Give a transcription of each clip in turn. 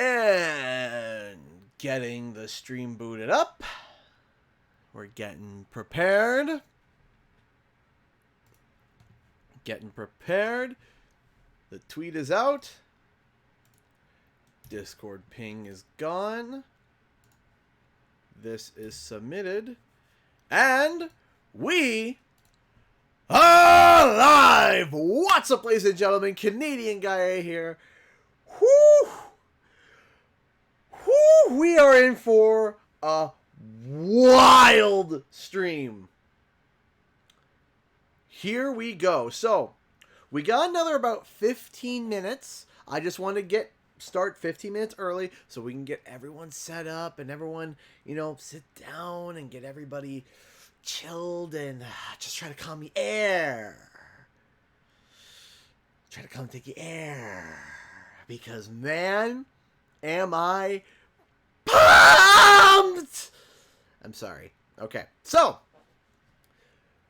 And getting the stream booted up. We're getting prepared. The tweet is out. Discord ping is gone. This is submitted. And we are live! What's up, ladies and gentlemen? Canadian Guy here. Whoo! We are in for a wild stream. Here we go. So, we got another about 15 minutes. I just want to start 15 minutes early so we can get everyone set up and everyone, sit down and get everybody chilled and just try to calm the air. Try to calm the air. Because, man, am I pumped! I'm sorry. Okay, so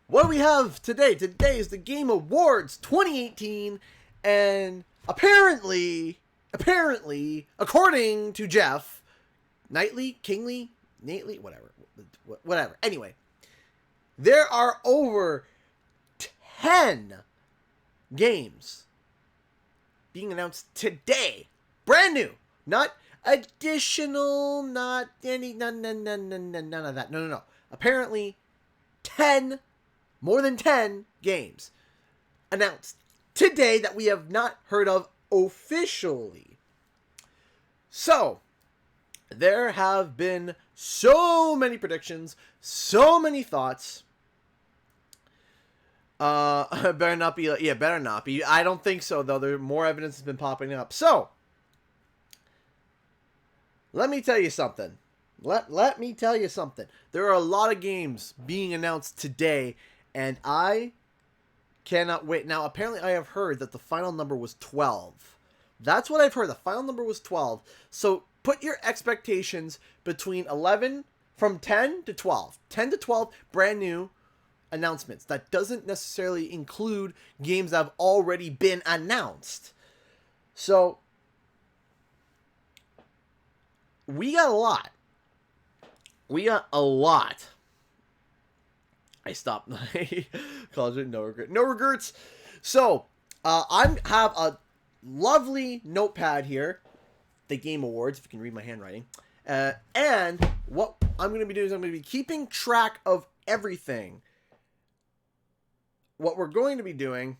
what do we have today? Today is the Game Awards 2018, and apparently, according to Jeff, Kingsley, whatever. Anyway, there are over 10 games being announced today. Brand new. Not additional, not any, none of that. No. Apparently, more than 10 games announced today that we have not heard of officially. So, there have been so many predictions, so many thoughts. Better not be. I don't think so, though. More evidence has been popping up. So, let me tell you something. Let me tell you something. There are a lot of games being announced today, and I cannot wait. Now, apparently I have heard that the final number was 12. That's what I've heard. The final number was 12. So, put your expectations between 11, from 10 to 12. 10 to 12, brand new announcements. That doesn't necessarily include games that have already been announced. So, we got a lot. I stopped. Calls it no regret. No regrets. So, I have a lovely notepad here. The Game Awards, if you can read my handwriting. And what I'm going to be doing is I'm going to be keeping track of everything. What we're going to be doing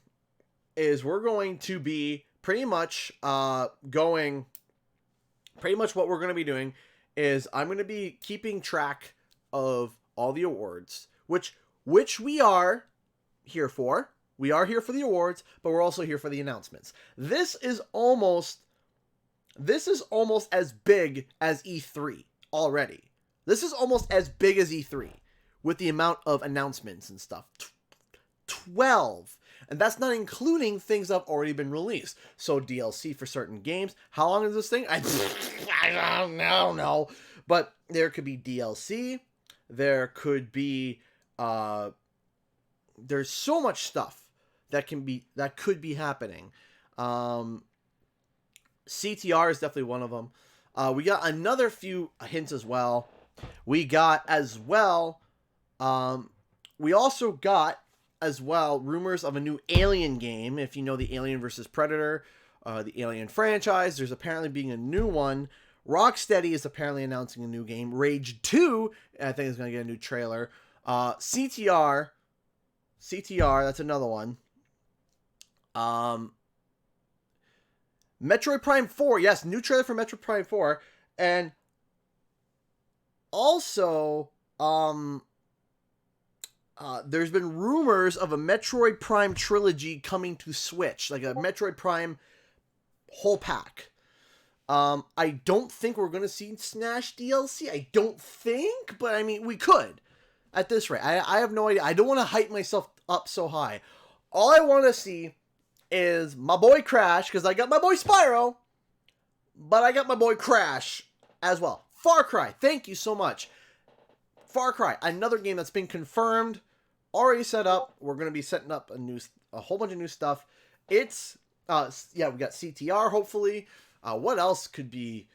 is we're going to be pretty much what we're going to be doing is I'm going to be keeping track of all the awards, which we are here for. We are here for the awards, but we're also here for the announcements. This is almost as big as E3 already. This is almost as big as E3 with the amount of announcements and stuff. 12. And that's not including things that have already been released. So DLC for certain games. How long is this thing? I don't know. But there could be DLC. There could be there's so much stuff that could be happening. CTR is definitely one of them. We got another few hints as well. We also got as well rumors of a new Alien game. If you know the Alien vs. Predator, the Alien franchise, there's apparently being a new one. Rocksteady is apparently announcing a new game. Rage 2, I think, is going to get a new trailer. CTR, that's another one. Metroid Prime 4, yes, new trailer for Metroid Prime 4. And also, there's been rumors of a Metroid Prime trilogy coming to Switch, like a Metroid Prime whole pack. I don't think we're going to see Smash DLC. I don't think, but I mean, we could at this rate. I have no idea. I don't want to hype myself up so high. All I want to see is my boy Crash, because I got my boy Spyro, but I got my boy Crash as well. Far Cry, thank you so much. Far Cry, another game that's been confirmed, already set up. We're going to be setting up a whole bunch of new stuff. It's, we got CTR, hopefully. What else could be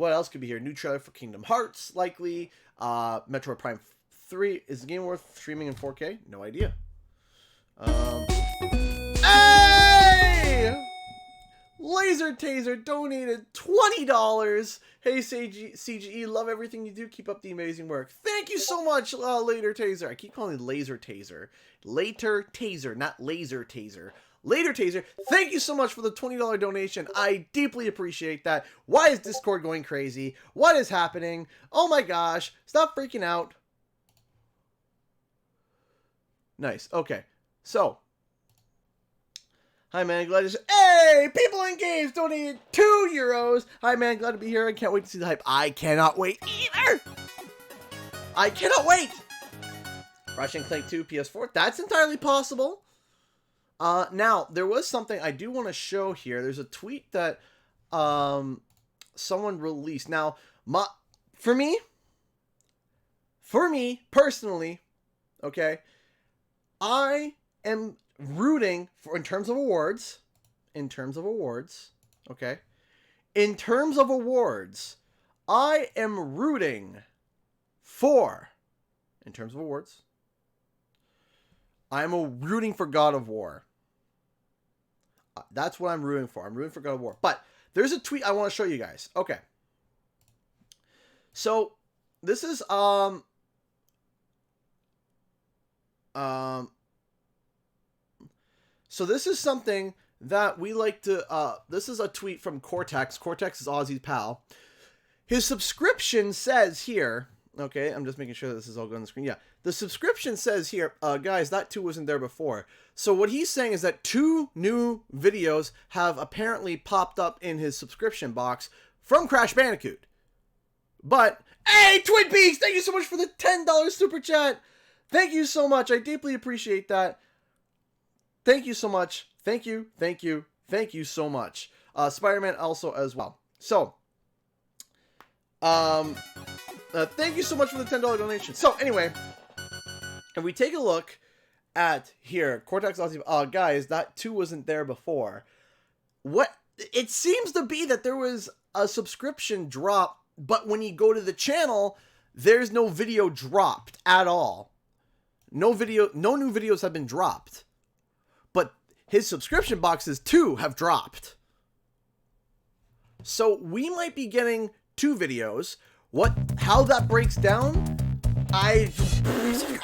What else could be here? New trailer for Kingdom Hearts, likely. Metroid Prime 3. Is the game worth streaming in 4K? No idea. Hey! Laser Taser donated $20. Hey, CGE, love everything you do. Keep up the amazing work. Thank you so much, Laser Taser. I keep calling it Laser Taser. Later Taser, not Laser Taser. Later Taser, thank you so much for the $20 donation. I deeply appreciate that. Why is Discord going crazy? What is happening? Oh my gosh. Stop freaking out. Nice. Okay. So. Hi, man. Glad to... Hey! People in Games donated €2. Hi, man. Glad to be here. I can't wait to see the hype. I cannot wait either. I cannot wait. Ratchet & Clank 2 PS4. That's entirely possible. Now, there was something I do want to show here. There's a tweet that someone released. Now, for me personally, okay, I am rooting for, in terms of awards, okay, in terms of awards, I am rooting for, in terms of awards, I'm rooting for God of War. That's what I'm rooting for. I'm rooting for God of War. But there's a tweet I want to show you guys. Okay. So this is so this is something that we like to this is a tweet from Cortex. Cortex is Ozzy's pal. His subscription says here, okay, I'm just making sure that this is all good on the screen. Yeah. The subscription says here, guys, that 2 wasn't there before. So what he's saying is that 2 new videos have apparently popped up in his subscription box from Crash Bandicoot. But, hey, Twin Peaks, thank you so much for the $10 super chat. Thank you so much. I deeply appreciate that. Thank you so much. Thank you so much. Spider-Man also as well. So, thank you so much for the $10 donation. So, anyway, if we take a look at here, Cortex Aussie, guys, that 2 wasn't there before. What it seems to be that there was a subscription drop, but when you go to the channel, there's no video dropped at all. No new videos have been dropped. But his subscription boxes 2 have dropped. So we might be getting 2 videos. How that breaks down, I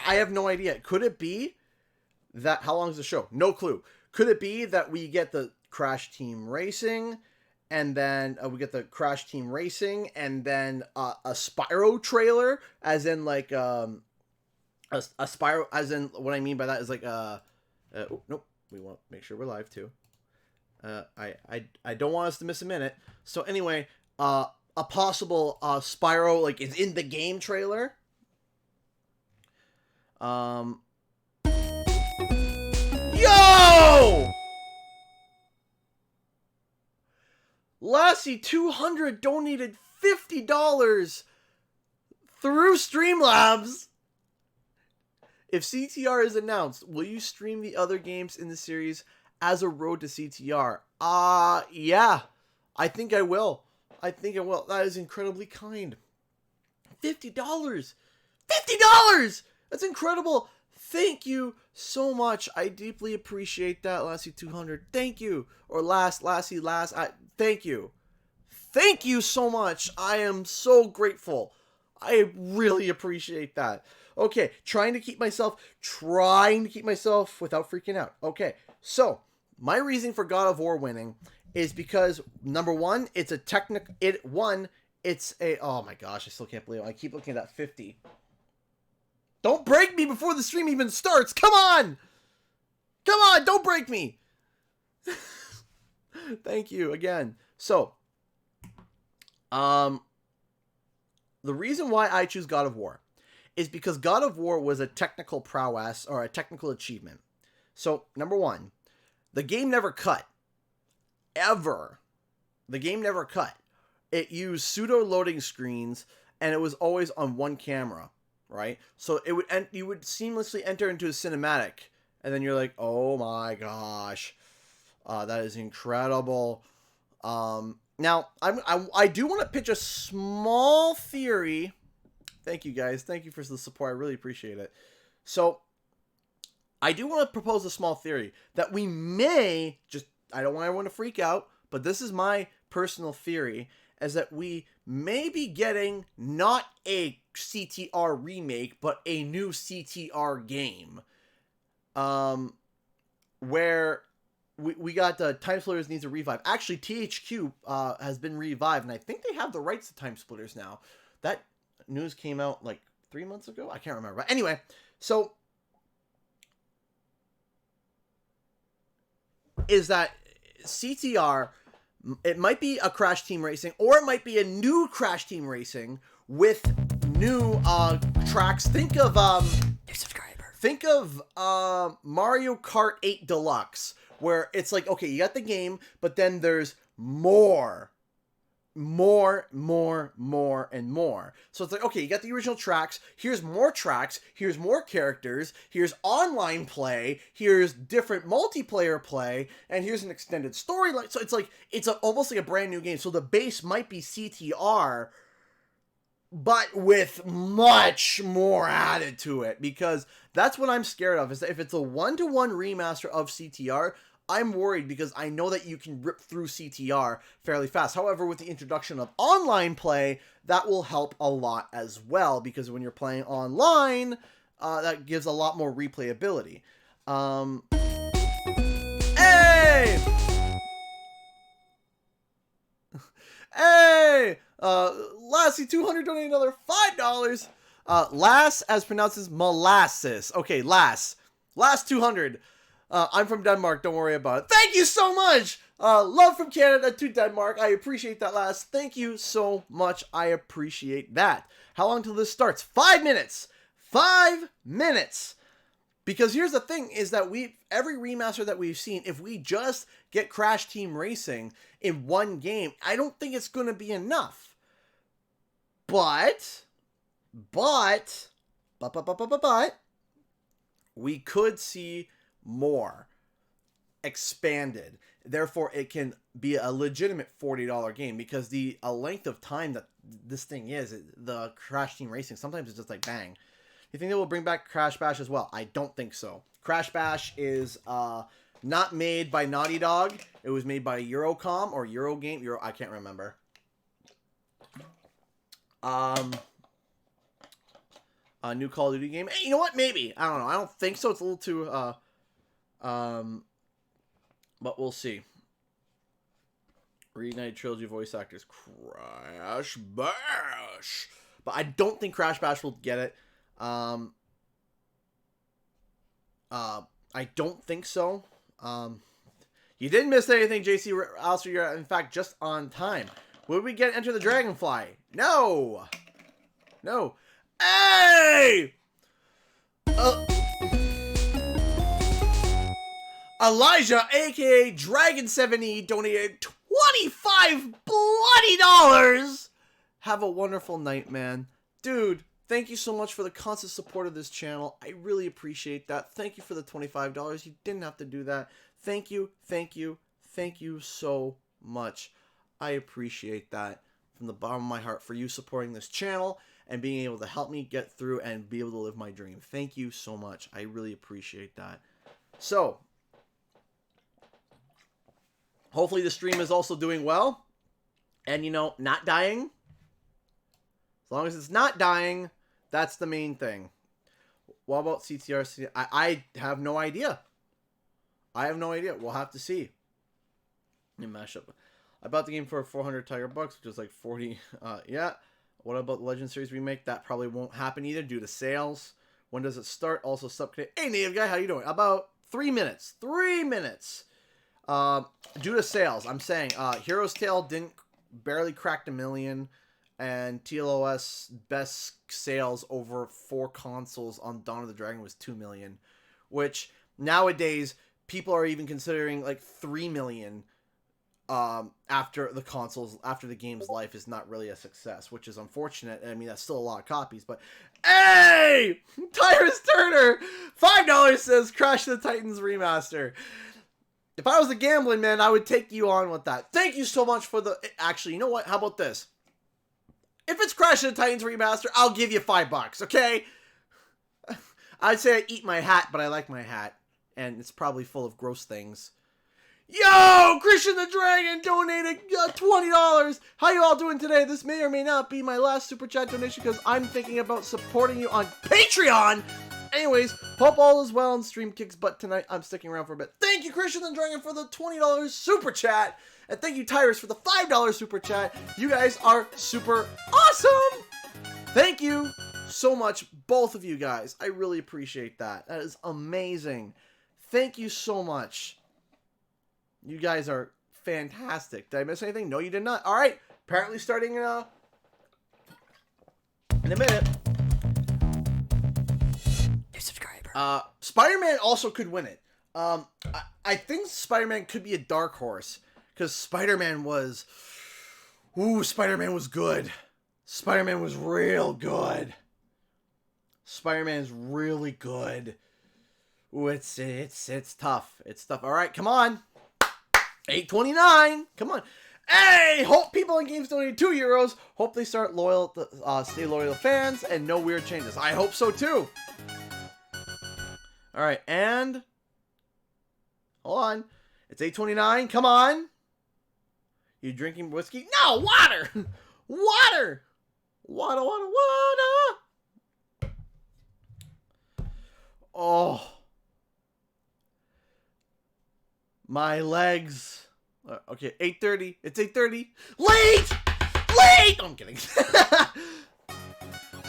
have no idea. Could it be that, how long is the show? No clue. Could it be that we get the Crash Team Racing, and then we get the Crash Team Racing, and then a Spyro trailer, as in like a Spyro, as in what I mean by that is like oh, nope, we want to make sure we're live too. I don't want us to miss a minute. So anyway, a possible Spyro like is in the game trailer. Yo! Lassie 200 donated $50 through Streamlabs. If CTR is announced, will you stream the other games in the series as a road to CTR? Yeah. I think I will. That is incredibly kind. $50. $50! That's incredible. Thank you so much. I deeply appreciate that, Lassie 200. Thank you. Or Lassie. Thank you. Thank you so much. I am so grateful. I really appreciate that. Okay, trying to keep myself without freaking out. Okay, so my reason for God of War winning is because, number one, it's a technical... oh my gosh, I still can't believe it. I keep looking at that 50. Don't break me before the stream even starts. Come on! Come on, don't break me! Thank you again. So, the reason why I choose God of War is because God of War was a technical prowess or a technical achievement. So, number one, the game never cut. Ever. The game never cut. It used pseudo loading screens and it was always on one camera, right? So you would seamlessly enter into a cinematic and then you're like, "Oh my gosh. That is incredible." Now, I do want to pitch a small theory. Thank you, guys. Thank you for the support. I really appreciate it. So, I do want to propose a small theory that we may just, I don't want everyone to freak out, but this is my personal theory, is that we may be getting not a CTR remake, but a new CTR game. Where we got Time Splitters needs a revive. Actually, THQ has been revived, and I think they have the rights to Time Splitters now. That news came out like 3 months ago. I can't remember. But anyway, so is that CTR, it might be a Crash Team Racing, or it might be a new Crash Team Racing with new tracks. Think of new subscriber. Think of Mario Kart 8 Deluxe, where it's like, okay, you got the game, but then there's more, and more. So it's like, okay, you got the original tracks, here's more characters, here's online play, here's different multiplayer play, and here's an extended storyline. So it's like, almost like a brand new game. So the base might be CTR, but with much more added to it, because that's what I'm scared of, is that if it's a 1-to-1 remaster of CTR, I'm worried, because I know that you can rip through CTR fairly fast. However, with the introduction of online play, that will help a lot as well, because when you're playing online, that gives a lot more replayability. Hey! Hey! Lassie 200 donated another $5. Lass, as pronounced as molasses. Okay, Lass 200. I'm from Denmark, don't worry about it. Thank you so much! Love from Canada to Denmark. I appreciate that, Lass. Thank you so much. I appreciate that. How long till this starts? 5 minutes! 5 minutes! Because here's the thing, is that every remaster that we've seen, if we just get Crash Team Racing in one game, I don't think it's going to be enough. But, we could see more expanded. Therefore, it can be a legitimate $40 game, because the length of time that this thing is, the Crash Team Racing, sometimes it's just like bang. You think they will bring back Crash Bash as well? I don't think so. Crash Bash is not made by Naughty Dog. It was made by Eurocom or Eurogame. I can't remember. A new Call of Duty game. Hey, you know what? Maybe. I don't know. I don't think so. It's a little too but we'll see. Reignited Trilogy voice actors. Crash Bash. But I don't think Crash Bash will get it. I don't think so. You didn't miss anything, JC Alistair. You're, in fact, just on time. Would we get Enter the Dragonfly? No! No. Hey! Elijah, aka Dragon7E, donated $25 bloody. Have a wonderful night, man. Dude, thank you so much for the constant support of this channel. I really appreciate that. Thank you for the $25. You didn't have to do that. Thank you, thank you, thank you so much. I appreciate that from the bottom of my heart, for you supporting this channel and being able to help me get through and be able to live my dream. Thank you so much. I really appreciate that. So, hopefully the stream is also doing well. And, you know, not dying. As long as it's not dying, that's the main thing. What about CTR? I have no idea. I have no idea. We'll have to see. Let me mash up. I bought the game for 400 Tiger Bucks, which is like 40. Yeah. What about the Legend Series remake? That probably won't happen either due to sales. When does it start? Also, hey, Native Guy, how you doing? About 3 minutes. 3 minutes. Due to sales, I'm saying Hero's Tale barely cracked 1 million, and TLOS best sales over 4 consoles on Dawn of the Dragon was 2 million, which nowadays people are even considering like 3 million after the game's life is not really a success, which is unfortunate. I mean, that's still a lot of copies, but hey, Tyrus Turner, $5 says Crash the Titans remaster. If I was a gambling man, I would take you on with that. Thank you so much for the... Actually, you know what? How about this? If it's Crash of the Titans Remaster, I'll give you $5, okay? I'd say I eat my hat, but I like my hat. And it's probably full of gross things. Yo! Christian the Dragon donated $20. How you all doing today? This may or may not be my last Super Chat donation because I'm thinking about supporting you on Patreon. Anyways, hope all is well and stream kicks butt tonight. I'm sticking around for a bit. Thank you, Christian the Dragon, for the $20 Super Chat. And thank you, Tyrus, for the $5 Super Chat. You guys are super awesome! Thank you so much, both of you guys. I really appreciate that. That is amazing. Thank you so much. You guys are fantastic. Did I miss anything? No, you did not. All right. Apparently starting in a minute. New subscriber. Spider-Man also could win it. I think Spider-Man could be a dark horse because Spider-Man was good. Spider-Man was real good. Spider-Man's really good. Ooh, it's tough. It's tough. All right, come on. 8.29. Come on. Hey, hope people in games donated €2. Hope they start loyal, stay loyal fans, and no weird changes. I hope so too. All right, and hold on. It's 8.29. Come on. You drinking whiskey? No, water. Water. Water, water, water. Oh. My legs. Okay, 8:30. It's 8:30. Late! Late! I'm kidding.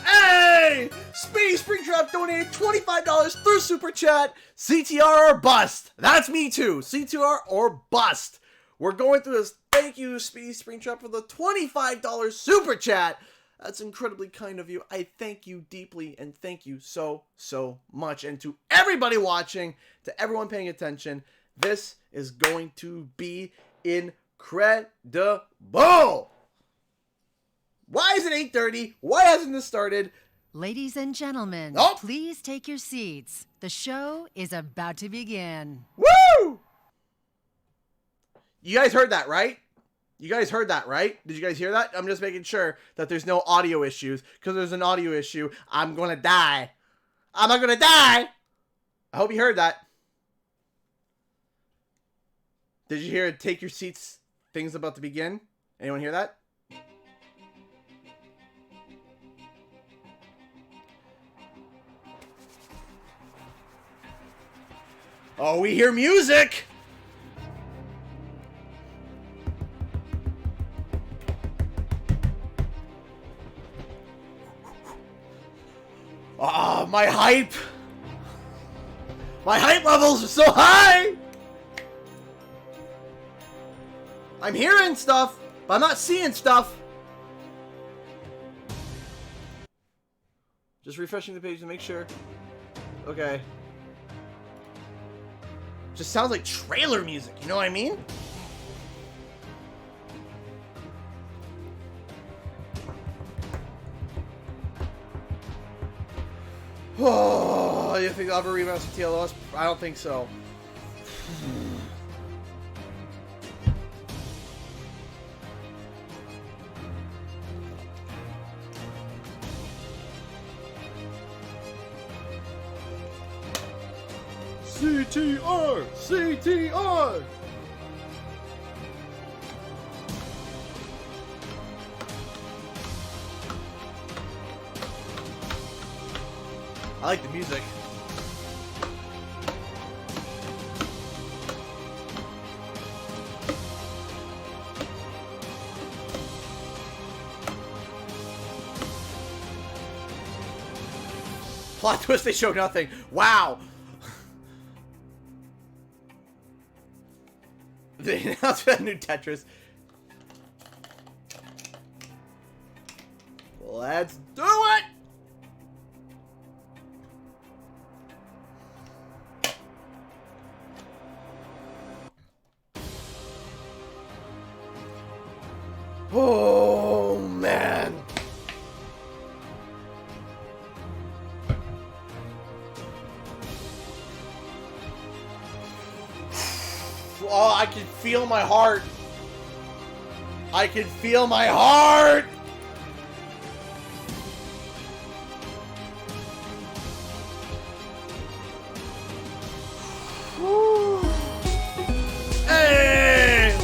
Hey! Speedy Springtrap donated $25 through Super Chat. CTR or bust. That's me too. CTR or bust. We're going through this. Thank you, Speedy Springtrap, for the $25 Super Chat. That's incredibly kind of you. I thank you deeply, and thank you so, so much. And to everybody watching, to everyone paying attention, this is going to be incredible. Why is it 8:30? Why hasn't this started? Ladies and gentlemen, please take your seats. The show is about to begin. Woo! You guys heard that, right? You guys heard that, right? Did you guys hear that? I'm just making sure that there's no audio issues. Because there's an audio issue, I'm going to die. I'm not going to die. I hope you heard that. Did you hear take your seats, things about to begin? Anyone hear that? Oh, we hear music! Ah, my hype! My hype levels are so high! I'm hearing stuff, but I'm not seeing stuff. Just refreshing the page to make sure. Okay. Just sounds like trailer music, you know what I mean? Oh, you think I'll ever remaster TLOS? I don't think so. CTR! CTR! I like the music. Plot twist, they show nothing. Wow! They announced that new Tetris. Let's do it! Oh, man. I can feel my heart. I can feel my heart. Hey!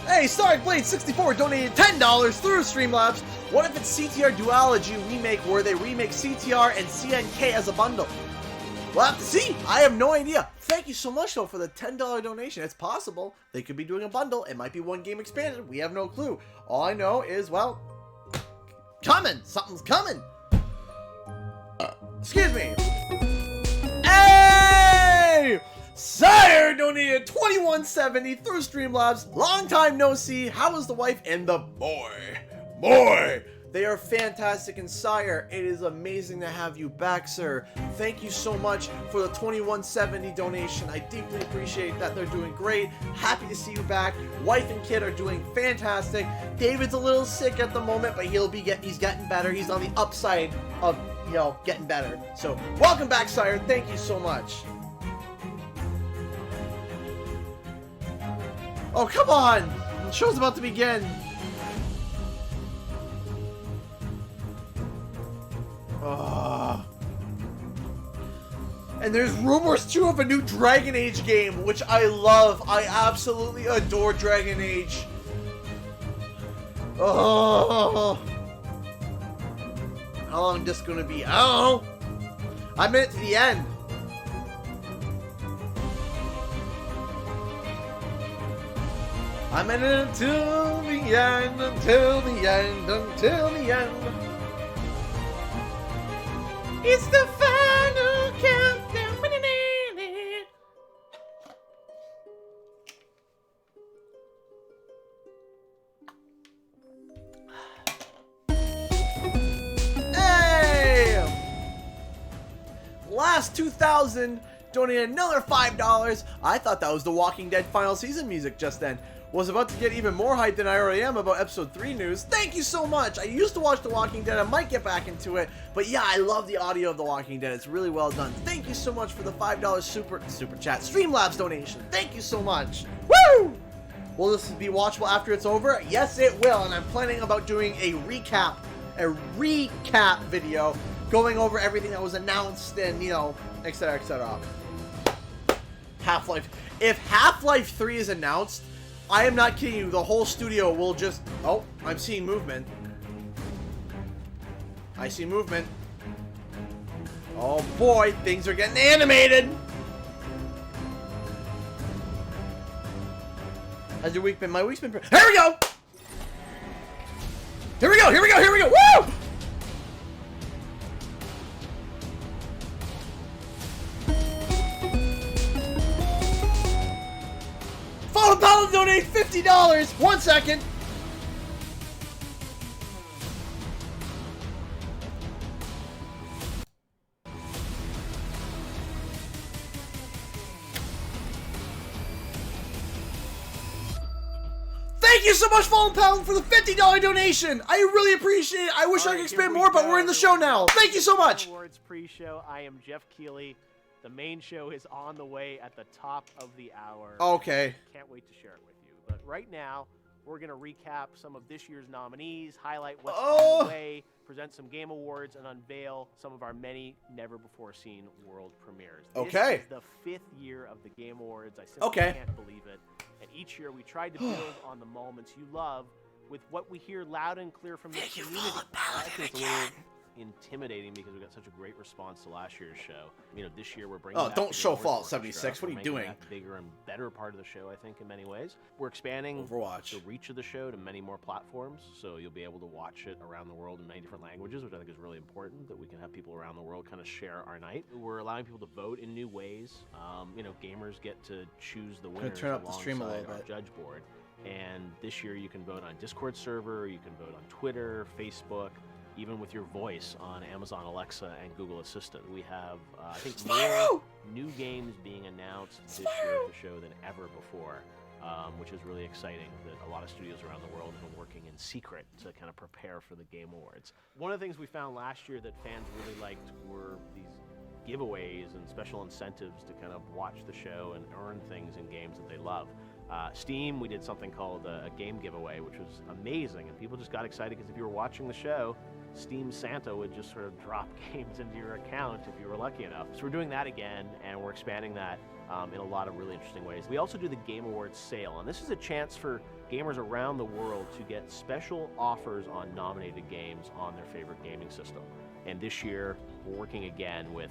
Hey, Sonic Blade 64 donated $10 through Streamlabs. What if it's CTR Duology remake where they remake CTR and CNK as a bundle? We'll have to see. I have no idea. Thank you so much, though, for the $10 donation. It's possible they could be doing a bundle. It might be one game expanded. We have no clue. All I know is, well, coming. Something's coming. Excuse me. Hey! Sire donated $21.70 through Streamlabs. Long time no see. How is the wife and the boy? Boy! They are fantastic, and Sire, it is amazing to have you back, sir. Thank you so much for the $21.70 donation. I deeply appreciate that. They're doing great. Happy to see you back. Wife and kid are doing fantastic. David's a little sick at the moment, but he's getting better. He's on the upside of, getting better. So, welcome back, Sire. Thank you so much. Oh, come on! The show's about to begin. And there's rumors too of a new Dragon Age game, which I love. I absolutely adore Dragon Age. Oh, how long is this gonna be? I don't know. I made it to the end. I made it until the end, until the end, until the end. It's the final countdown. Hey! Last 2000 donated another $5. I thought that was the Walking Dead final season music just then. Was about to get even more hyped than I already am about episode 3 news. Thank you so much. I used to watch The Walking Dead. I might get back into it. But yeah, I love the audio of The Walking Dead. It's really well done. Thank you so much for the $5 super chat Streamlabs donation. Thank you so much. Woo! Will this be watchable after it's over? Yes, it will. And I'm planning about doing a recap video going over everything that was announced and, etc., etc. Half-Life. If Half-Life 3 is announced, I am not kidding you, the whole studio will just... Oh, I'm seeing movement. I see movement. Oh boy, things are getting animated! How's your week been? My week's been... Here we go! Here we go, here we go, here we go! Woo! Fallen Paladin donated $50! 1 second! Thank you so much, Fallen Paladin, for the $50 donation! I really appreciate it! I wish I could expand more, but we're in the show now! Thank you so much! Awards pre-show. I am Jeff Keighley. The main show is on the way at the top of the hour. Okay. Can't wait to share it with you. But right now, we're going to recap some of this year's nominees, highlight what's on the way, present some game awards, and unveil some of our many never-before-seen world premieres. Okay. This is the 5th year of the Game Awards. I simply can't believe it. And each year, we tried to build on the moments you love with what we hear loud and clear from the community. I think it's a little intimidating because we got such a great response to last year's show. This year we're bringing back don't the show Game Fallout Awards 76. Orchestra. What are you We're doing? making that bigger and better part of the show, I think, in many ways. We're expanding Overwatch. the reach of the show to many more platforms, so you'll be able to watch it around the world in many different languages, which I think is really important, that we can have people around the world kind of share our night. We're allowing people to vote in new ways. Gamers get to choose the winners turn up the stream a alongside little our bit. judge board. And this year you can vote on Discord server, you can vote on Twitter, Facebook, even with your voice on Amazon Alexa and Google Assistant. We have, I think, more new games being announced this year at the show than ever before, which is really exciting that a lot of studios around the world have been working in secret to kind of prepare for the Game Awards. One of the things we found last year that fans really liked were these giveaways and special incentives to kind of watch the show and earn things in games that they love. Steam, we did something called a game giveaway, which was amazing, and people just got excited because if you were watching the show, Steam Santa would just sort of drop games into your account if you were lucky enough. So we're doing that again, and we're expanding that in a lot of really interesting ways. We also do the Game Awards sale, and this is a chance for gamers around the world to get special offers on nominated games on their favorite gaming system. And this year, we're working again with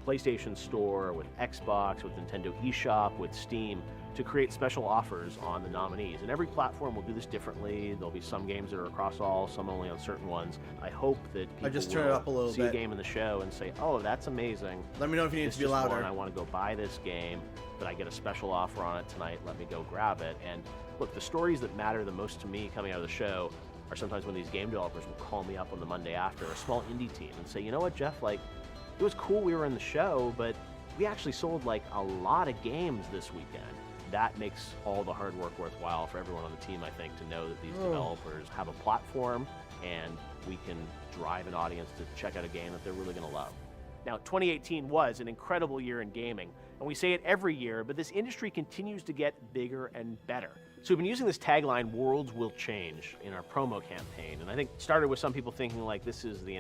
PlayStation Store, with Xbox, with Nintendo eShop, with Steam, to create special offers on the nominees. And every platform will do this differently. There'll be some games that are across all, some only on certain ones. I hope that people just turn it up a little see bit. a game in the show and say, oh, that's amazing. Let me know if you need This to be just louder. won. I want to go buy this game, but I get a special offer on it tonight. Let me go grab it. And look, the stories that matter the most to me coming out of the show are sometimes when these game developers will call me up on the Monday after, a small indie team, and say, you know what, Jeff, like, it was cool we were in the show, but we actually sold like a lot of games this weekend. That makes all the hard work worthwhile for everyone on the team, I think, to know that these developers have a platform and we can drive an audience to check out a game that they're really going to love. Now, 2018 was an incredible year in gaming, and we say it every year, but this industry continues to get bigger and better. So we've been using this tagline, "Worlds will change," in our promo campaign, and I think it started with some people thinking like this is the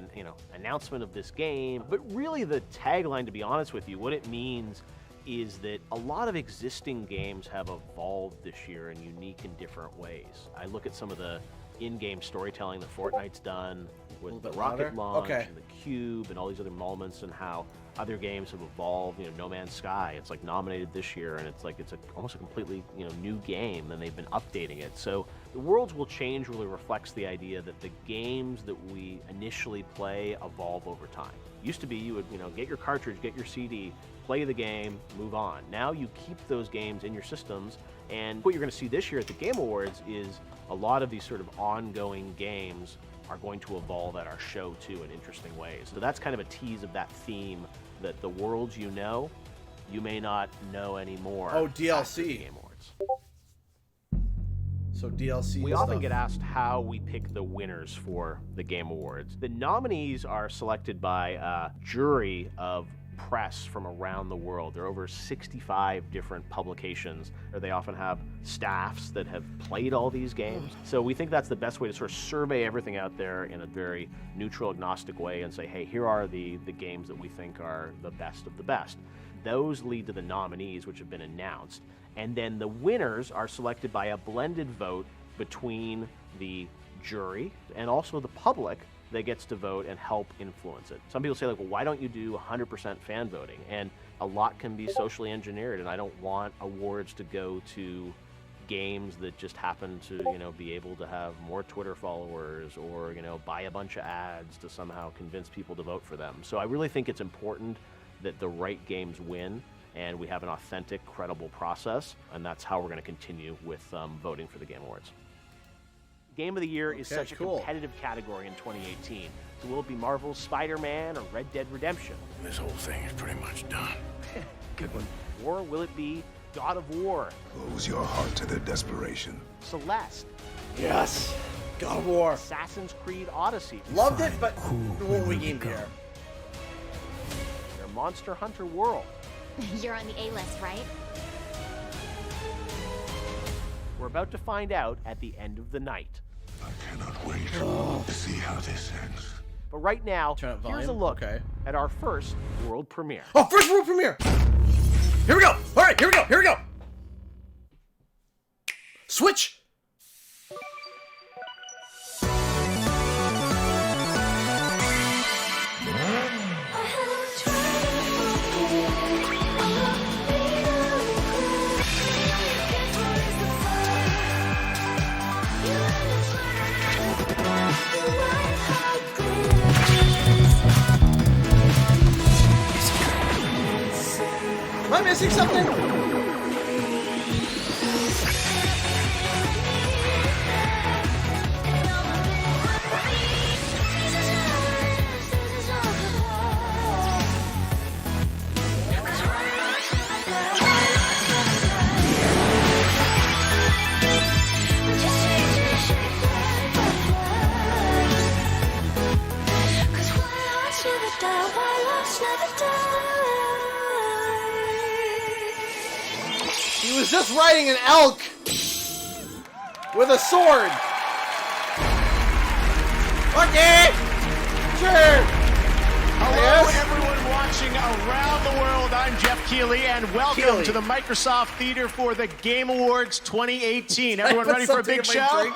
announcement of this game, but really the tagline, to be honest with you, what it means is that a lot of existing games have evolved this year in unique and different ways. I look at some of the in-game storytelling that Fortnite's done with the rocket launch and the cube and all these other moments, and how other games have evolved. No Man's Sky, it's like nominated this year, and it's like almost a completely new game, and they've been updating it. So the Worlds Will Change really reflects the idea that the games that we initially play evolve over time. Used to be you would get your cartridge, get your CD, play the game, move on. Now you keep those games in your systems, and what you're going to see this year at the Game Awards is a lot of these sort of ongoing games are going to evolve at our show too in interesting ways. So that's kind of a tease of that theme, that the worlds you may not know anymore. Oh, after DLC. the Game Awards. So DLC. We and often stuff. get asked how we pick the winners for the Game Awards. The nominees are selected by a jury of press from around the world. There are over 65 different publications, or they often have staffs that have played all these games. So we think that's the best way to sort of survey everything out there in a very neutral, agnostic way and say, hey, here are the games that we think are the best of the best. Those lead to the nominees, which have been announced. And then the winners are selected by a blended vote between the jury and also the public that gets to vote and help influence it. Some people say, like, well, why don't you do 100% fan voting? And a lot can be socially engineered, and I don't want awards to go to games that just happen to, be able to have more Twitter followers or, buy a bunch of ads to somehow convince people to vote for them. So I really think it's important that the right games win, and we have an authentic, credible process, and that's how we're going to continue with voting for the Game Awards. Game of the Year is such a competitive category in 2018. So will it be Marvel's Spider-Man or Red Dead Redemption? This whole thing is pretty much done. Good one. Or will it be God of War? Close your heart to their desperation. Celeste? Yes. God of War. Assassin's Creed Odyssey? Loved it, but it won't win Game of the Year. Or Monster Hunter World? You're on the A-list, right? We're about to find out at the end of the night. I cannot wait to see how this ends. But right now, Turn up here's a volume. look Okay. at our first world premiere. Oh, first world premiere. Here we go. All right, here we go. Here we go. Switch. Am I missing something? Never die, why love's never die. just riding an elk with a sword. Okay. Sure. Hello, everyone watching around the world. I'm Jeff Keighley, and welcome to the Microsoft Theater for the Game Awards 2018. Everyone ready for a big show?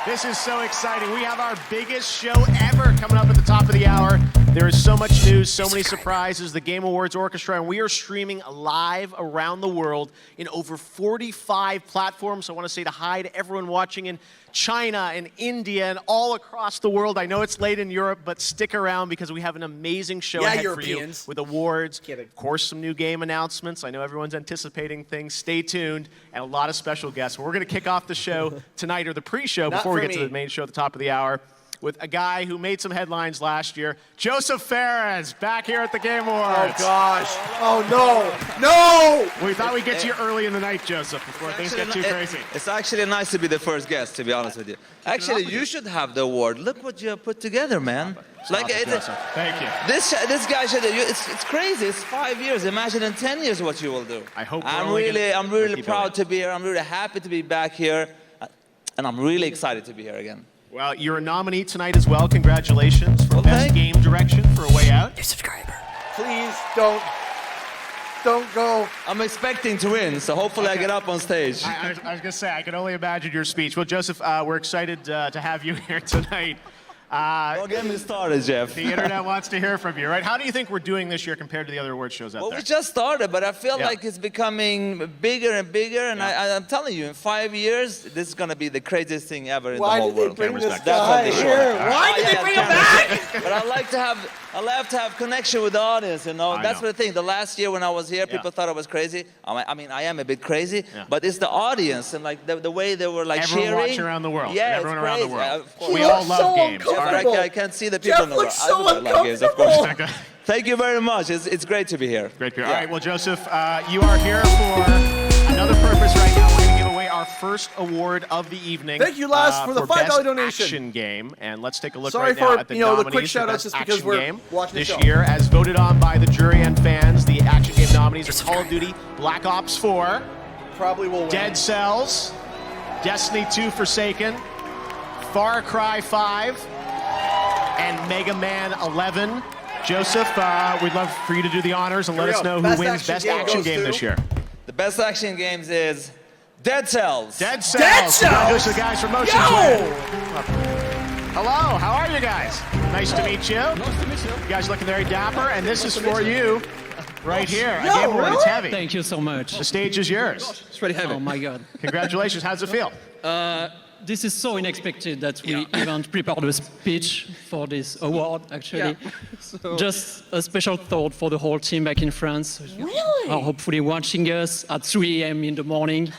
This is so exciting. We have our biggest show ever coming up at the top of the hour. There is so much news, so many surprises. The Game Awards Orchestra, and we are streaming live around the world in over 45 platforms. I want to say hi to everyone watching in China and India and all across the world. I know it's late in Europe, but stick around because we have an amazing show ahead Europeans. for you with awards, Kidding. of course, some new game announcements. I know everyone's anticipating things. Stay tuned, and a lot of special guests. We're going to kick off the show tonight, or the pre-show, Not before we for get to me. the main show at the top of the hour, with a guy who made some headlines last year, Joseph Fares, back here at the Game Awards. Oh, gosh. Oh, no. We thought we'd get to you early in the night, Joseph, before things get too crazy. It's actually nice to be the first guest, to be honest with you. Actually, you should have the award. Look what you have put together, man. Stop it, Joseph. Thank you. This guy should. It's crazy. It's 5 years. Imagine in 10 years what you will do. I hope I'm we're only really gonna keep proud going. to be here. I'm really happy to be back here, and I'm really excited to be here again. Well, you're a nominee tonight as well. Congratulations for Well, Best thank- Game Direction for A Way Out. Please don't go. I'm expecting to win, so hopefully I get up on stage. I was going to say, I can only imagine your speech. Well, Joseph, we're excited to have you here tonight. Don't get me started, Jeff. The internet wants to hear from you, right? How do you think we're doing this year compared to the other award shows out Well, there? we just started, but I feel Yeah. like it's becoming bigger and bigger, and I'm telling you, in 5 years, this is going to be the craziest thing ever in Why the whole did they world. bring this respect that. guy That's what they here? show. Why did they bring him back? But I like to have connection with the audience, you know. I That's know. the thing. The last year when I was here, people thought I was crazy. I mean, I am a bit crazy, but it's the audience and like the way they were like Everyone cheering. watching around the world. Yeah, Everyone it's around the crazy. world. Of course. We He all looks love so games. Yeah, but uncomfortable. I can't see the people Jeff in the world. looks so Everybody like games, of course. uncomfortable. Thank you very much. It's great to be here. Great beer. Yeah. All right, well, Joseph, you are here for another purpose right now. We're going to give away our first award of the evening. Thank you, Lars, for the $5 Best donation. Action game, and let's take a look Sorry right now for, at the you know, the nominees quick for shout-outs Best just because Action we're game watching the this show. year, as voted on by the jury and fans. The action game nominees are Call of Duty Black Ops 4, Probably will win. Dead Cells, Destiny 2 Forsaken, Far Cry 5, and Mega Man 11. Joseph, we'd love for you to do the honors and let Here we us go. know who Best wins action Best game Action goes Game to- this year. The best action games is Dead Cells. Dead Cells. Dead Cells? Congratulations to the guys from Motion Yo! Twin. Hello, how are you guys? Nice to meet you. Nice to meet you. You guys looking very dapper, and this is for you right here. Yo, A Game Award. It's really? heavy. Thank you so much. The stage is yours. It's really heavy. Oh my God. Congratulations. How's it feel? This is so unexpected that we even prepared a speech for this award, actually. Just a special thought for the whole team back in France. Really? Are hopefully watching us at 3 a.m. in the morning.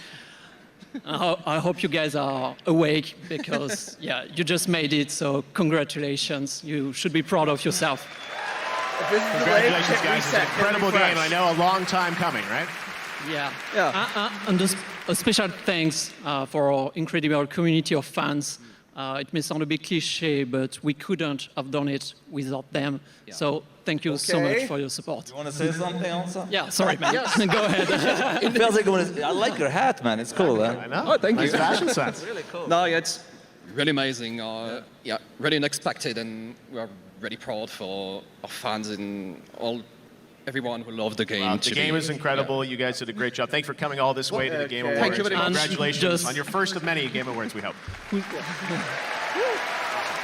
I hope you guys are awake because, you just made it, so congratulations. You should be proud of yourself. If this is delayed, Congratulations, hit guys. It's reset, an hit incredible refresh. game. I know a long time coming, right? Yeah. And a special thanks for our incredible community of fans. It may sound a bit cliche, but we couldn't have done it without them. So thank you so Okay. much for your support. You want to say something also? Yeah, sorry, man. Go ahead. It feels like I like your hat, man. It's cool, huh? I know. Oh, thank nice you. fashion sense. No, yeah, it's really amazing. Really unexpected, and we're really proud for our fans and everyone who loved the game. The today. game is incredible. You guys did a great job. Thanks for coming all this way to the Game Okay. Awards. Thank you very much. Congratulations Just- on your first of many Game Awards, we hope.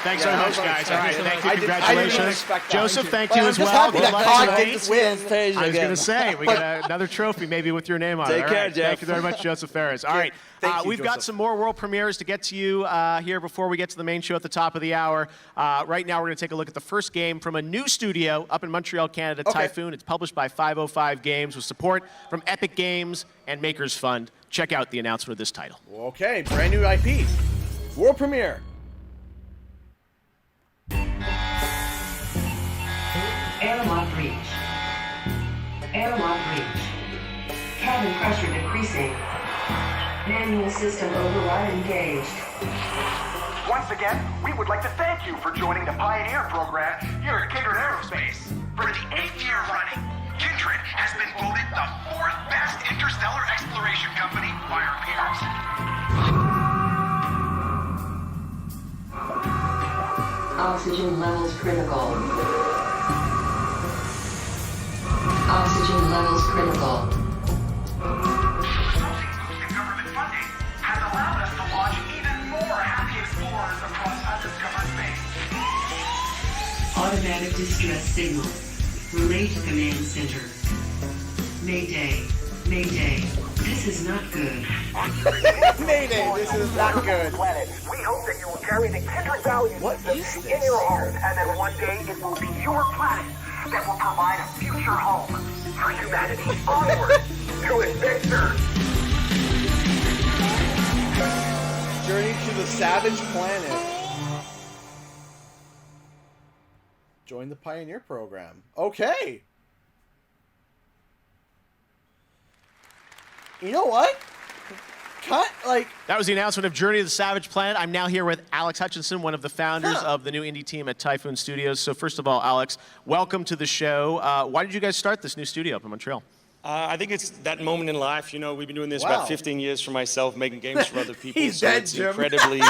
Thanks so much, guys. All right, thank you. I didn't Congratulations. expect that. Joseph, thank Well, you I'm as just well. happy Good that luck COD tonight. didn't win. Stage I was again. going to say, we got another trophy maybe with your name on it. Take All care, right. Jeff. Thank you very much, Joseph Fares. All right. Thank you, We've got Joseph. some more world premieres to get to you here before we get to the main show at the top of the hour. Right now, we're going to take a look at the first game from a new studio up in Montreal, Canada, Okay. Typhoon. It's published by 505 Games with support from Epic Games and Makers Fund. Check out the announcement of this title. Okay, brand new IP. World premiere. Airlock breach. Airlock breach. Cabin pressure decreasing. Manual system override engaged. Once again, we would like to thank you for joining the Pioneer program here at Kindred Aerospace. For the 8th year running, Kindred has been voted the 4th best interstellar exploration company by our peers. Oxygen levels critical. Oxygen levels critical. Government funding has allowed us to launch even more happy explorers across undiscovered space. Automatic distress signal. Relay to command center. Mayday. Mayday. This is not good. Mayday, this is not good. Planet. We hope that you will carry the Kindred Value system in your heart, and that one day it will be your planet that will provide a future home for humanity. Onward to adventure. Journey to the Savage Planet. Join the Pioneer Program. Okay. You know what? That was the announcement of Journey to the Savage Planet. I'm now here with Alex Hutchinson, one of the founders of the new indie team at Typhoon Studios. So first of all, Alex, welcome to the show. Why did you guys start this new studio up in Montreal? I think it's that moment in life. You know, we've been doing this about 15 years for myself, making games for other people. He's so dead, it's Jim. incredibly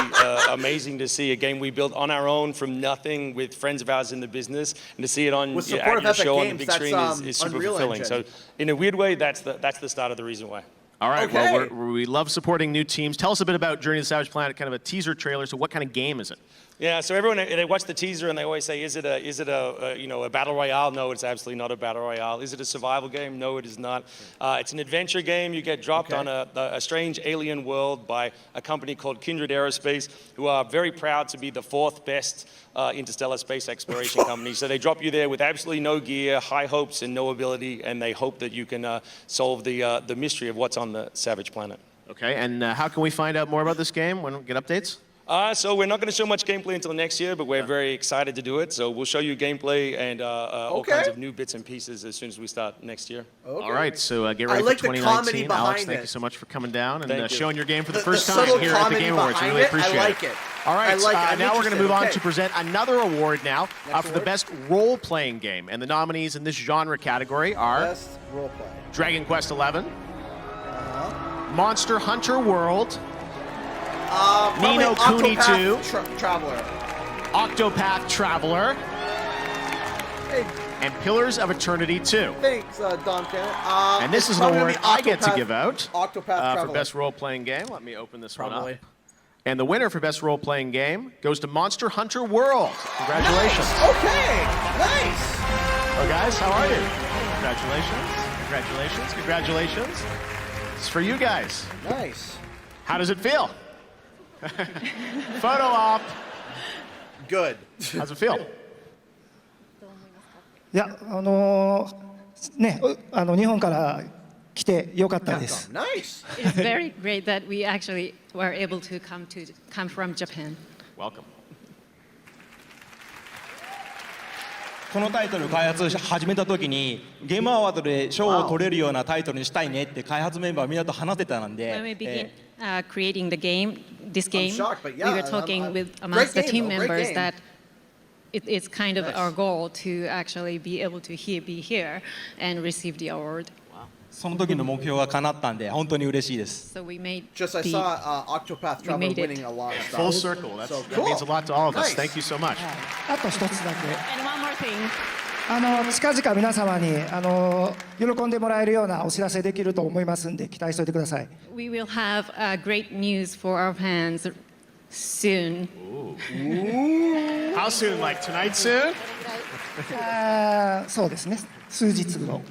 amazing to see a game we built on our own from nothing with friends of ours in the business, and to see it on With at support of your Epic show on the Games, big screen that's, is super Unreal fulfilling. Engine. So in a weird way, that's the start of the reason why. All right, Okay. well, we love supporting new teams. Tell us a bit about Journey to the Savage Planet, kind of a teaser trailer. So what kind of game is it? Yeah, so everyone, they watch the teaser and they always say, is it a battle royale? No, it's absolutely not a battle royale. Is it a survival game? No, it is not. It's an adventure game. You get dropped on a strange alien world by a company called Kindred Aerospace, who are very proud to be the 4th best interstellar space exploration company. So they drop you there with absolutely no gear, high hopes and no ability, and they hope that you can solve the mystery of what's on the Savage Planet. Okay, and how can we find out more about this game? When we get updates? So we're not going to show much gameplay until next year, but we're very excited to do it. So we'll show you gameplay and all kinds of new bits and pieces as soon as we start next year. Okay. All right, so get ready I like for the 2019. comedy behind Alex, thank it. you so much for coming down and Thank you. showing your game for the The first time subtle here at the comedy Game Awards. We behind really it, appreciate I like it. All right, I like it. I'm now we're going to move on interested. to present another award now for the award? best role-playing game. And the nominees in this genre category are Best role play. Dragon Quest XI, Monster Hunter World, Ni no Kuni 2, Traveler. Octopath Traveler, Hey, and Pillars of Eternity 2. thanks, Don Cannon. And this it's is an probably award gonna be I get to Octopath- give out Octopath for Traveler. best role-playing game. Let me open this one Probably. up. And the winner for best role-playing game goes to Monster Hunter World. Congratulations. Okay, nice. Oh, guys, how are you? Congratulations. Congratulations. Congratulations. It's for you guys. Nice. How does it feel? Photo op. Good. How's it feel? いや、日本から来てよかったです。 Nice. It's very great that we actually were able to come from Japan. Welcome. このタイトル開発始めた時にゲームアワードで賞を取れるようなタイトルにしたいねって開発メンバーみんなと話してたんで When we began creating this game, shocked, but we yeah, were talking with great amongst the game, team though, great members game. that it's kind of Nice. our goal to actually be able to be here and receive the award. その時の目標が叶ったんで本当に嬉しいです So we made Just I the- saw Octopath we Traveler made it. winning a lot of stuff. Full circle. That cool. means a lot to all of us. Nice. Thank you so much. あと一つだけ。 And one more thing. 近々皆様に喜んでもらえるようなお知らせできると思いますんで期待しておいてください。 We will have great news for our fans soon. How soon? Like tonight soon? そうですね。数日後。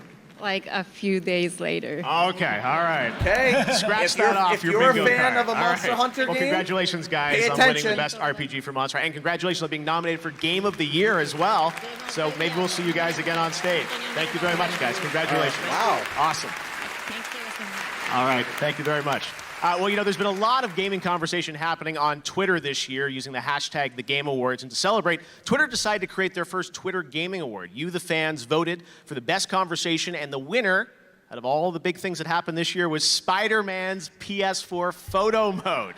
Like a few days later. Okay, all right. Okay. Scratch If that you're- off if your you're a bingo fan card. of a All Monster right. Hunter well, game, congratulations, guys, pay on winning the attention. best RPG for Monster. And congratulations on being nominated for Game of the Year as well. So maybe we'll see you guys again on stage. Thank you very much, guys. Congratulations. Wow. Awesome. All right. Thank you very much. Well, there's been a lot of gaming conversation happening on Twitter this year using the hashtag #TheGameAwards. And to celebrate, Twitter decided to create their first Twitter Gaming Award. You, the fans, voted for the best conversation, and the winner out of all the big things that happened this year was Spider-Man's PS4 photo mode.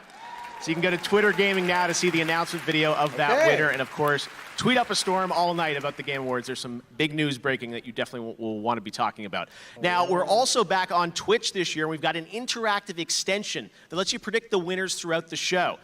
So you can go to Twitter Gaming now to see the announcement video of that Okay. winner. And of course, tweet up a storm all night about the Game Awards. There's some big news breaking that you definitely will want to be talking about. Now, we're also back on Twitch this year. We've got an interactive extension that lets you predict the winners throughout the show.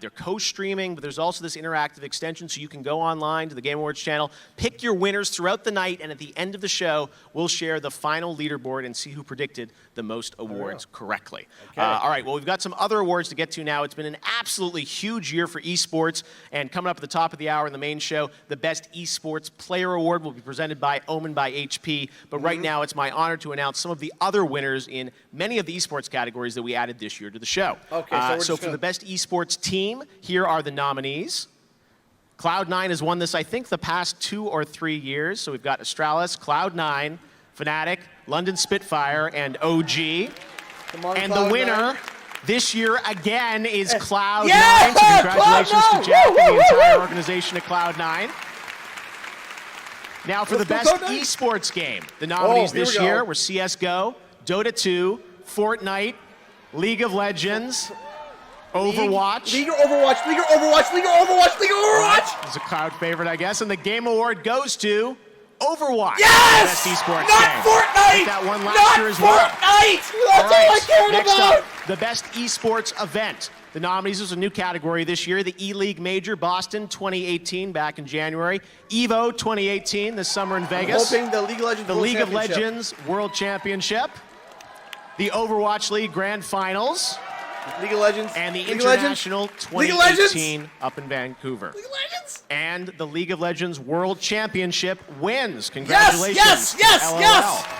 They're co-streaming, but there's also this interactive extension so you can go online to the Game Awards channel, pick your winners throughout the night, and at the end of the show, we'll share the final leaderboard and see who predicted the most awards correctly. Okay. All right, well, we've got some other awards to get to now. It's been an absolutely huge year for esports, and coming up at the top of the hour in the main show, the Best Esports Player Award will be presented by Omen by HP. But right now, it's my honor to announce some of the other winners in many of the esports categories that we added this year to the show. Okay, so for the Best Esports Team, here are the nominees. Cloud9 has won this, I think, the past 2 or 3 years. So we've got Astralis, Cloud9, Fnatic, London Spitfire, and OG. Come on, and Cloud9. the winner this year again is Cloud9. Yeah! So congratulations Cloud9! to Jack and the Woo, woo, entire woo! organization at Cloud9. Now for the Let's go, best Cloud9. esports game. The nominees here we this go. year were CSGO, Dota 2, Fortnite, League of Legends, Overwatch. League or Overwatch? League or Overwatch? League or Overwatch? League or Overwatch? It's a Cloud favorite, I guess. And the Game Award goes to Overwatch. Yes! Best esports Not game. Fortnite! Did that one last Not year as well. Fortnite! That's all I cared Next about! up, the best esports event. The nominees is a new category this year. The E-League Major Boston 2018 back in January. EVO 2018 this summer in Vegas. Hoping the League of Legends The World League of Championship. Legends World Championship. The Overwatch League Grand Finals. League of Legends. And the League of Legends. International League of Legends. 2018 up in Vancouver. League of Legends. And the League of Legends World Championship wins. Congratulations. Yes! LOL.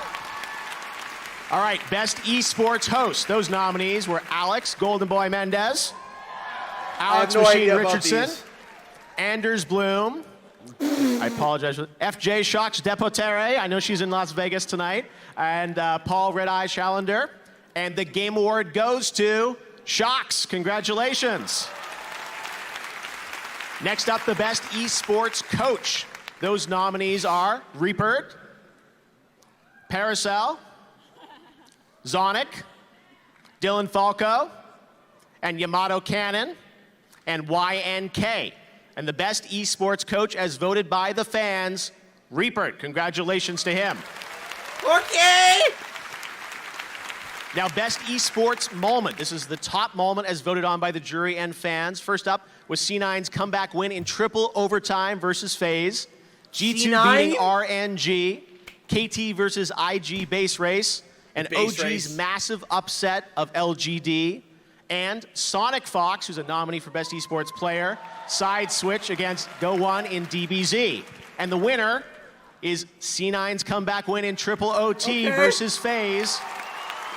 All right, best esports host. Those nominees were Alex Golden Boy Mendez, Alex no Machine idea about Richardson, these. Anders Bloom. I apologize for FJ Shocks Depotere. I know she's in Las Vegas tonight. And Paul Red Eye Chalander. And the Game Award goes to Shocks. Congratulations. Next up, the best esports coach. Those nominees are Reapert, Paracel, Zonic, Dylan Falco, and Yamato Cannon, and YNK. And the best esports coach as voted by the fans, Reapert. Congratulations to him. Okay! Now, best esports moment. This is the top moment as voted on by the jury and fans. First up was C9's comeback win in triple overtime versus FaZe. G2 C9? beating RNG. KT versus IG base race. And Base OG's race. massive upset of LGD. And Sonic Fox, who's a nominee for best esports player, side switch against Go1 in DBZ. And the winner is C9's comeback win in triple OT Okay. versus FaZe.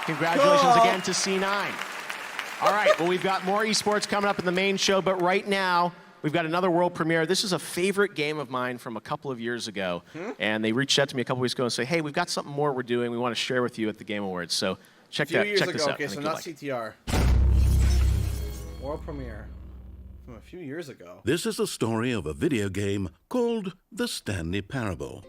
Congratulations Cool. again to C9. All right, well, we've got more esports coming up in the main show, but right now, we've got another world premiere. This is a favorite game of mine from a couple of years ago, and they reached out to me a couple weeks ago and say, hey, we've got something more we're doing we want to share with you at the Game Awards. So check Few years this ago. out. Okay, I so think not you'll like it. CTR. World premiere from a few years ago. This is the story of a video game called The Stanley Parable.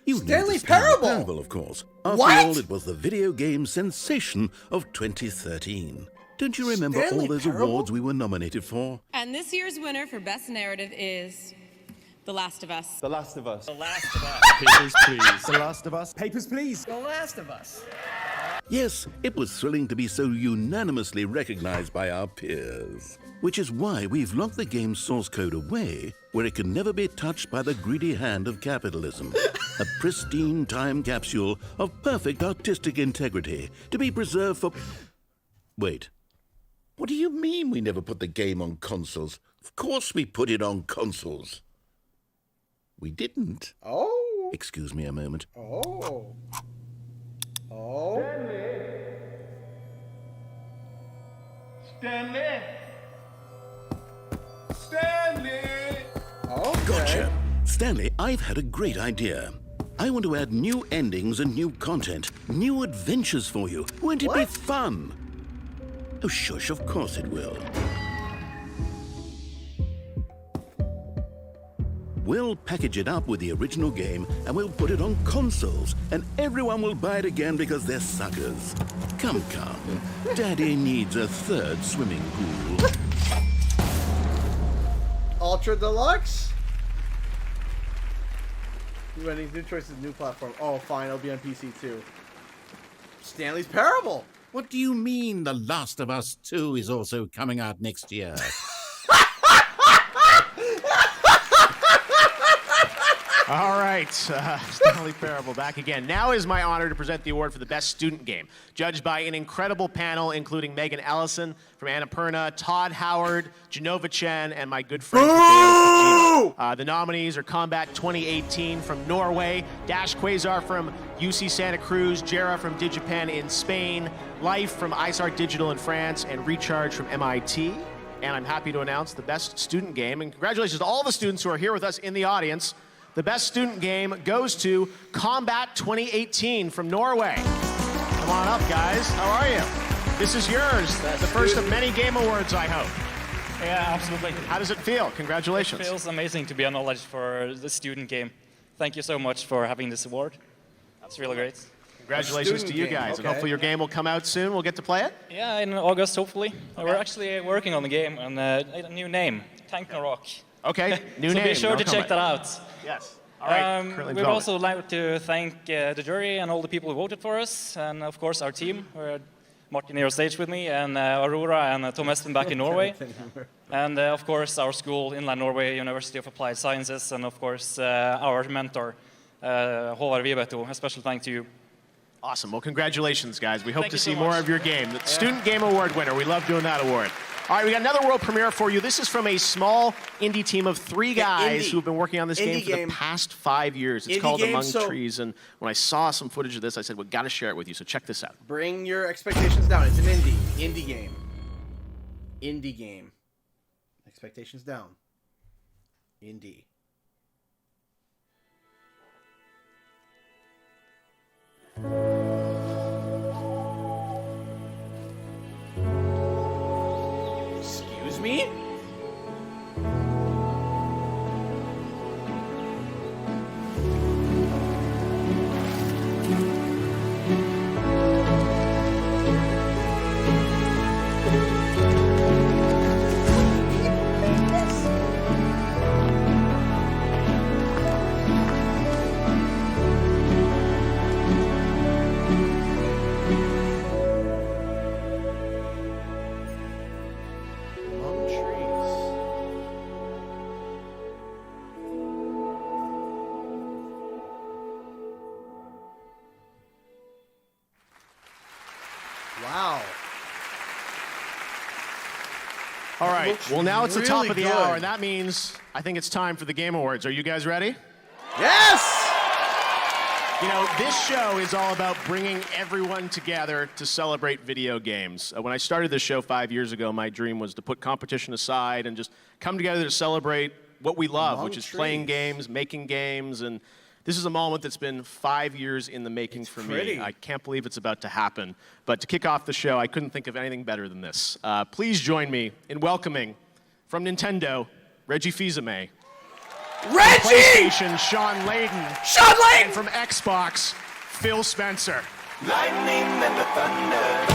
You know Stanley the Stanley Parable? Parable, of course. After What? all, it was the video game sensation of 2013. Don't you remember Stanley all those Parable? awards we were nominated for? And this year's winner for Best Narrative is The Last of Us. The Last of Us. The Last of Us. Papers, please. The Last of Us. Papers, please. The Last of Us. Yes, it was thrilling to be so unanimously recognized by our peers. Which is why we've locked the game's source code away where it can never be touched by the greedy hand of capitalism. A pristine time capsule of perfect artistic integrity to be preserved for... Wait. What do you mean we never put the game on consoles? Of course we put it on consoles. We didn't. Oh. Excuse me a moment. Oh. Oh. Stanley! Stanley! Okay. Gotcha. Stanley, I've had a great idea. I want to add new endings and new content, new adventures for you. Won't it be fun? Oh, shush, of course it will. We'll package it up with the original game and we'll put it on consoles, and everyone will buy it again because they're suckers. Come. Daddy needs a third swimming pool. Ultra Deluxe? New choices, new platform. Oh, fine, it'll be on PC too. Stanley's Parable. What do you mean The Last of Us 2 is also coming out next year? All right, Stanley Parable back again. Now is my honor to present the award for the best student game, judged by an incredible panel including Megan Ellison from Annapurna, Todd Howard, Genova Chen, and my good friend Hideo Kojima. The nominees are Combat 2018 from Norway, Dash Quasar from UC Santa Cruz, Jera from Digipen in Spain, Life from IceArt Digital in France, and Recharge from MIT. And I'm happy to announce the best student game, and congratulations to all the students who are here with us in the audience. The best student game goes to Combat 2018 from Norway. Come on up, guys. How are you? This is yours. The first of many game awards, I hope. Yeah, absolutely. How does it feel? Congratulations. It feels amazing to be acknowledged for the student game. Thank you so much for having this award. That's really great. Congratulations to you guys, and hopefully your game will come out soon. We'll get to play it? Yeah, in August, hopefully. We're actually working on the game and a new name, Tanknarok. Okay, new so name. be sure to check that out. Yes. All right. We'd also like to thank the jury and all the people who voted for us, and of course our team. We're Martin here on stage with me, and Aurora and Tom Espen back in Norway. And of course our school, Inland Norway University of Applied Sciences, and of course our mentor, Håvard Vibeto. A special thank to you. Awesome. Well, congratulations, guys. We hope to see more of your game. The Student Game Award winner. We love doing that award. All right, we got another world premiere for you. This is from a small indie team of 3 guys who have been working on this game for the past 5 years. It's called Among Trees, and when I saw some footage of this, I said, we got to share it with you, so check this out. Bring your expectations down. It's an indie game. Indie game. Expectations down. Indie. Excuse me? Wow. All right, well, now it's the top of the really hour, good. and that means I think it's time for the Game Awards. Are you guys ready? Yes! You know, this show is all about bringing everyone together to celebrate video games. When I started this show 5 years ago, my dream was to put competition aside and just come together to celebrate what we love, which is playing games, making games, and this is a moment that's been 5 years in the making for me. I can't believe it's about to happen. But to kick off the show, I couldn't think of anything better than this. Please join me in welcoming, from Nintendo, Reggie Fils-Aimé. Reggie! From PlayStation, Sean Layden. Sean Layden! And from Xbox, Phil Spencer. Lightning and the thunder,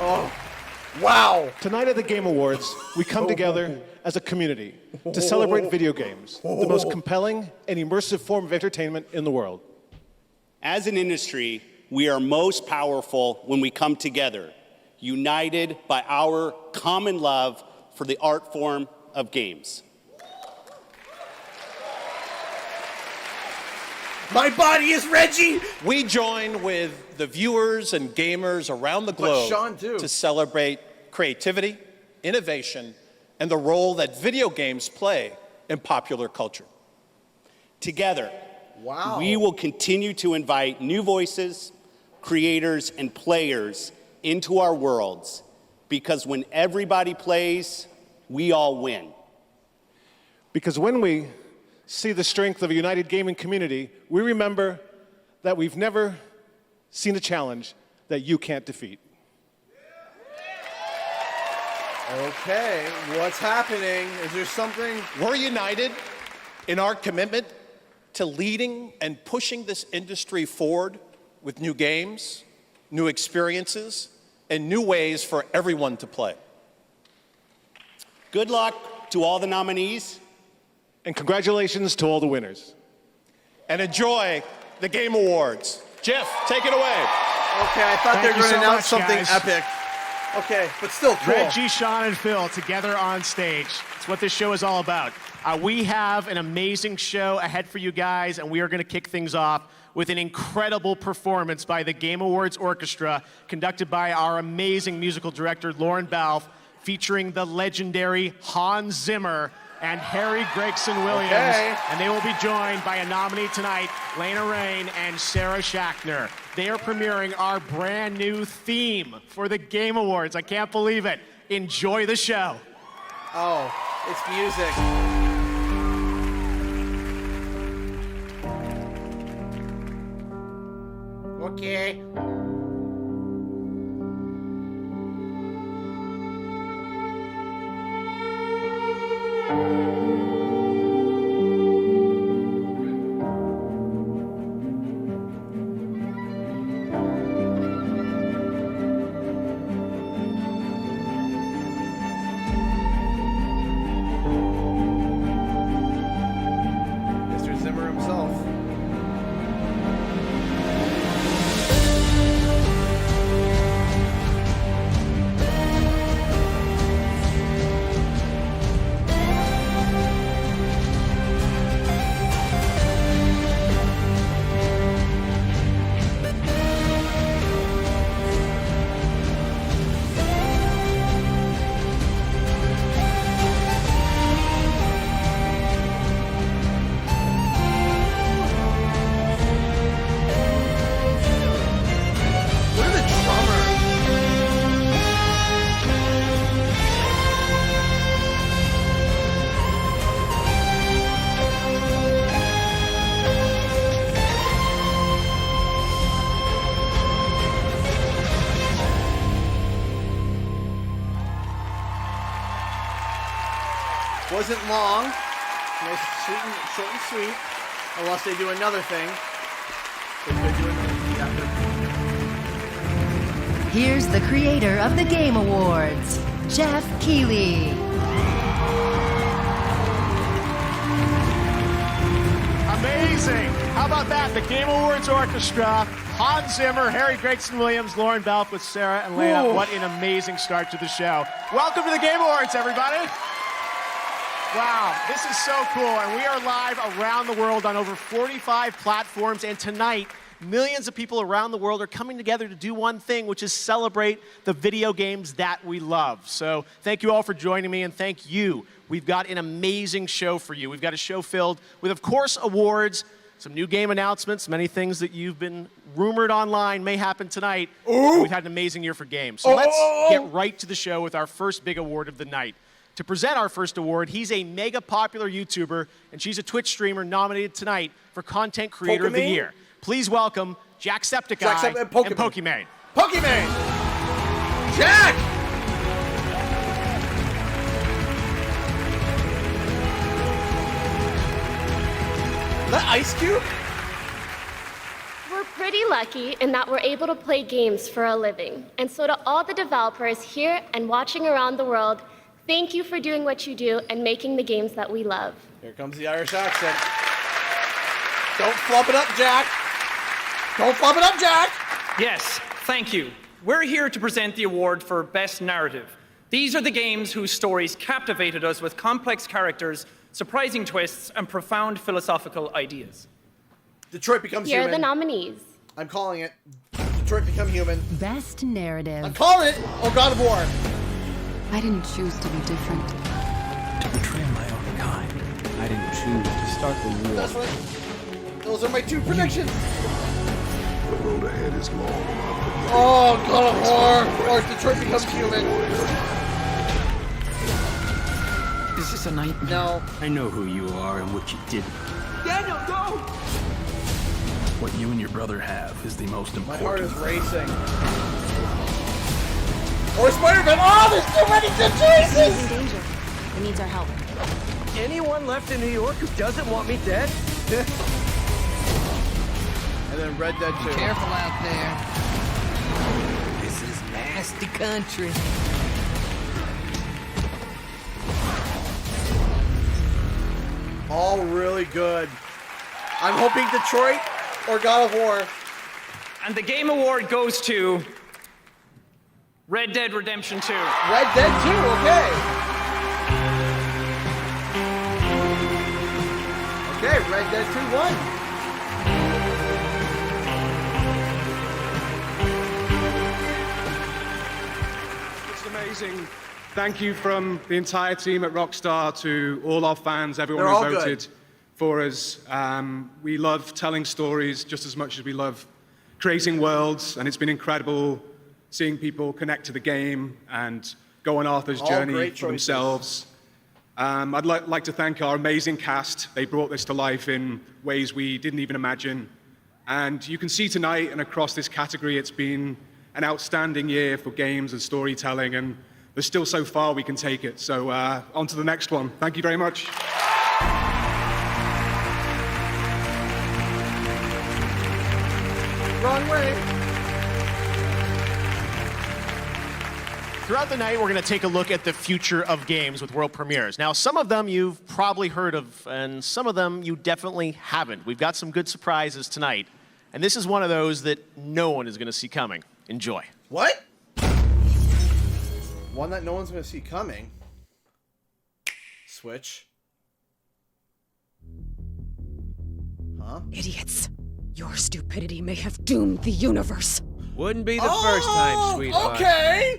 Oh, wow. Tonight at the Game Awards, we come together as a community to celebrate video games, the most compelling and immersive form of entertainment in the world. As an industry, we are most powerful when we come together, united by our common love for the art form of games. My body is Reggie! We join with the viewers and gamers around the globe Sean, too. to celebrate creativity, innovation, and the role that video games play in popular culture. Together, wow. we will continue to invite new voices, creators, and players into our worlds, because when everybody plays, we all win. Because when we see the strength of a united gaming community, we remember that we've never seen a challenge that you can't defeat. Okay, what's happening? Is there something? We're united in our commitment to leading and pushing this industry forward with new games, new experiences, and new ways for everyone to play. Good luck to all the nominees. And congratulations to all the winners. And enjoy the Game Awards. Jeff, take it away. Okay, I thought they were going to announce something epic. Okay, but still cool. Reggie, Sean, and Phil together on stage. It's what this show is all about. We have an amazing show ahead for you guys, and we are going to kick things off with an incredible performance by the Game Awards Orchestra, conducted by our amazing musical director, Lauren Balfe, featuring the legendary Hans Zimmer and Harry Gregson Williams. Okay. And they will be joined by a nominee tonight, Lena Raine and Sarah Schachner. They are premiering our brand new theme for the Game Awards. I can't believe it. Enjoy the show. Oh, it's music. Okay. Mr. Zimmer himself. Look at the drummer. Wasn't long. Nice, sweet and, short and sweet. Unless they do another thing. They could do another thing after. Here's the creator of the Game Awards, Jeff Keighley. Amazing. How about that? The Game Awards Orchestra, Hans Zimmer, Harry Gregson Williams, Lauren Balfe with Sarah and Lena. Ooh. What an amazing start to the show. Welcome to the Game Awards, everybody. Wow, this is so cool. And we are live around the world on over 45 platforms. And tonight, millions of people around the world are coming together to do one thing, which is celebrate the video games that we love. So thank you all for joining me, and thank you. We've got an amazing show for you. We've got a show filled with, of course, awards, some new game announcements, many things that you've been rumored online may happen tonight. Ooh. We've had an amazing year for games. So let's get right to the show with our first big award of the night. To present our first award, he's a mega popular YouTuber, and she's a Twitch streamer nominated tonight for Content Creator of the Pokimane? Year. Please welcome Jacksepticeye and Pokimane. Pokimane. Pokimane! Jack! Is that Ice Cube? We're pretty lucky in that we're able to play games for a living. And so to all the developers here and watching around the world, thank you for doing what you do and making the games that we love. Here comes the Irish accent. Don't flub it up, Jack. Don't flub it up, Jack. Yes, thank you. We're here to present the award for Best Narrative. These are the games whose stories captivated us with complex characters, surprising twists, and profound philosophical ideas. Detroit Becomes Here Human. are the nominees. I'm calling it. Detroit Become Human. Best Narrative. I'm calling it. Oh, God of War. I didn't choose to be different. To betray my own kind. I didn't choose to start the war. That's right. Those are my two predictions. The road ahead is long. Oh, God of War. Or Detroit Becomes Human. Is this a nightmare? No. I know who you are and what you did. Daniel, go! What you and your brother have is the most My important. heart is racing. Or Spider-Man. Oh, there's so many good choices! He's in danger. He needs our help. Anyone left in New York who doesn't want me dead? And then Red Dead 2. Careful out there. This is nasty country. All really good. I'm hoping Detroit or God of War. And the Game Award goes to Red Dead Redemption 2. Red Dead 2, okay. Okay, Red Dead 2 won. It's amazing. Thank you from the entire team at Rockstar to all our fans, everyone They're who all voted good. for us. We love telling stories just as much as we love creating worlds, and it's been incredible seeing people connect to the game and go on Arthur's All journey great for choices. themselves. I'd like to thank our amazing cast. They brought this to life in ways we didn't even imagine. And you can see tonight and across this category, it's been an outstanding year for games and storytelling, and there's still so far we can take it. So on to the next one. Thank you very much. Wrong way. Throughout the night, we're going to take a look at the future of games with world premieres. Now, some of them you've probably heard of, and some of them you definitely haven't. We've got some good surprises tonight, and this is one of those that no one is going to see coming. Enjoy. What? One that no one's going to see coming. Switch. Huh? Idiots. Your stupidity may have doomed the universe. Wouldn't be the first time, sweetheart. Okay.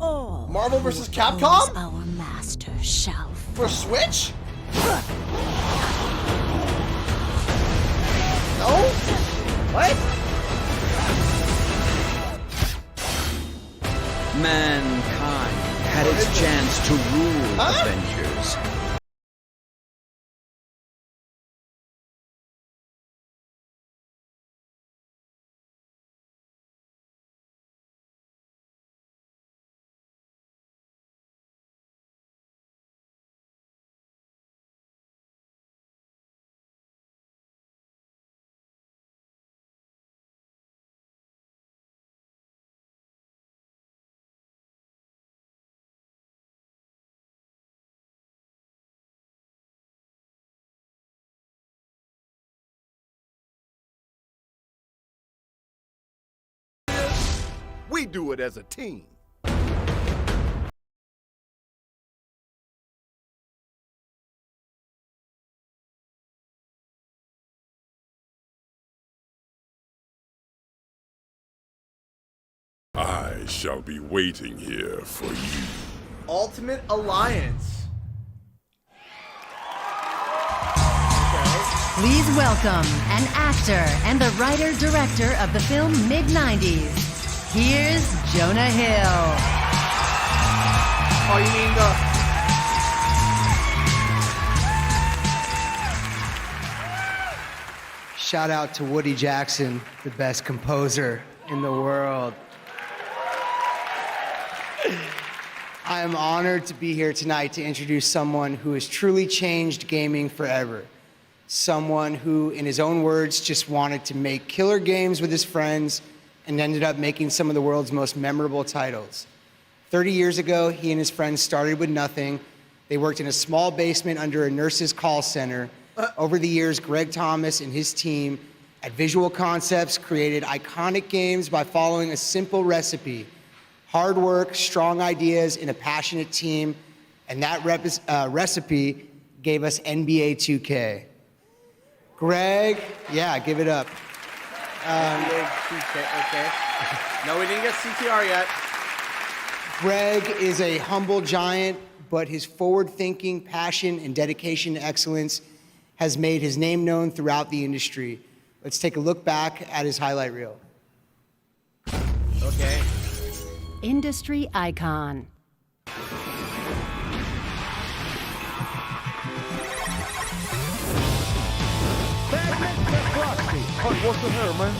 Oh, Marvel vs. Capcom? Our master shall For Switch? No? What? Mankind had its chance to rule Avengers. We do it as a team. I shall be waiting here for you. Ultimate Alliance. Please welcome an actor and the writer-director of the film Mid-90s. Here's Jonah Hill. Oh, you mean the... Shout out to Woody Jackson, the best composer in the world. I am honored to be here tonight to introduce someone who has truly changed gaming forever. Someone who, in his own words, just wanted to make killer games with his friends and ended up making some of the world's most memorable titles. 30 years ago, he and his friends started with nothing. They worked in a small basement under a nurse's call center. Over the years, Greg Thomas and his team at Visual Concepts created iconic games by following a simple recipe: hard work, strong ideas, and a passionate team. And that recipe gave us NBA 2K. Greg, yeah, give it up. Okay. No, we didn't get CTR yet. Greg is a humble giant, but his forward-thinking, passion, and dedication to excellence has made his name known throughout the industry. Let's take a look back at his highlight reel. Okay. Industry icon. What's the hell, man?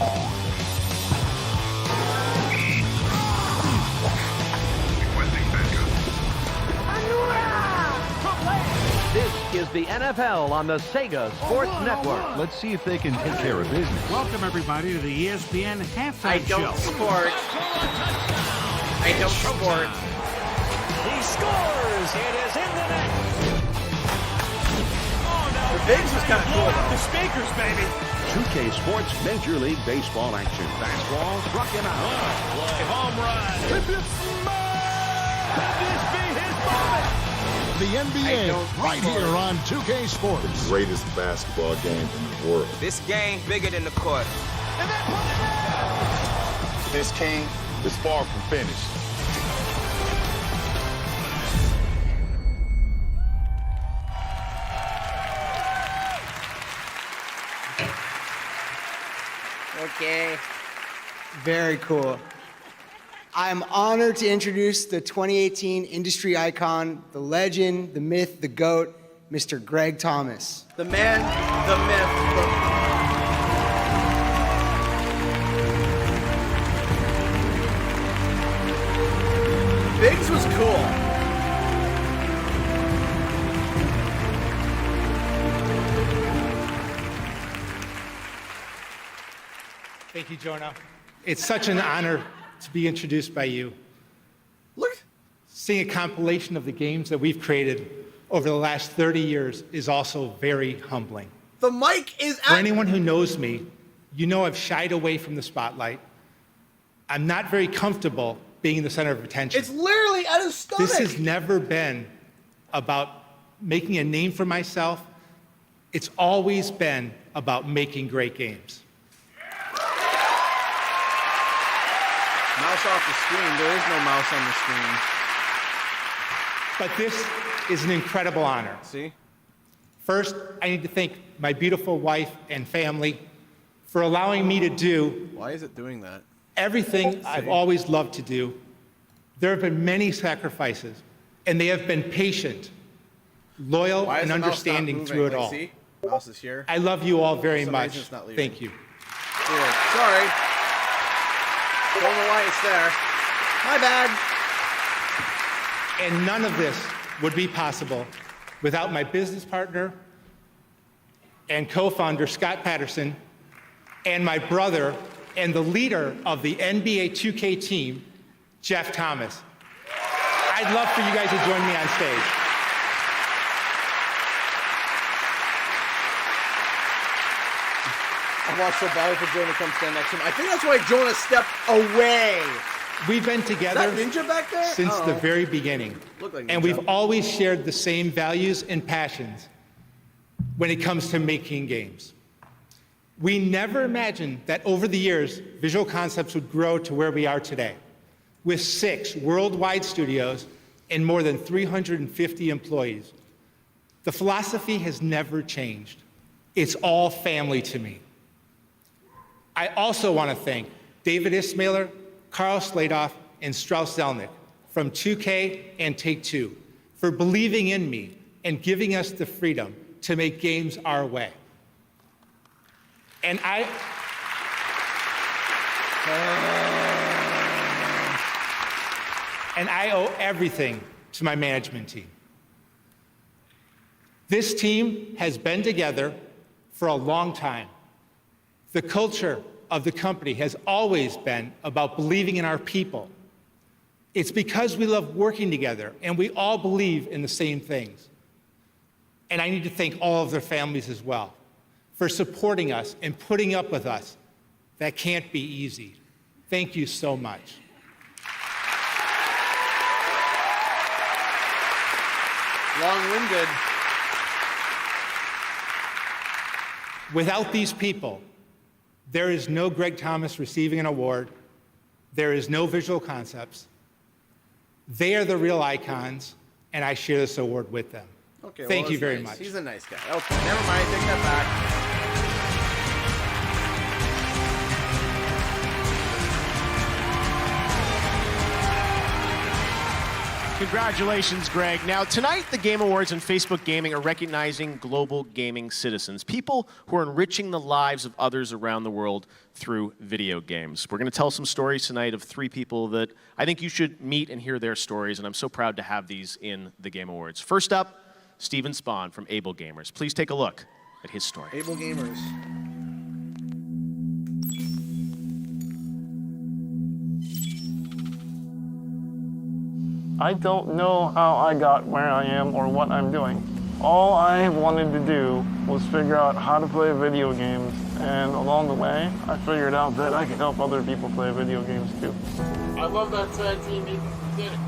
This is the NFL on the Sega Sports Network. Let's see if they can take care of business. Welcome, everybody, to the ESPN halftime show. I don't sport. I don't sport. He scores! It is in the net! The Bigs was kind of cool. The speakers, baby. 2K Sports Major League Baseball action. Fastball struck him out. Home run. If it's could this be his moment? The NBA right here on 2K Sports. The greatest basketball game in the world. This game bigger than the court. And then put it down. This game is far from finished. Okay. Very cool. I am honored to introduce the 2018 industry icon, the legend, the myth, the GOAT, Mr. Greg Thomas. The man, the myth, Biggs was cool. Thank you, Jonah. It's such an honor to be introduced by you. Look. Seeing a compilation of the games that we've created over the last 30 years is also very humbling. The mic is For anyone who knows me, you know I've shied away from the spotlight. I'm not very comfortable being in the center of attention. It's literally at his stomach. This has never been about making a name for myself. It's always been about making great games. Mouse off the screen. There is no mouse on the screen. But this is an incredible honor. See? First, I need to thank my beautiful wife and family for allowing me to do Why is it doing that? everything I've always loved to do. There have been many sacrifices, and they have been patient, loyal, Why is and the mouse not understanding moving? through it Like, all. see? Mouse is here. I love you all very For some much. reason it's not leaving. Thank you. Here. Sorry. Don't know why it's there. My bad. And none of this would be possible without my business partner and co-founder, Scott Patterson, and my brother and the leader of the NBA 2K team, Jeff Thomas. I'd love for you guys to join me on stage. I watched so bad for Jonah to come stand next to him. I think that's why Jonah stepped away. We've been together Is that Ninja back there? since Oh. the very beginning. Looked like And Ninja. we've always shared the same values and passions when it comes to making games. We never imagined that over the years, Visual Concepts would grow to where we are today, with 6 worldwide studios and more than 350 employees. The philosophy has never changed. It's all family to me. I also want to thank David Ismailer, Carl Sladoff, and Strauss Zelnick from 2K and Take-Two for believing in me and giving us the freedom to make games our way. And I owe everything to my management team. This team has been together for a long time. The culture of the company has always been about believing in our people. It's because we love working together and we all believe in the same things. And I need to thank all of their families as well for supporting us and putting up with us. That can't be easy. Thank you so much. Long-winded. Without these people, there is no Greg Thomas receiving an award. There is no Visual Concepts. They are the real icons, and I share this award with them. Okay, Thank well, you that's very nice. much. He's a nice guy. Okay, never mind. Take that back. Congratulations, Greg. Now, tonight, the Game Awards and Facebook Gaming are recognizing global gaming citizens, people who are enriching the lives of others around the world through video games. We're going to tell some stories tonight of 3 people that I think you should meet and hear their stories, and I'm so proud to have these in the Game Awards. First up, Steven Spahn from Able Gamers. Please take a look at his story. Able Gamers. I don't know how I got where I am or what I'm doing. All I wanted to do was figure out how to play video games, and along the way, I figured out that I could help other people play video games too. I love that tag team. He did it.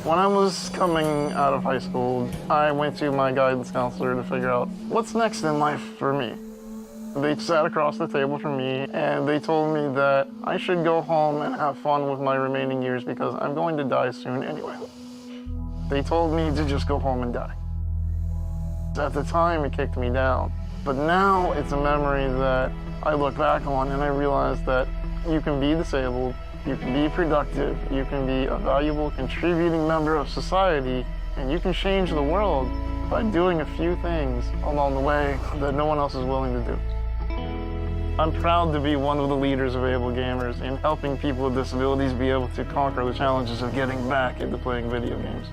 When I was coming out of high school, I went to my guidance counselor to figure out what's next in life for me. They sat across the table from me and they told me that I should go home and have fun with my remaining years because I'm going to die soon anyway. They told me to just go home and die. At the time, it kicked me down. But now it's a memory that I look back on and I realize that you can be disabled, you can be productive, you can be a valuable contributing member of society, and you can change the world by doing a few things along the way that no one else is willing to do. I'm proud to be one of the leaders of Able Gamers in helping people with disabilities be able to conquer the challenges of getting back into playing video games.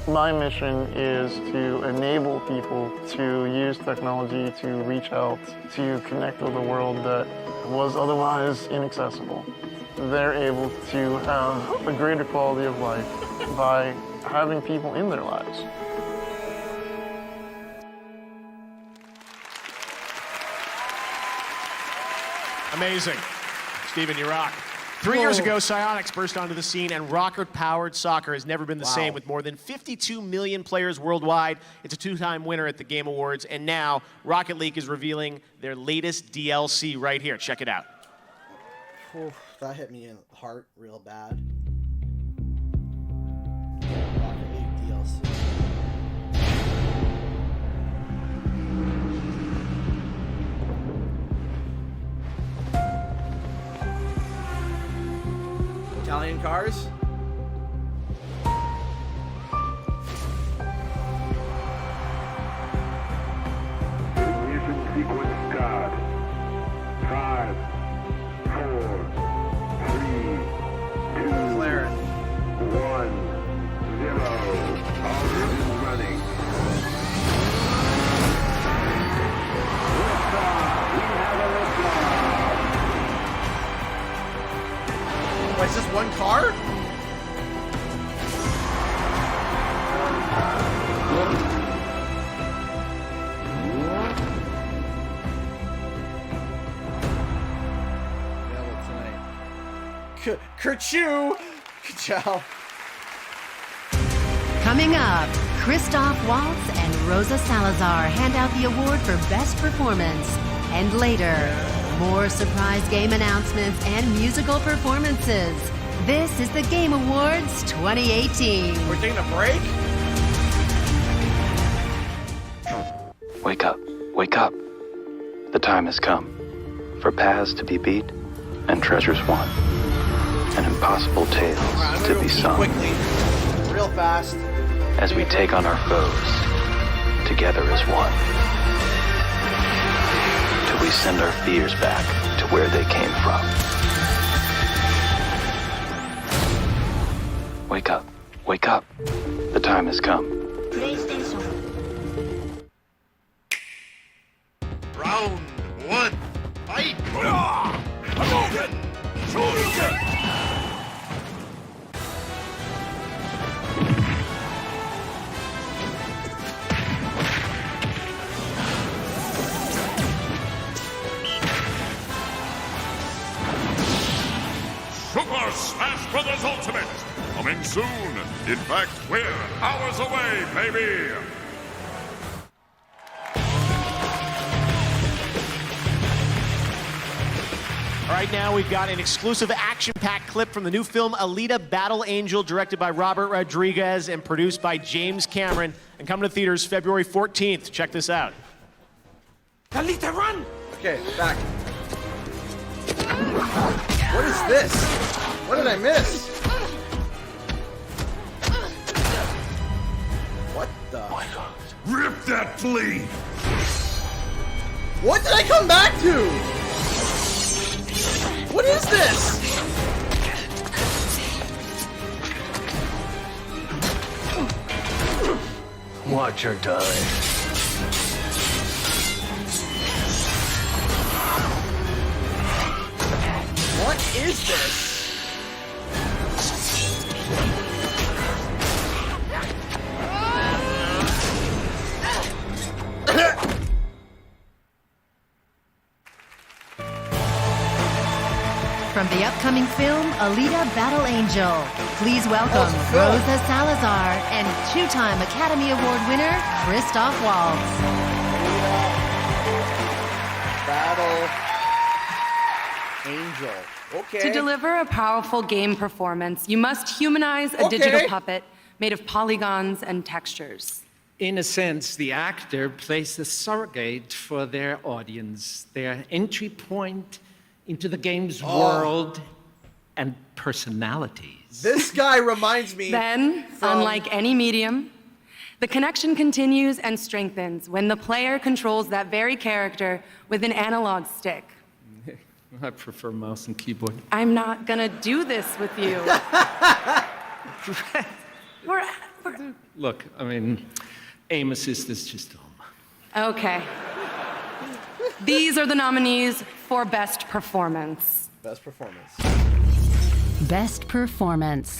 My mission is to enable people to use technology to reach out, to connect with a world that was otherwise inaccessible. They're able to have a greater quality of life by having people in their lives. Amazing. Steven, you rock. 3 years ago, Psyonix burst onto the scene, and rocket-powered soccer has never been the same, with more than 52 million players worldwide. It's a two-time winner at the Game Awards, and now Rocket League is revealing their latest DLC right here. Check it out. Oof, that hit me in the heart real bad. Rocket League DLC. Italian cars? Ignition sequence start. 5, 4, 3, 2, 1, 0. All engines running. Liftoff. We have a liftoff. Wait, is this one car? Kerchoo! Ciao. Coming up, Christoph Waltz and Rosa Salazar hand out the award for Best Performance. And later, more surprise game announcements and musical performances. This is the Game Awards 2018. We're taking a break? Wake up. Wake up. The time has come for paths to be beat and treasures won. And impossible tales to be sung. Quickly. Real fast. As we take on our foes, together as one. Till we send our fears back to where they came from. Wake up. Wake up. The time has come. Round 1. Fight! Hadouken! Shoryuken! Super Smash Bros. Ultimate! Coming soon! In fact, we're hours away, baby! All right, now we've got an exclusive action-packed clip from the new film Alita Battle Angel, directed by Robert Rodriguez and produced by James Cameron, and coming to theaters February 14th. Check this out. Alita, run! Okay, back. What is this? What did I miss? What the? Oh my God. Rip that flea! What did I come back to? What is this? Watch her die. What is this? From the upcoming film Alita Battle Angel, please welcome Rosa Salazar and two-time Academy Award winner Christoph Waltz. Battle Angel. Okay. To deliver a powerful game performance, you must humanize a digital puppet made of polygons and textures. In a sense, the actor plays the surrogate for their audience, their entry point into the game's world and personalities. This guy reminds me. Then, unlike any medium, the connection continues and strengthens when the player controls that very character with an analog stick. I prefer mouse and keyboard. I'm not gonna do this with you. Look, I mean, aim assist is just home. Okay. These are the nominees for Best Performance. Best Performance. Best Performance.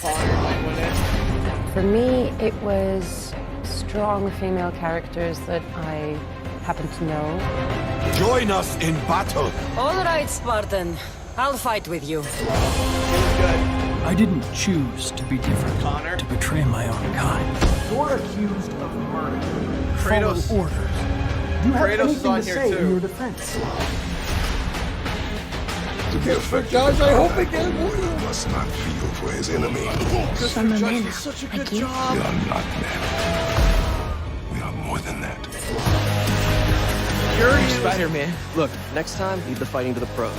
For me, it was strong female characters that I happen to know. Join us in battle. All right, Spartan. I'll fight with you. I didn't choose to be different, to betray my own kind. You're accused of murder. Kratos. Follow orders. You have Kratos is anything on to here say too. in your defense? To be effective, Judge, I hope again. you must not feel for his enemy. I'm a man. Such a good job. We are not men. We are more than that. Yuri Spider-Man. Look, next time, leave the fighting to the pros.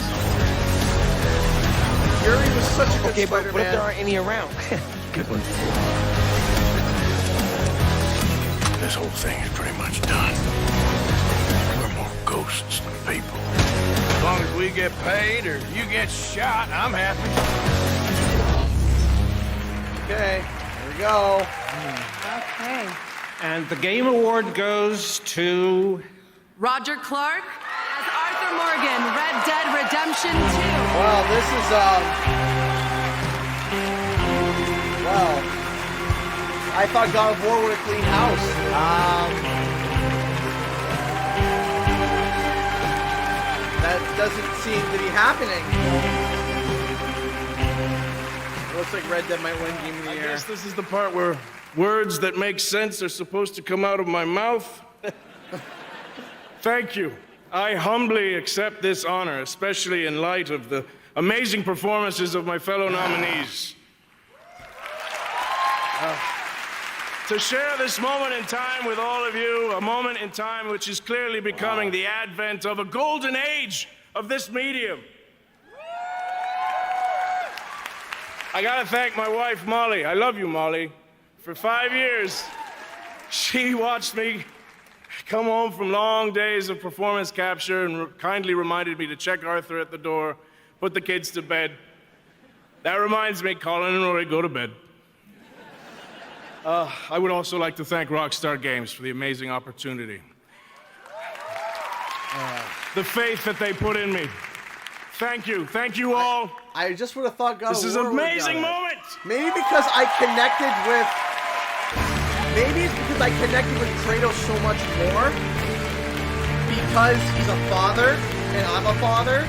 Yuri was such a good Okay, but Spider-Man. what if there aren't any around? Good one. This whole thing is pretty much done. We're more ghosts than people. As long as we get paid or you get shot, I'm happy. Okay, here we go. Okay. And the Game Award goes to... Roger Clark as Arthur Morgan, Red Dead Redemption 2. Wow, this is, wow. I thought God of War would have cleaned house. That doesn't seem to be happening. Looks like Red Dead might win Game of the Year. I guess this is the part where words that make sense are supposed to come out of my mouth. Thank you. I humbly accept this honor, especially in light of the amazing performances of my fellow nominees. To share this moment in time with all of you, a moment in time which is clearly becoming the advent of a golden age of this medium. I gotta thank my wife, Molly. I love you, Molly. For 5 years, she watched me come home from long days of performance capture and kindly reminded me to check Arthur at the door, put the kids to bed. That reminds me, Colin and Rory, go to bed. I would also like to thank Rockstar Games for the amazing opportunity. The faith that they put in me. Thank you. Thank you all. I just would have thought God This of is War an would have amazing done it. moment. Maybe because I connected with... Maybe it's because I connected with Kratos so much more. Because he's a father, and I'm a father.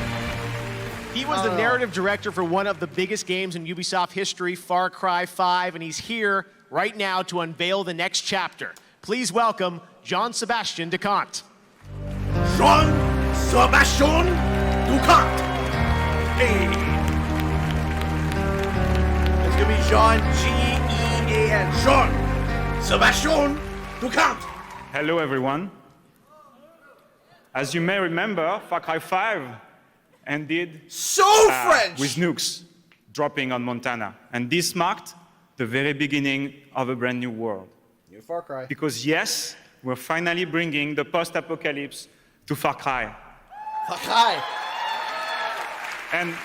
He was the narrative director for one of the biggest games in Ubisoft history, Far Cry 5, and he's here right now to unveil the next chapter. Please welcome Jean-Sébastien Ducant. Jean-Sébastien Ducant. Hey. It's gonna be Jean, G-E-A-N. Jean-Sébastien Ducant. Hello, everyone. As you may remember, Far Cry 5 ended French with nukes dropping on Montana. And this marked the very beginning of a brand new world. New Far Cry. Because yes, we're finally bringing the post-apocalypse to Far Cry. Far Cry. And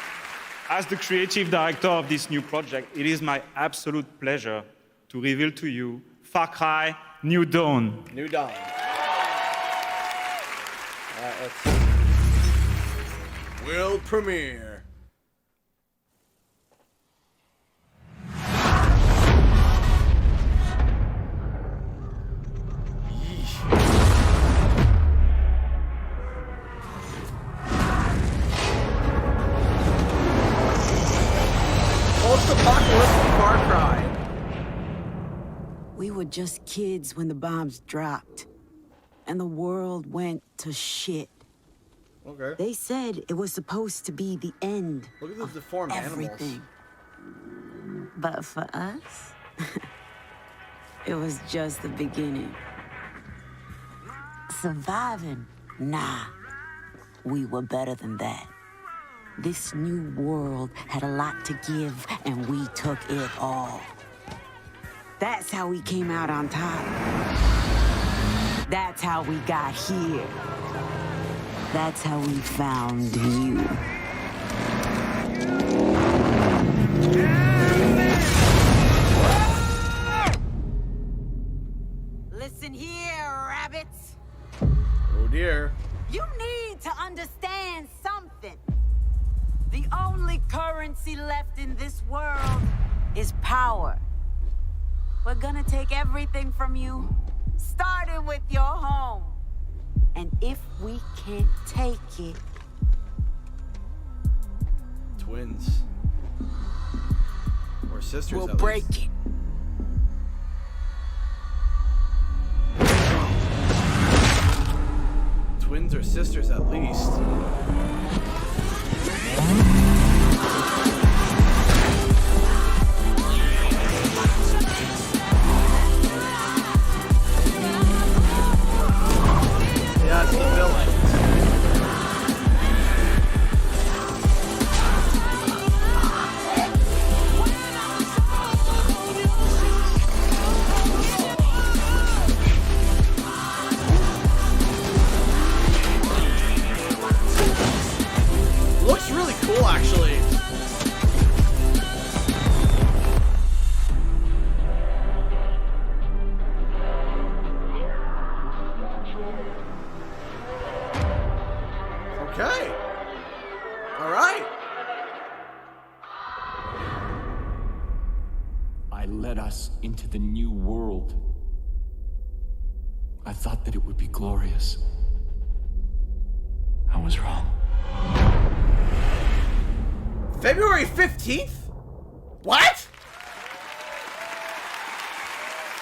as the creative director of this new project, it is my absolute pleasure to reveal to you Far Cry New Dawn. New Dawn. Let's world premiere. Post-apocalyptic Far Cry. We were just kids when the bombs dropped, and the world went to shit. Okay. They said it was supposed to be the end Look at the of deformed everything. animals. But for us, it was just the beginning. Surviving? Nah. We were better than that. This new world had a lot to give, and we took it all. That's how we came out on top. That's how we got here. That's how we found you. Listen here, rabbits. Oh dear. You need to understand something. The only currency left in this world is power. We're gonna take everything from you, starting with your home. And if we can't take it... Twins. Or sisters, we'll at break least. it. Twins or sisters at least. Yeah, it's the villain. Looks really cool, actually. Okay. All right. I led us into the new world. I thought that it would be glorious. I was wrong. February 15th? What?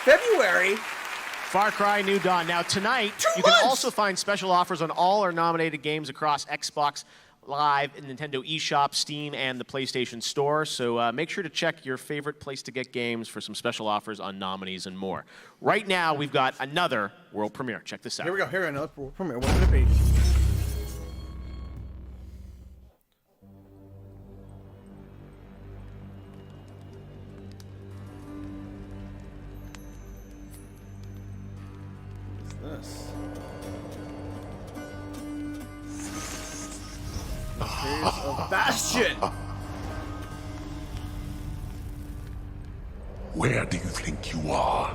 February? Far Cry New Dawn. Now, tonight, you can also find special offers on all our nominated games across Xbox Live, Nintendo eShop, Steam, and the PlayStation Store. So make sure to check your favorite place to get games for some special offers on nominees and more. Right now, we've got another world premiere. Check this out. Here we go. Here, another world premiere. What could it be? This. Mysteries of Bastion. Where do you think you are?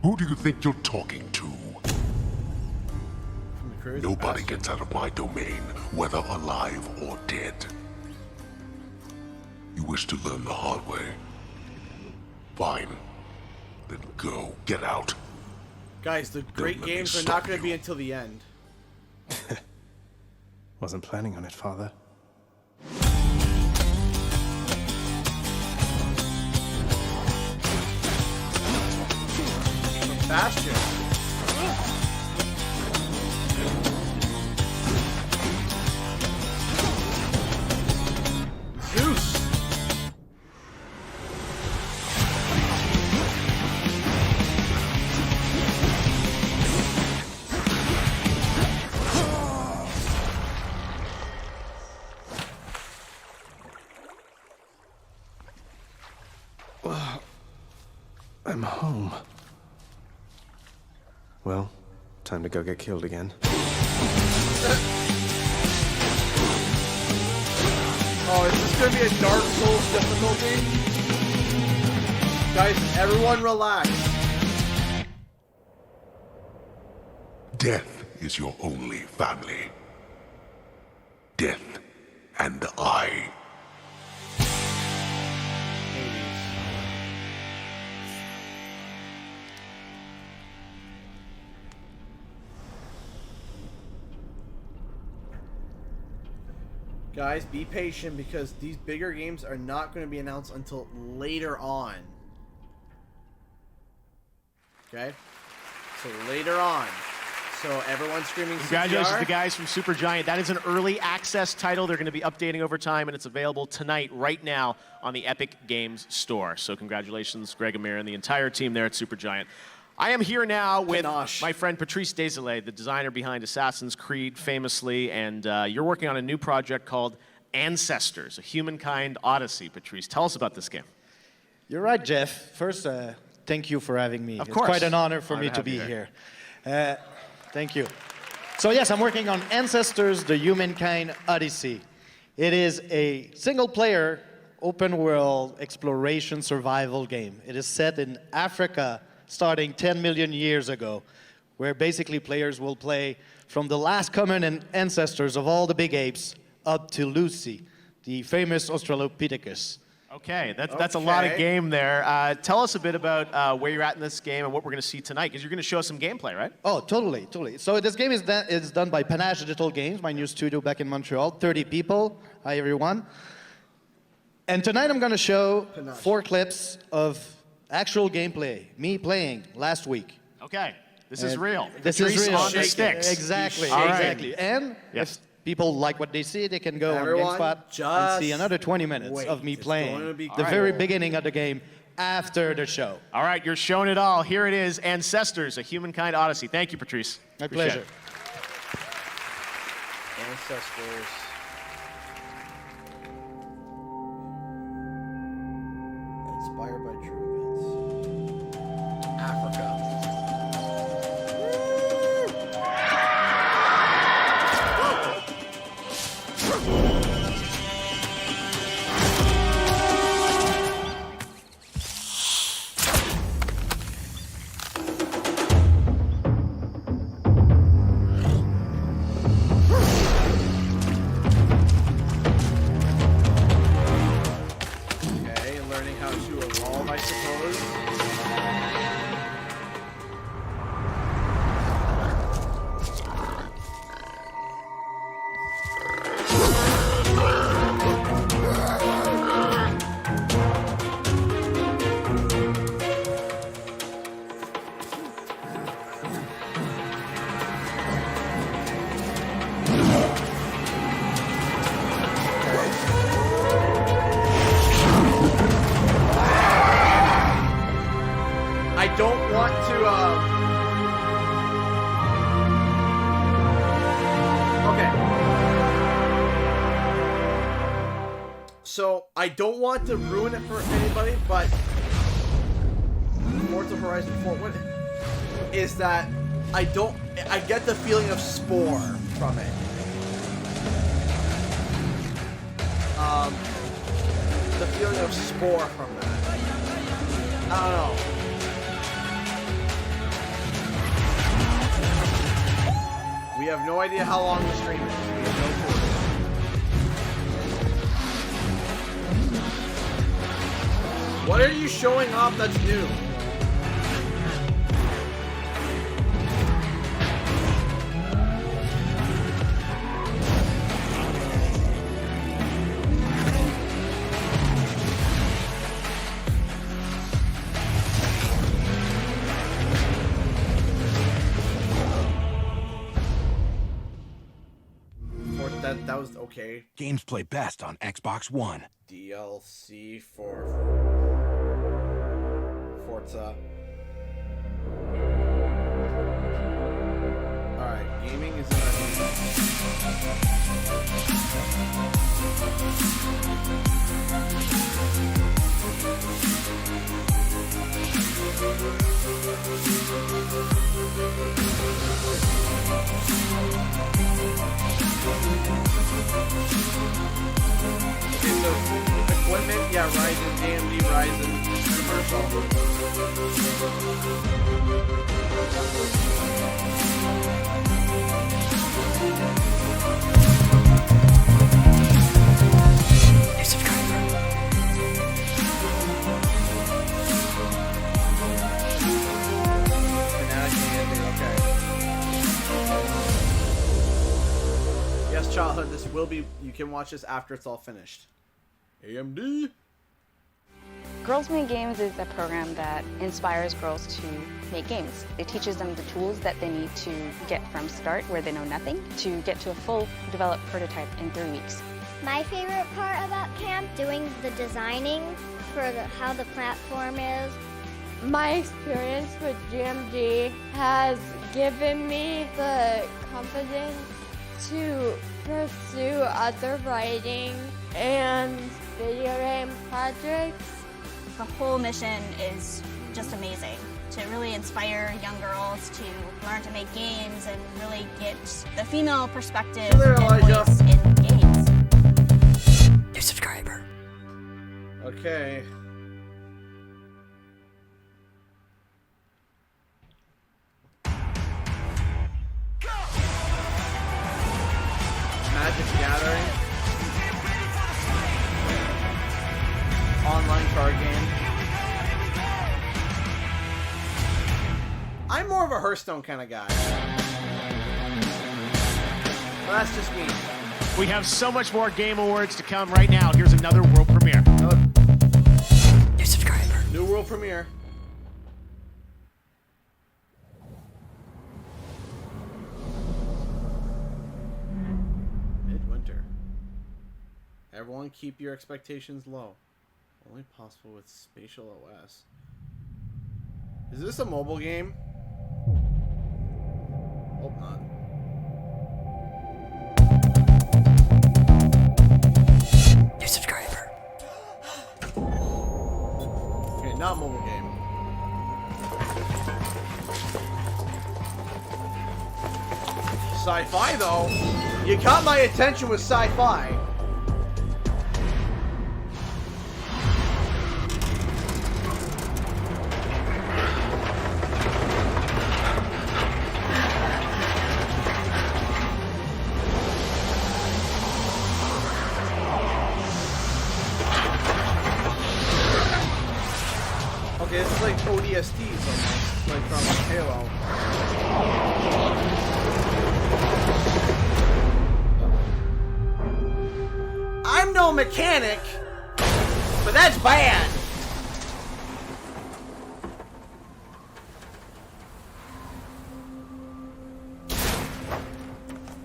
Who do you think you're talking to? Nobody gets out of my domain, whether alive or dead. You wish to learn the hard way? Fine. Then go. Get out. Guys, the great games are not going to be until the end. Wasn't planning on it, Father. Bastion. Zeus. I'm home. Well, time to go get killed again. Oh, is this gonna be a Dark Souls difficulty? Guys, everyone relax. Death is your only family. Death and I. Guys, be patient because these bigger games are not going to be announced until later on. Okay? So later on. So everyone's screaming Congratulations CTR. to the guys from Supergiant. That is an early access title. They're going to be updating over time, and it's available tonight, right now, on the Epic Games Store. So congratulations, Greg Amir and the entire team there at Supergiant. I am here now with my friend Patrice Désilets, the designer behind Assassin's Creed, famously, and you're working on a new project called Ancestors, a Humankind Odyssey. Patrice, tell us about this game. You're right, Jeff. First, thank you for having me. Of It's course. quite an honor for me to be here. Thank you. So yes, I'm working on Ancestors, the Humankind Odyssey. It is a single-player, open-world exploration survival game. It is set in Africa, starting 10 million years ago, where basically players will play from the last common ancestors of all the big apes up to Lucy, the famous Australopithecus. Okay, that's a lot of game there. Tell us a bit about where you're at in this game and what we're going to see tonight, because you're going to show us some gameplay, right? Oh, totally. So this game is done by Panache Digital Games, my new studio back in Montreal. 30 people. Hi, everyone. And tonight I'm going to show 4 clips of actual gameplay, me playing last week. Okay, this is real. This is real. On the sticks. Exactly, All right. exactly. And if people like what they see, they can go Everyone, on GameSpot and see another 20 minutes of me playing the very beginning of the game after the show. All right, you're showing it all. Here it is, Ancestors, a Humankind Odyssey. Thank you, Patrice. My Appreciate pleasure. it. Ancestors. Inspired by true events. Africa. Okay, learning how to evolve, I suppose. I don't want to, Okay. So, I don't want to ruin it for anybody, but Forza Horizon 4, what is that? I get the feeling of Spore from it. The feeling of Spore from that. I don't know. We have no idea how long the stream is. We have no clue. What are you showing off that's new? That was okay. Games play best on Xbox One. DLC for Forza. Alright, gaming is in Okay, so equipment, yeah, Ryzen, AMD Ryzen commercial. childhood. This will be. You can watch this after it's all finished. AMD. Girls Make Games is a program that inspires girls to make games. It teaches them the tools that they need to get from start, where they know nothing, to get to a full developed prototype in 3 weeks. My favorite part about camp, doing the designing for how the platform is. My experience with GMG has given me the confidence to pursue other writing and video game projects. The whole mission is just amazing, to really inspire young girls to learn to make games and really get the female perspective and voice in games. New subscriber. Okay. Magic the Gathering. Online card game. I'm more of a Hearthstone kind of guy. But that's just me. We have so much more Game Awards to come right now. Here's another world premiere. New subscriber. New world premiere. Midwinter. Everyone keep your expectations low. Only possible with Spatial OS. Is this a mobile game? Hope not. New subscriber. Okay, not mobile game. Sci-fi though. You caught my attention with sci-fi. Okay, this is like ODSTs almost, like from Halo. I'm no mechanic, but that's bad.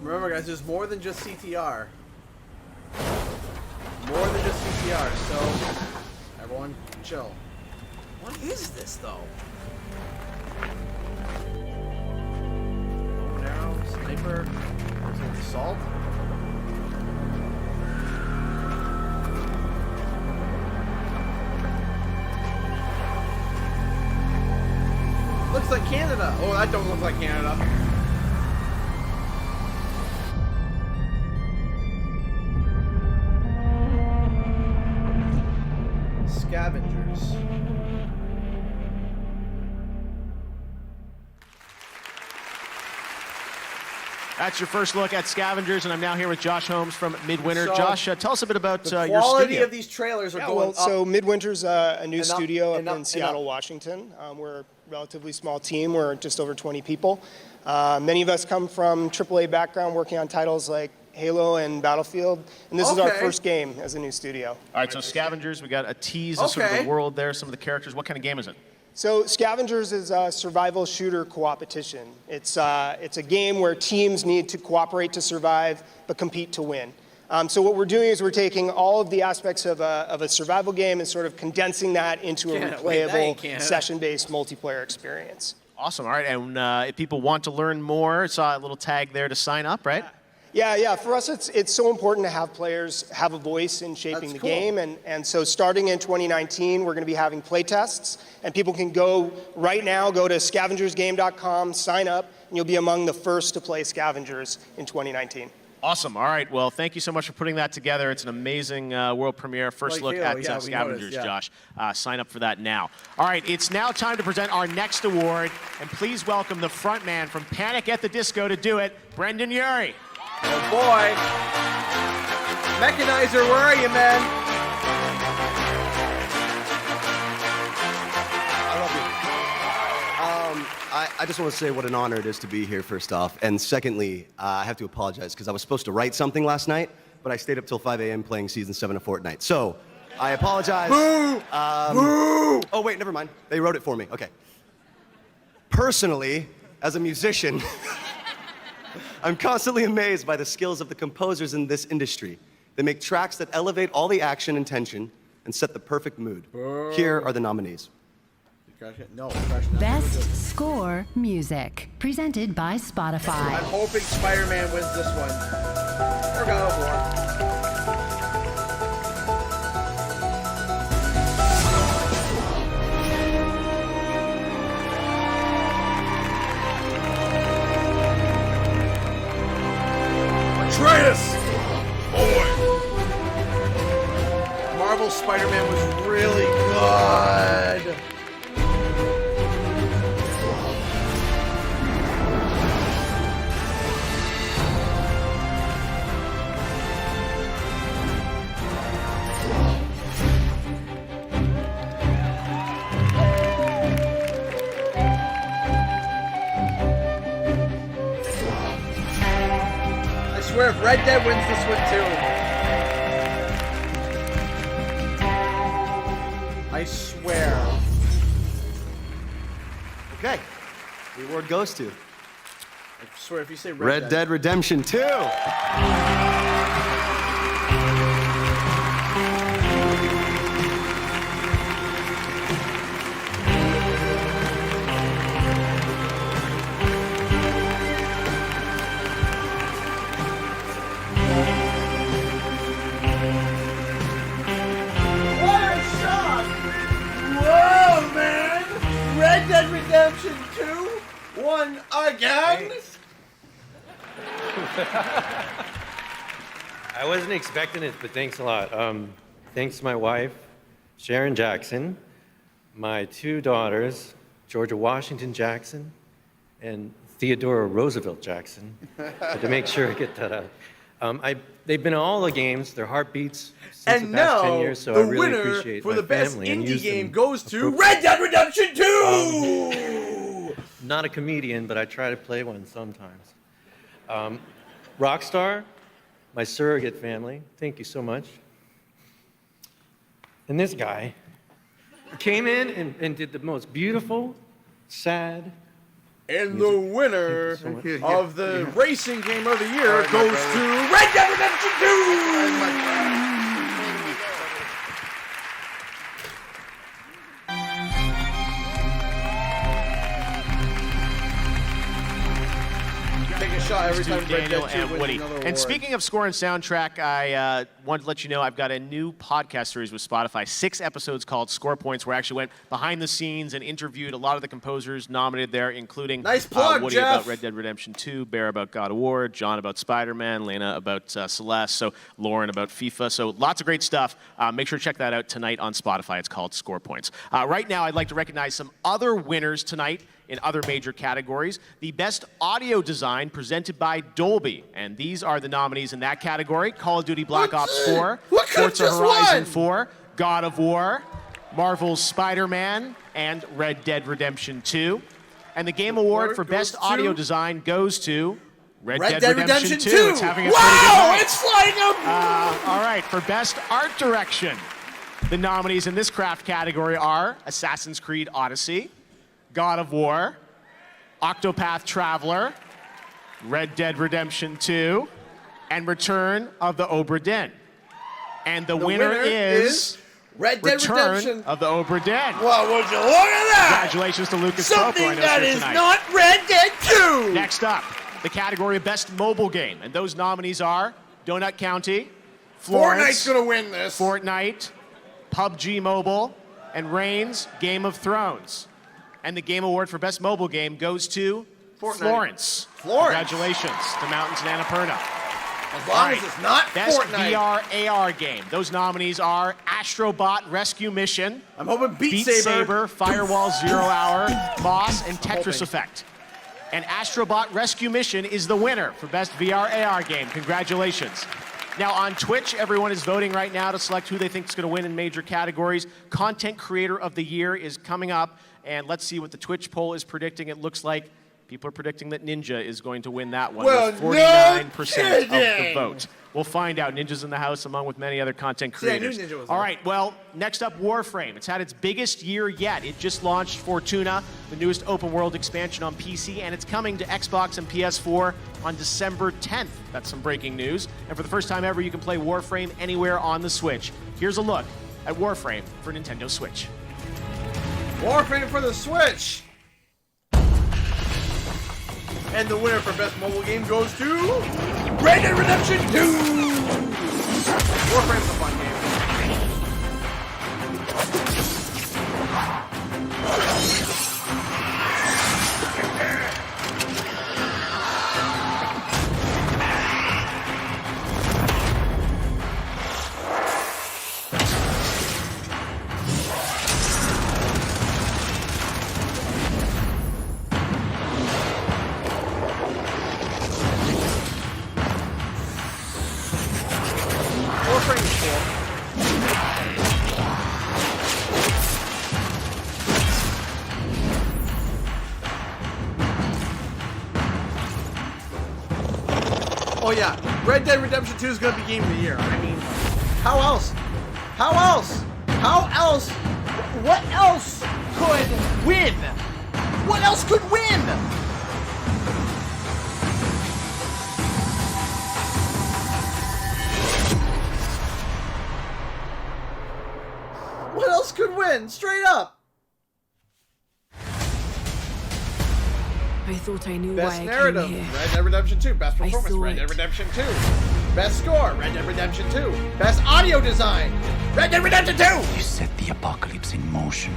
Remember guys, there's more than just CTR. More than just CTR, so everyone chill. What is this, though? Bow and arrow, sniper, is it assault? Looks like Canada. Oh, that don't look like Canada. Scavengers. That's your first look at Scavengers, and I'm now here with Josh Holmes from Midwinter. So, Josh, tell us a bit about the your quality studio. of these trailers are Yeah, going well, up. so Midwinter's a new And up, studio and up up, in and Seattle, up. Washington. We're a relatively small team. We're just over 20 people. Many of us come from AAA background, working on titles like Halo and Battlefield, and this is our Okay. first game as a new studio. All right, so Scavengers, we got a tease of sort of Okay. the world there, some of the characters. What kind of game is it? So Scavengers is a survival shooter co-opetition. It's a game where teams need to cooperate to survive, but compete to win. So what we're doing is we're taking all of the aspects of a survival game and sort of condensing that into a Can't wait, that ain't replayable, Canada. session-based multiplayer experience. Awesome. All right, and if people want to learn more, saw a little tag there to sign up, right? Yeah. For us, it's so important to have players have a voice in shaping That's the cool. game, and so starting in 2019, we're going to be having play tests, and people can go right now, go to scavengersgame.com, sign up, and you'll be among the first to play Scavengers in 2019. Awesome. All right. Well, thank you so much for putting that together. It's an amazing world premiere. First Like look Halo, at yeah, we Scavengers, noticed, yeah. Josh. Sign up for that now. All right. It's now time to present our next award. And please welcome the front man from Panic at the Disco to do it, Brendan Urie. Oh boy. Mechanizer, where are you, man? I love you. I just want to say what an honor it is to be here, first off. And secondly, I have to apologize because I was supposed to write something last night, but I stayed up till 5 a.m. playing Season 7 of Fortnite. So, I apologize. Boo! Boo! Oh, wait, never mind. They wrote it for me. Okay. Personally, as a musician, I'm constantly amazed by the skills of the composers in this industry. They make tracks that elevate all the action and tension and set the perfect mood. Here are the nominees. No, Best Score Music, presented by Spotify. I'm hoping Spider-Man wins this one. Or God of War. Atreus! Marvel Spider-Man was really good. I swear if Red Dead wins this one too. I swear. Okay. The award goes to I swear if you say Red Dead Redemption 2. What a shock! Whoa, man! Red Dead Redemption 2 won again? I wasn't expecting it, but thanks a lot. Thanks to my wife, Sharon Jackson, my 2 daughters, Georgia Washington Jackson and Theodora Roosevelt Jackson. But to make sure I get that out. They've been in all the games, their heartbeats, since And the past 10 now, years, so the I really winner appreciate for my the best family and indie use game them goes to appropriately. Red Dead Redemption 2! Not a comedian, but I try to play one sometimes. Rockstar, my surrogate family, thank you so much. And this guy came in and did the most beautiful, sad. And the winner so much. of the racing game of the year goes to Red Dead Redemption 2! Take a shot every time Red Daniel Dead 2 and wins Woody. another And award. speaking of score and soundtrack, I wanted to let you know I've got a new podcast series with Spotify, 6 episodes called Score Points, where I actually went behind the scenes and interviewed a lot of the composers nominated there, including Nice plug, Woody Jeff. about Red Dead Redemption 2, Bear about God of War, John about Spider-Man, Lena about Celeste, so Lauren about FIFA. So lots of great stuff. Make sure to check that out tonight on Spotify. It's called Score Points. Right now, I'd like to recognize some other winners tonight in other major categories. The Best Audio Design presented by Dolby. And these are the nominees in that category. Call of Duty Black Ops 4, What Forza just Horizon won? 4, God of War, Marvel's Spider-Man, and Red Dead Redemption 2. And the Game Award for Best Audio Design goes to Red Dead Redemption 2. It's having a pretty good Wow, night. it's flying up! All right, for Best Art Direction, the nominees in this craft category are Assassin's Creed Odyssey, God of War, Octopath Traveler, Red Dead Redemption 2, and Return of the Obra Dinn. And the winner is Red Dead Return Redemption. of the Obra Dinn. Well, would you look at that? Congratulations to Lucas Something Popo, I know, that here is tonight. not Red Dead 2! Next up, the category of Best Mobile Game. And those nominees are Donut County, Florence, Fortnite's gonna win this. Fortnite, PUBG Mobile, and Reigns Game of Thrones. And the Game Award for Best Mobile Game goes to Fortnite. Florence. Florence. Congratulations to Mountains and Annapurna. As long as it's not Best Fortnite. VR AR game. Those nominees are Astrobot Rescue Mission. I'm hoping Beat Saber, Firewall Zero Hour, Moss, and Tetris Effect. And Astrobot Rescue Mission is the winner for Best VR AR game. Congratulations. Now, on Twitch, everyone is voting right now to select who they think is going to win in major categories. Content Creator of the Year is coming up, and let's see what the Twitch poll is predicting. It looks like people are predicting that Ninja is going to win that one with 49% of the vote. We'll find out. Ninja's in the house, along with many other content creators. Ninja was All there. right, well, next up, Warframe. It's had its biggest year yet. It just launched Fortuna, the newest open world expansion on PC, and it's coming to Xbox and PS4 on December 10th. That's some breaking news. And for the first time ever, you can play Warframe anywhere on the Switch. Here's a look at Warframe for Nintendo Switch. Warframe for the Switch! And the winner for Best Mobile Game goes to... Red Dead Redemption 2! Warframe's a fun game. Warframe's cool. Oh yeah, Red Dead Redemption 2 is gonna be Game of the Year. I mean, how else? How else? How else? What else could win? What else could win? What else could win? Straight up. I thought I knew Best why narrative, I came here. Red Dead Redemption 2. Best I performance, saw Red Dead it. Redemption 2. Best score, Red Dead Redemption 2. Best audio design, Red Dead Redemption 2. You set the apocalypse in motion.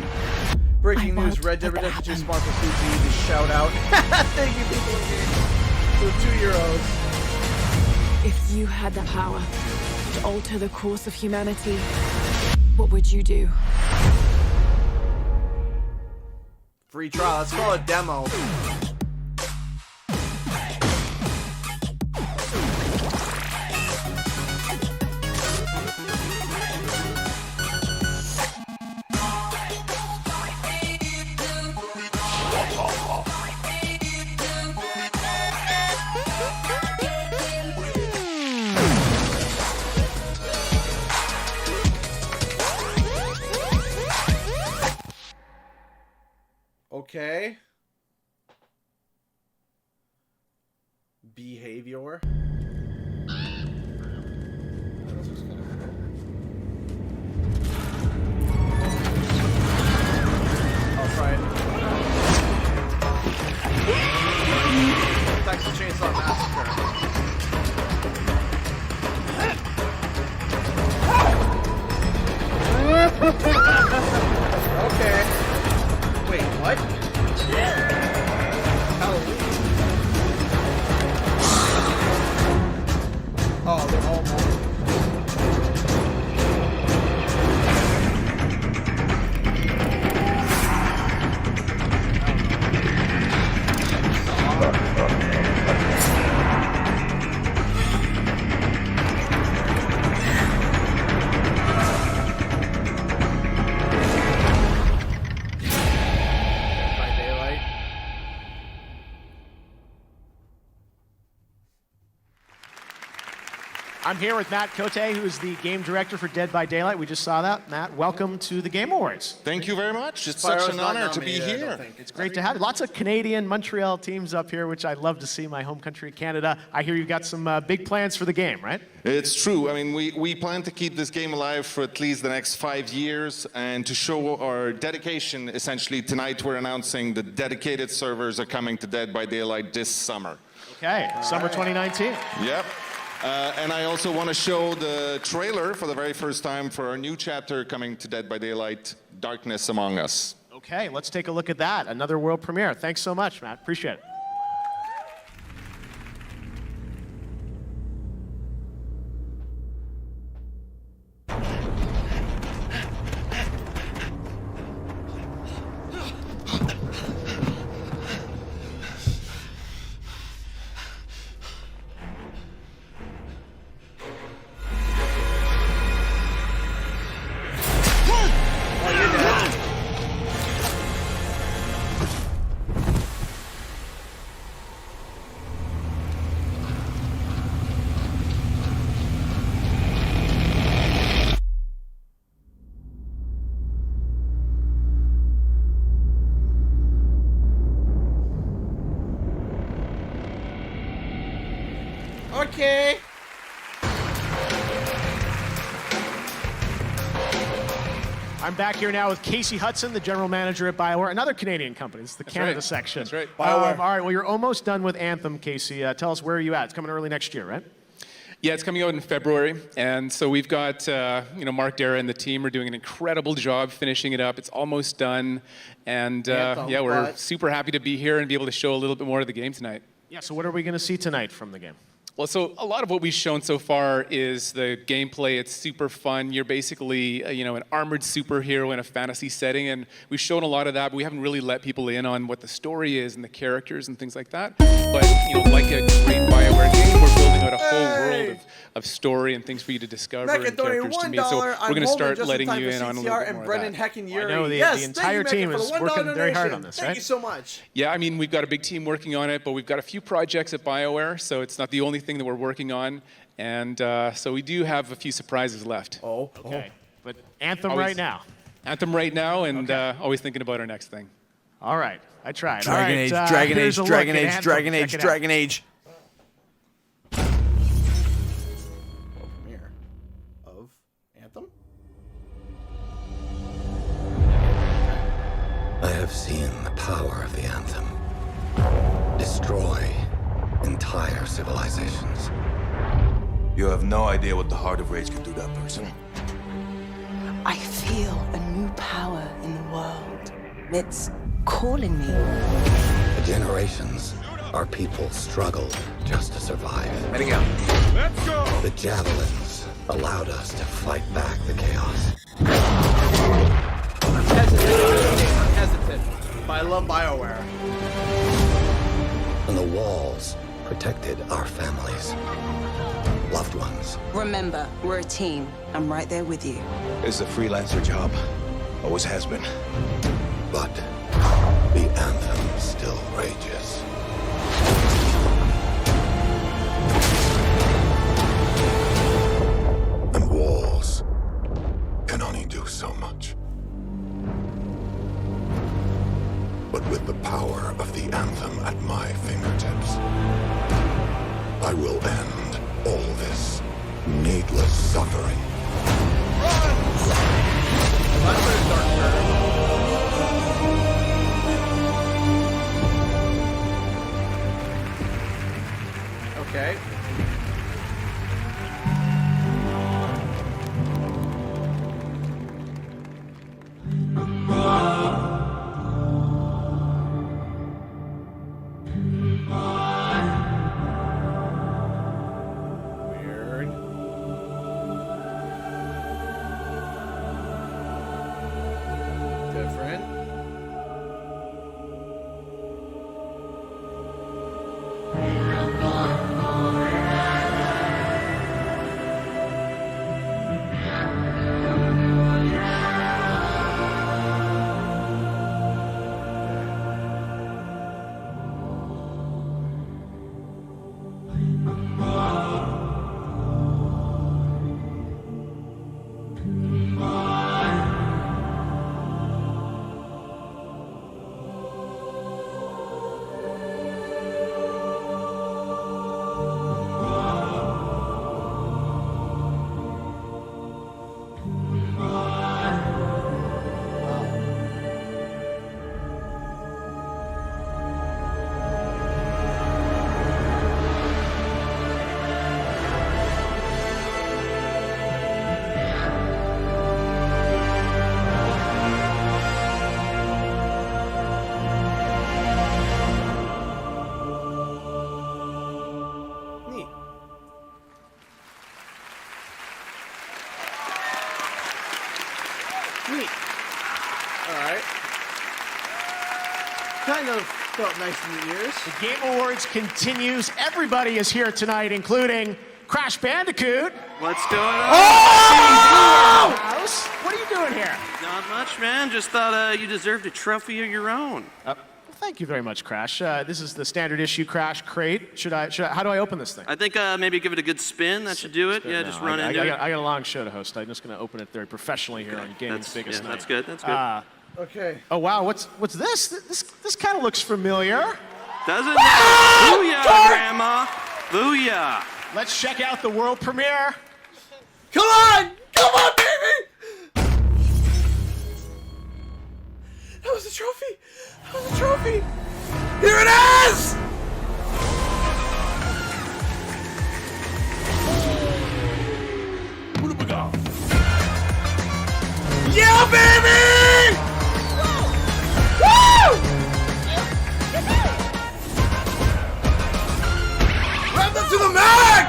Breaking news, Red Dead Redemption 2 sponsor Fuji, the shout out. Thank you, people in game. For €2. If you had the power to alter the course of humanity, what would you do? Free trial, let's call it demo. Okay. Behavior. I'll try it. Texas Chainsaw Massacre. Okay. Wait, what? Halloween. Oh, they're all I'm here with Matt Cote, who is the game director for Dead by Daylight. We just saw that. Matt, welcome to the Game Awards. Thank you very much. It's such an honor to be here. It's great to have you. Lots of Canadian, Montreal teams up here, which I love to see, my home country, Canada. I hear you've got some big plans for the game, right? It's true. I mean, we plan to keep this game alive for at least the next 5 years, and to show our dedication, essentially, tonight we're announcing the dedicated servers are coming to Dead by Daylight this summer. Okay, summer 2019. Yep. And I also want to show the trailer for the very first time for our new chapter coming to Dead by Daylight, Darkness Among Us. Okay, let's take a look at that. Another world premiere. Thanks so much, Matt. Appreciate it. Okay. I'm back here now with Casey Hudson, the general manager at BioWare, another Canadian company. It's the Canada section. That's right. All right, well, you're almost done with Anthem, Casey. Tell us, where are you at? It's coming early next year, right? Yeah, it's coming out in February, and so we've got, Mark Dara and the team are doing an incredible job finishing it up. It's almost done, and we're super happy to be here and be able to show a little bit more of the game tonight. Yeah, so what are we going to see tonight from the game? Well, so a lot of what we've shown so far is the gameplay. It's super fun. You're basically, an armored superhero in a fantasy setting, and we've shown a lot of that, but we haven't really let people in on what the story is and the characters and things like that. But, like a great BioWare game, we're building out a whole world of story and things for you to discover and characters to meet. So we're going to start letting you in on a little bit more of that. I know the entire team is working very hard on this, right? Thank you so much. Yeah, I mean, we've got a big team working on it, but we've got a few projects at BioWare, so it's not the only thing that we're working on. And so we do have a few surprises left. Okay. But Anthem right now. Anthem right now, and always thinking about our next thing. All right. I tried. Dragon Age, Dragon Age, Dragon Age, Dragon Age, Dragon Age. Premiere of Anthem? I have seen the power of the Anthem destroy entire civilizations. You have no idea what the Heart of Rage can do to that person. I feel a new power in the world. It's calling me. For generations, our people struggled just to survive. Heading out. Let's go! The javelins allowed us to fight back the chaos. I'm hesitant, but I love BioWare. And the walls protected our families, loved ones. Remember, we're a team. I'm right there with you. It's a freelancer job. Always has been. But the Anthem still rages. And walls can only do so much. But with the power of the Anthem at my fingertips, I will end all this needless suffering. Okay. Weird. Different. Neat. Neat. All right. Kind of felt nice in the ears. The Game Awards continues. Everybody is here tonight, including Crash Bandicoot. What's going on? Oh! House. What are you doing here? Not much, man. Just thought you deserved a trophy of your own. Well, thank you very much, Crash. This is the standard issue Crash crate. How do I open this thing? I think maybe give it a good spin. That should do it. Yeah, just run into it. I got a long show to host. I'm just going to open it very professionally here on Gaming's Biggest Night. That's good. That's good. Okay. Oh wow, what's this? This kind of looks familiar. Doesn't it? Booyah, Grandma. Booyah. Let's check out the world premiere. Come on! Come on, baby! That was a trophy! That was a trophy! Here it is! Yeah, baby! Woo! Rev them to the max!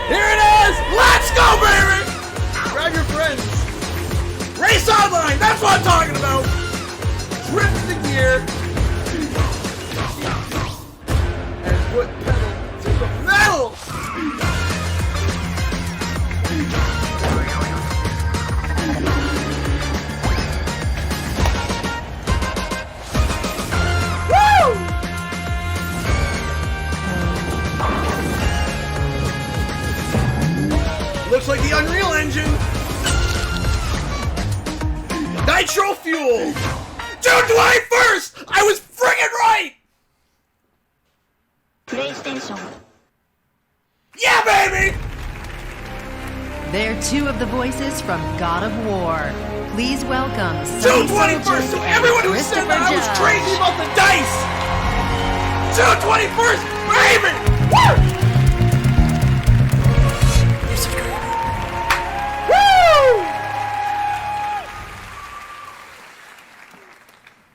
Here it is! Let's go, baby! Grab your friends. Race online, that's what I'm talking about! Drift the gear. And put pedal to the metal! Woo! Looks like the Unreal Engine. Nitro Fuel. June 21st! I was friggin' right! PlayStation. Yeah, baby! They're two of the voices from God of War. Please welcome June Sonny 21st! Suljic So and everyone who said that I was Christopher crazy Judge. about the dice! June 21st! Baby! Woo!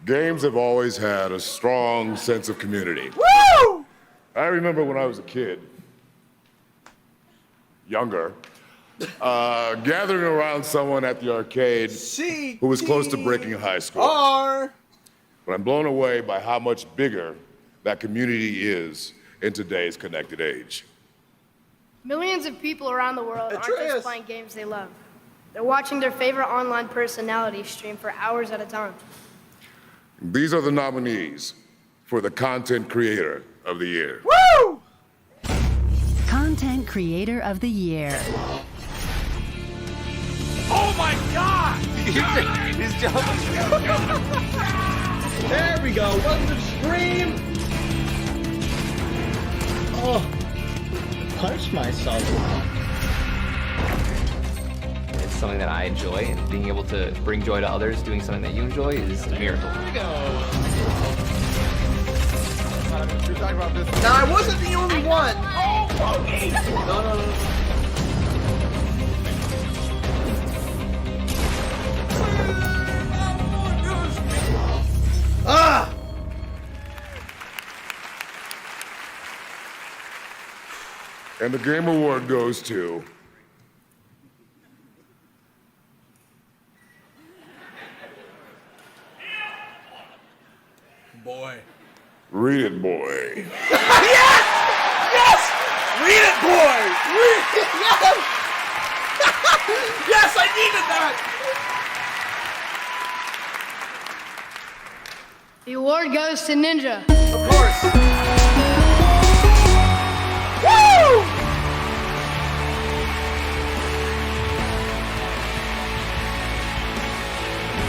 Games have always had a strong sense of community. Woo! I remember when I was a kid, younger, gathering around someone at the arcade who was close to breaking high school. But I'm blown away by how much bigger that community is in today's connected age. Millions of people around the world aren't just playing games they love. They're watching their favorite online personality stream for hours at a time. These are the nominees for the Content Creator of the Year. Woo! Content Creator of the Year. Oh my God! He's jumping. There we go. Welcome to the stream. Oh, punch myself. It's something that I enjoy, and being able to bring joy to others doing something that you enjoy is a miracle. Now, I wasn't the only one. No. Ah! And the Game Award goes to... Boy. Read It Boy. Yes! Yes! Read it, boy! Read it! Yes! Yes, I needed that! The award goes to Ninja. Of course. Woo!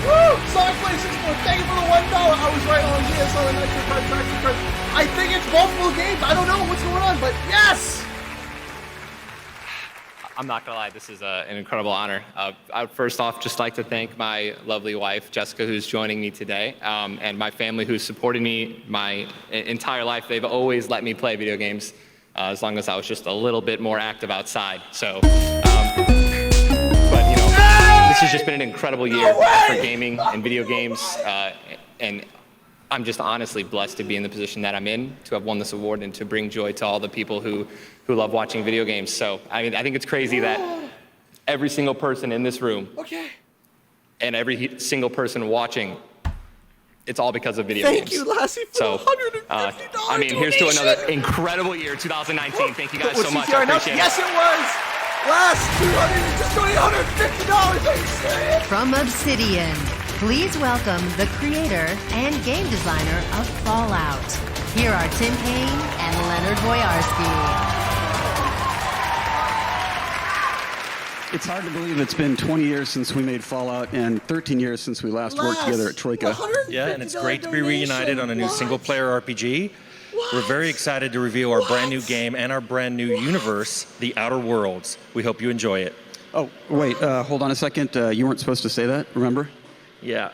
Woo! Sonic Play 64, thank you for the $1. I was right on GSL and Nitro Card, Traction Card. I think it's multiple games. I don't know what's going on, but yes! I'm not gonna lie, this is an incredible honor. I would first off just like to thank my lovely wife, Jessica, who's joining me today, and my family who's supported me my entire life. They've always let me play video games as long as I was just a little bit more active outside. So, but you know, this has just been an incredible year for gaming and video games, and I'm just honestly blessed to be in the position that I'm in, to have won this award and to bring joy to all the people who love watching video games. So, I mean, I think it's crazy that every single person in this room and every single person watching, it's all because of video games. Thank you, Lassie, for So, $150 I mean, here's to another incredible year, 2019. Thank you guys Was so much. CTR I enough? appreciate Yes, it. it was. Last 200, just $150. Are you serious? From Obsidian, please welcome the creator and game designer of Fallout. Here are Tim Payne and Leonard Boyarsky. It's hard to believe it's been 20 years since we made Fallout and 13 years since we last worked together at Troika. Yeah, and it's great to be reunited on a new single-player RPG. We're very excited to reveal our brand new game and our brand new universe, The Outer Worlds. We hope you enjoy it. Oh, wait, hold on a second. You weren't supposed to say that, remember? Yeah,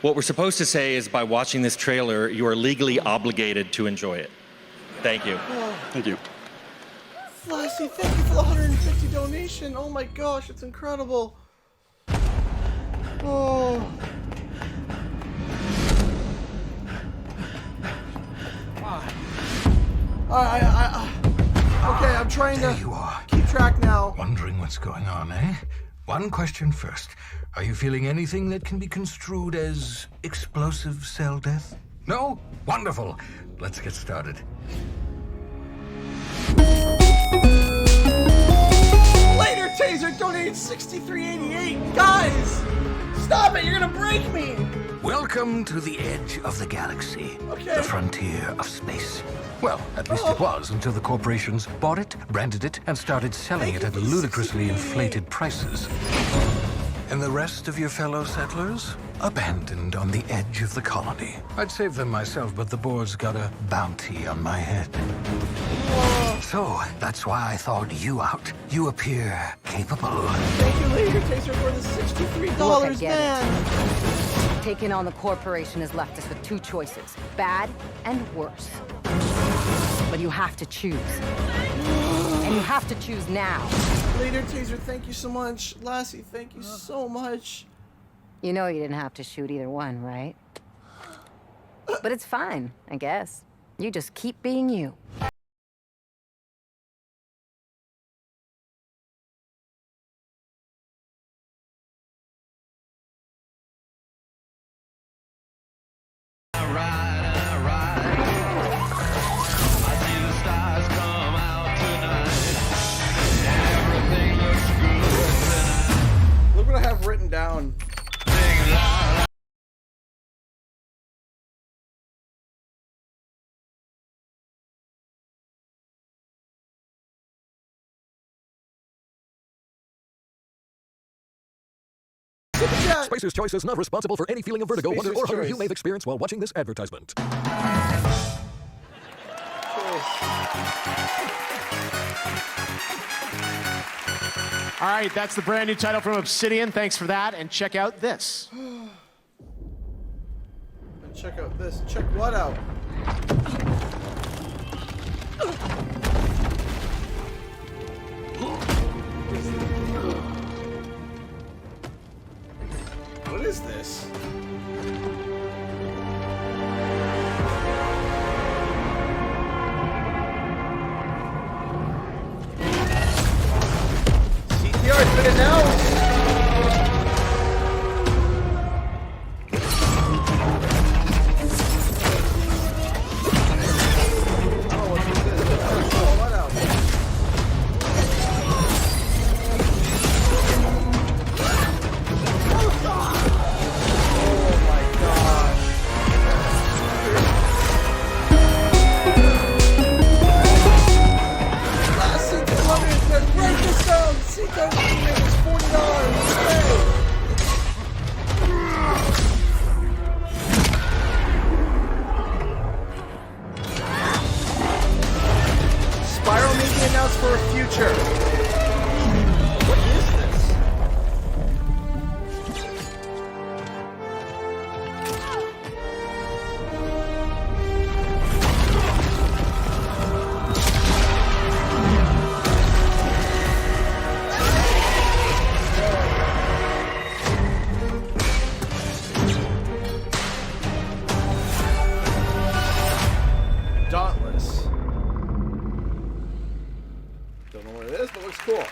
what we're supposed to say is by watching this trailer, you are legally obligated to enjoy it. Thank you. Thank you. Lassie, thank you for the 150 donation. Oh my gosh, it's incredible. Oh. Okay, I'm trying to keep track now. Wondering what's going on, eh? One question first. Are you feeling anything that can be construed as explosive cell death? No? Wonderful. Let's get started. Later Taser donated $63.88. Guys, stop it! You're gonna break me. Welcome to the edge of the galaxy. Okay. The frontier of space. Well, at least it was until the corporations bought it, branded it, and started selling it at ludicrously inflated prices. And the rest of your fellow settlers? Abandoned on the edge of the colony. I'd save them myself, but the board's got a bounty on my head. So, that's why I thought you out. You appear capable. Thank you, Later Taser, for the $63, man. Taking on the corporation has left us with two choices, bad and worse. But you have to choose. And you have to choose now. Later Taser, thank you so much. Lassie, thank you so much. You know you didn't have to shoot either one, right? But it's fine, I guess. You just keep being you. Look what I have written down. Spacer's Choice is not responsible for any feeling of vertigo, wonder, or hunger you may have experienced while watching this advertisement. All right, that's the brand new title from Obsidian. Thanks for that, and check out this. And check out this. Check what out? What is this? CTR has been announced. Spiral may be announced for a future. What is this? Dauntless. Don't know what it is, but looks cool.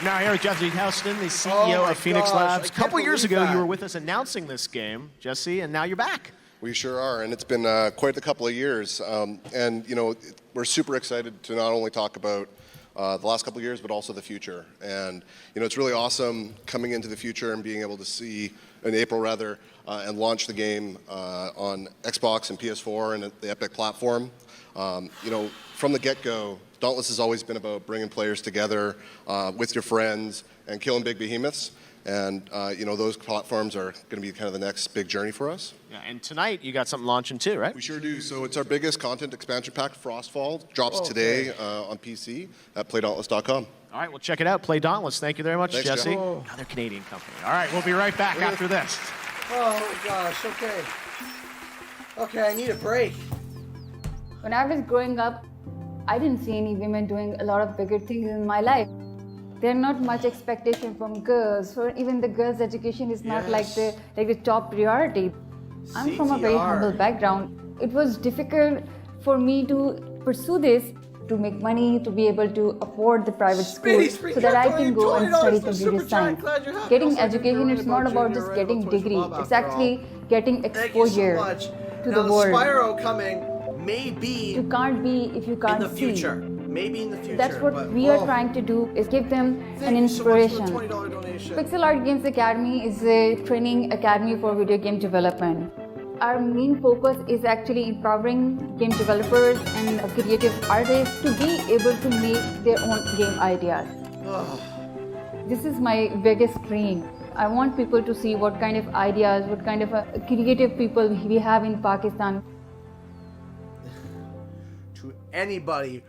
Now here with Jesse Houston, the CEO of Phoenix Labs. A couple years ago, you were with us announcing this game, Jesse, and now you're back. We sure are, and it's been quite a couple of years. And you know, we're super excited to not only talk about the last couple of years, but also the future. And you know, it's really awesome coming into the future and being able to see, in April rather, and launch the game on Xbox and PS4 and the Epic platform. You know, from the get-go, Dauntless has always been about bringing players together with your friends and killing big behemoths. And those platforms are going to be kind of the next big journey for us. Yeah, and tonight you got something launching too, right? We sure do. So it's our biggest content expansion pack, Frostfall. Drops today on PC at playdauntless.com. All right, well, check it out. Play Dauntless. Thank you very much, Thanks, Jesse. Jeff. Another Canadian company. All right, we'll be right back after this. Oh, gosh, okay. Okay, I need a break. When I was growing up, I didn't see any women doing a lot of bigger things in my life. There's not much expectation from girls, or even the girls' education is not like the top priority. I'm from a very humble background. It was difficult for me to pursue this, to make money, to be able to afford the private school, so that I can go and study computer science. Getting education, it's not about just getting degree. It's actually getting exposure to the world. Spyro coming may be you can't be if you can't in the future. Maybe in the future. That's what we are trying to do, is give them an inspiration. Pixel Art Games Academy is a training academy for video game development. Our main focus is actually empowering game developers and creative artists to be able to make their own game ideas. This is my biggest dream. I want people to see what kind of ideas, what kind of creative people we have in Pakistan. To anybody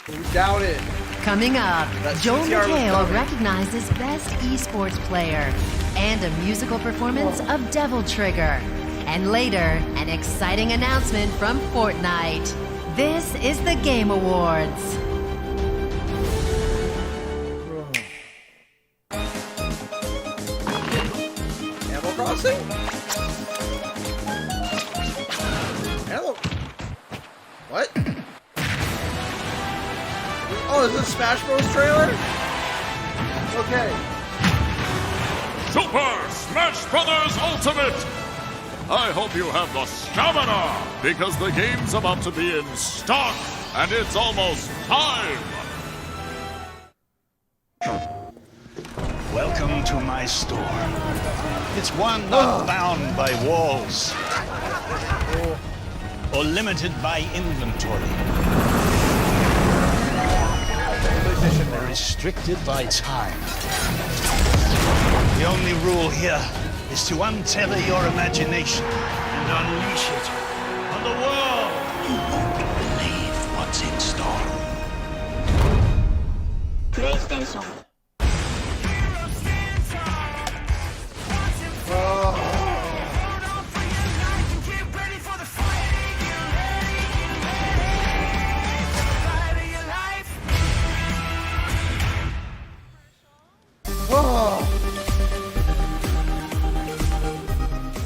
who doubted. Coming up, Joel CTR McHale recognized as Best Esports Player and a musical performance of Devil Trigger. And later, an exciting announcement from Fortnite. This is the Game Awards. Animal Crossing? Animal... What? Oh, is this a Smash Bros. Trailer? Okay. Super Smash Brothers Ultimate! I hope you have the stamina, because the game's about to be in stock, and it's almost time! Welcome to my store. It's one not bound by walls or limited by inventory. Or restricted by time. The only rule here is to untether your imagination and unleash it on the world. Believe what's in store. PlayStation.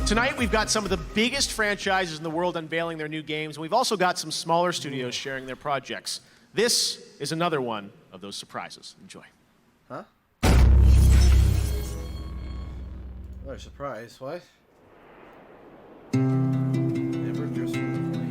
Tonight, we've got some of the biggest franchises in the world unveiling their new games, and we've also got some smaller studios sharing their projects. This is another one of those surprises. Enjoy. Huh? What a surprise. What? Never just from the flame.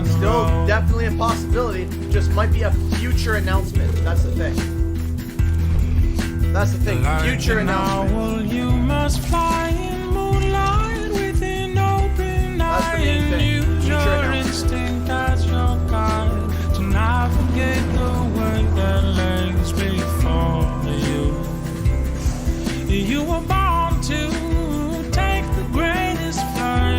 Still definitely a possibility, just might be a future announcement. That's the thing. That's the thing, future announcement. You must fly in moonlight with an open eye and use your instinct as your guide to navigate the way that lays before you. You were born to take the greatest flight.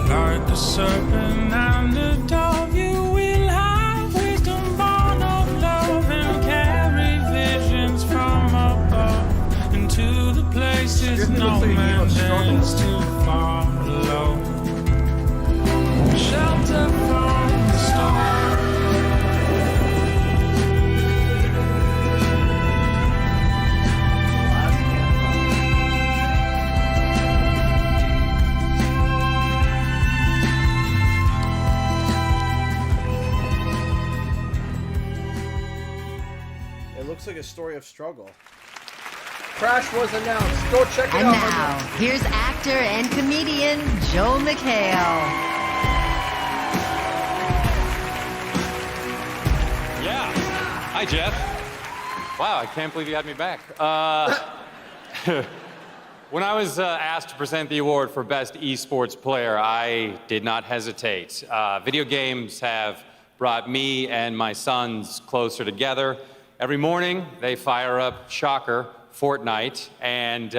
Like the serpent and the dove, you will have wisdom born of love and carry visions from above into the places no man dares to follow. Shelter from the storm. life struggle. Crash was announced. Go check it And out. now, here's actor and comedian Joel McHale. Yeah. Hi, Jeff. Wow, I can't believe you had me back. When I was asked to present the award for Best Esports Player, I did not hesitate. Video games have brought me and my sons closer together. Every morning, they fire up, shocker, Fortnite, and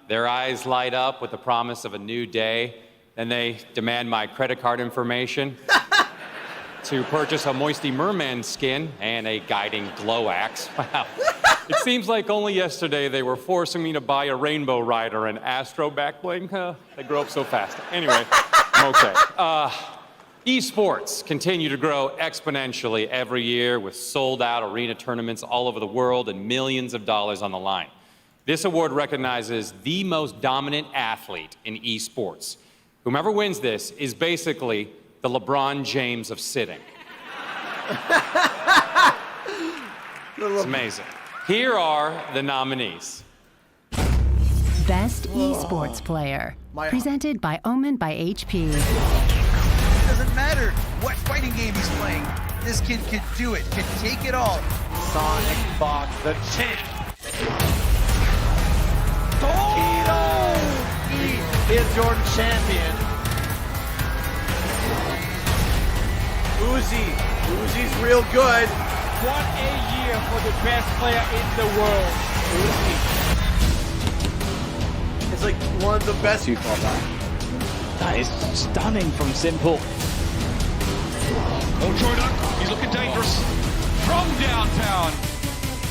their eyes light up with the promise of a new day. Then they demand my credit card information to purchase a Moisty Merman skin and a guiding glow axe. Wow. It seems like only yesterday they were forcing me to buy a Rainbow Rider and Astro backbling. They grow up so fast. Anyway, I'm okay. Esports continue to grow exponentially every year with sold-out arena tournaments all over the world and millions of dollars on the line. This award recognizes the most dominant athlete in esports. Whomever wins this is basically the LeBron James of sitting. It's amazing. Here are the nominees. Best Esports Player. Presented by Omen by HP. It doesn't matter what fighting game he's playing. This kid can do it, can take it all. Sonic Fox, the champ. He is your champion. Uzi's real good. What a year for the best player in the world. Uzi. It's like one of the best. You call that? That is stunning from Simple. Oh, Jordan, he's looking dangerous. From downtown.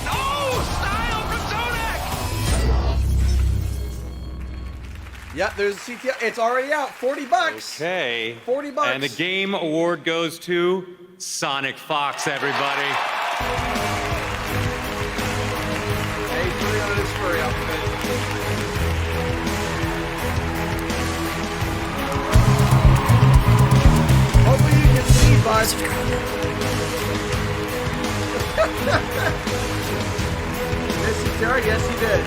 Oh, style from Zodak. Yeah, there's a CTI. It's already out. $40. Okay. $40. And the game award goes to Sonic Fox, everybody. Hey, put it on his furry outfit. Hopefully you can see, bud. Missy Terry, yes he did.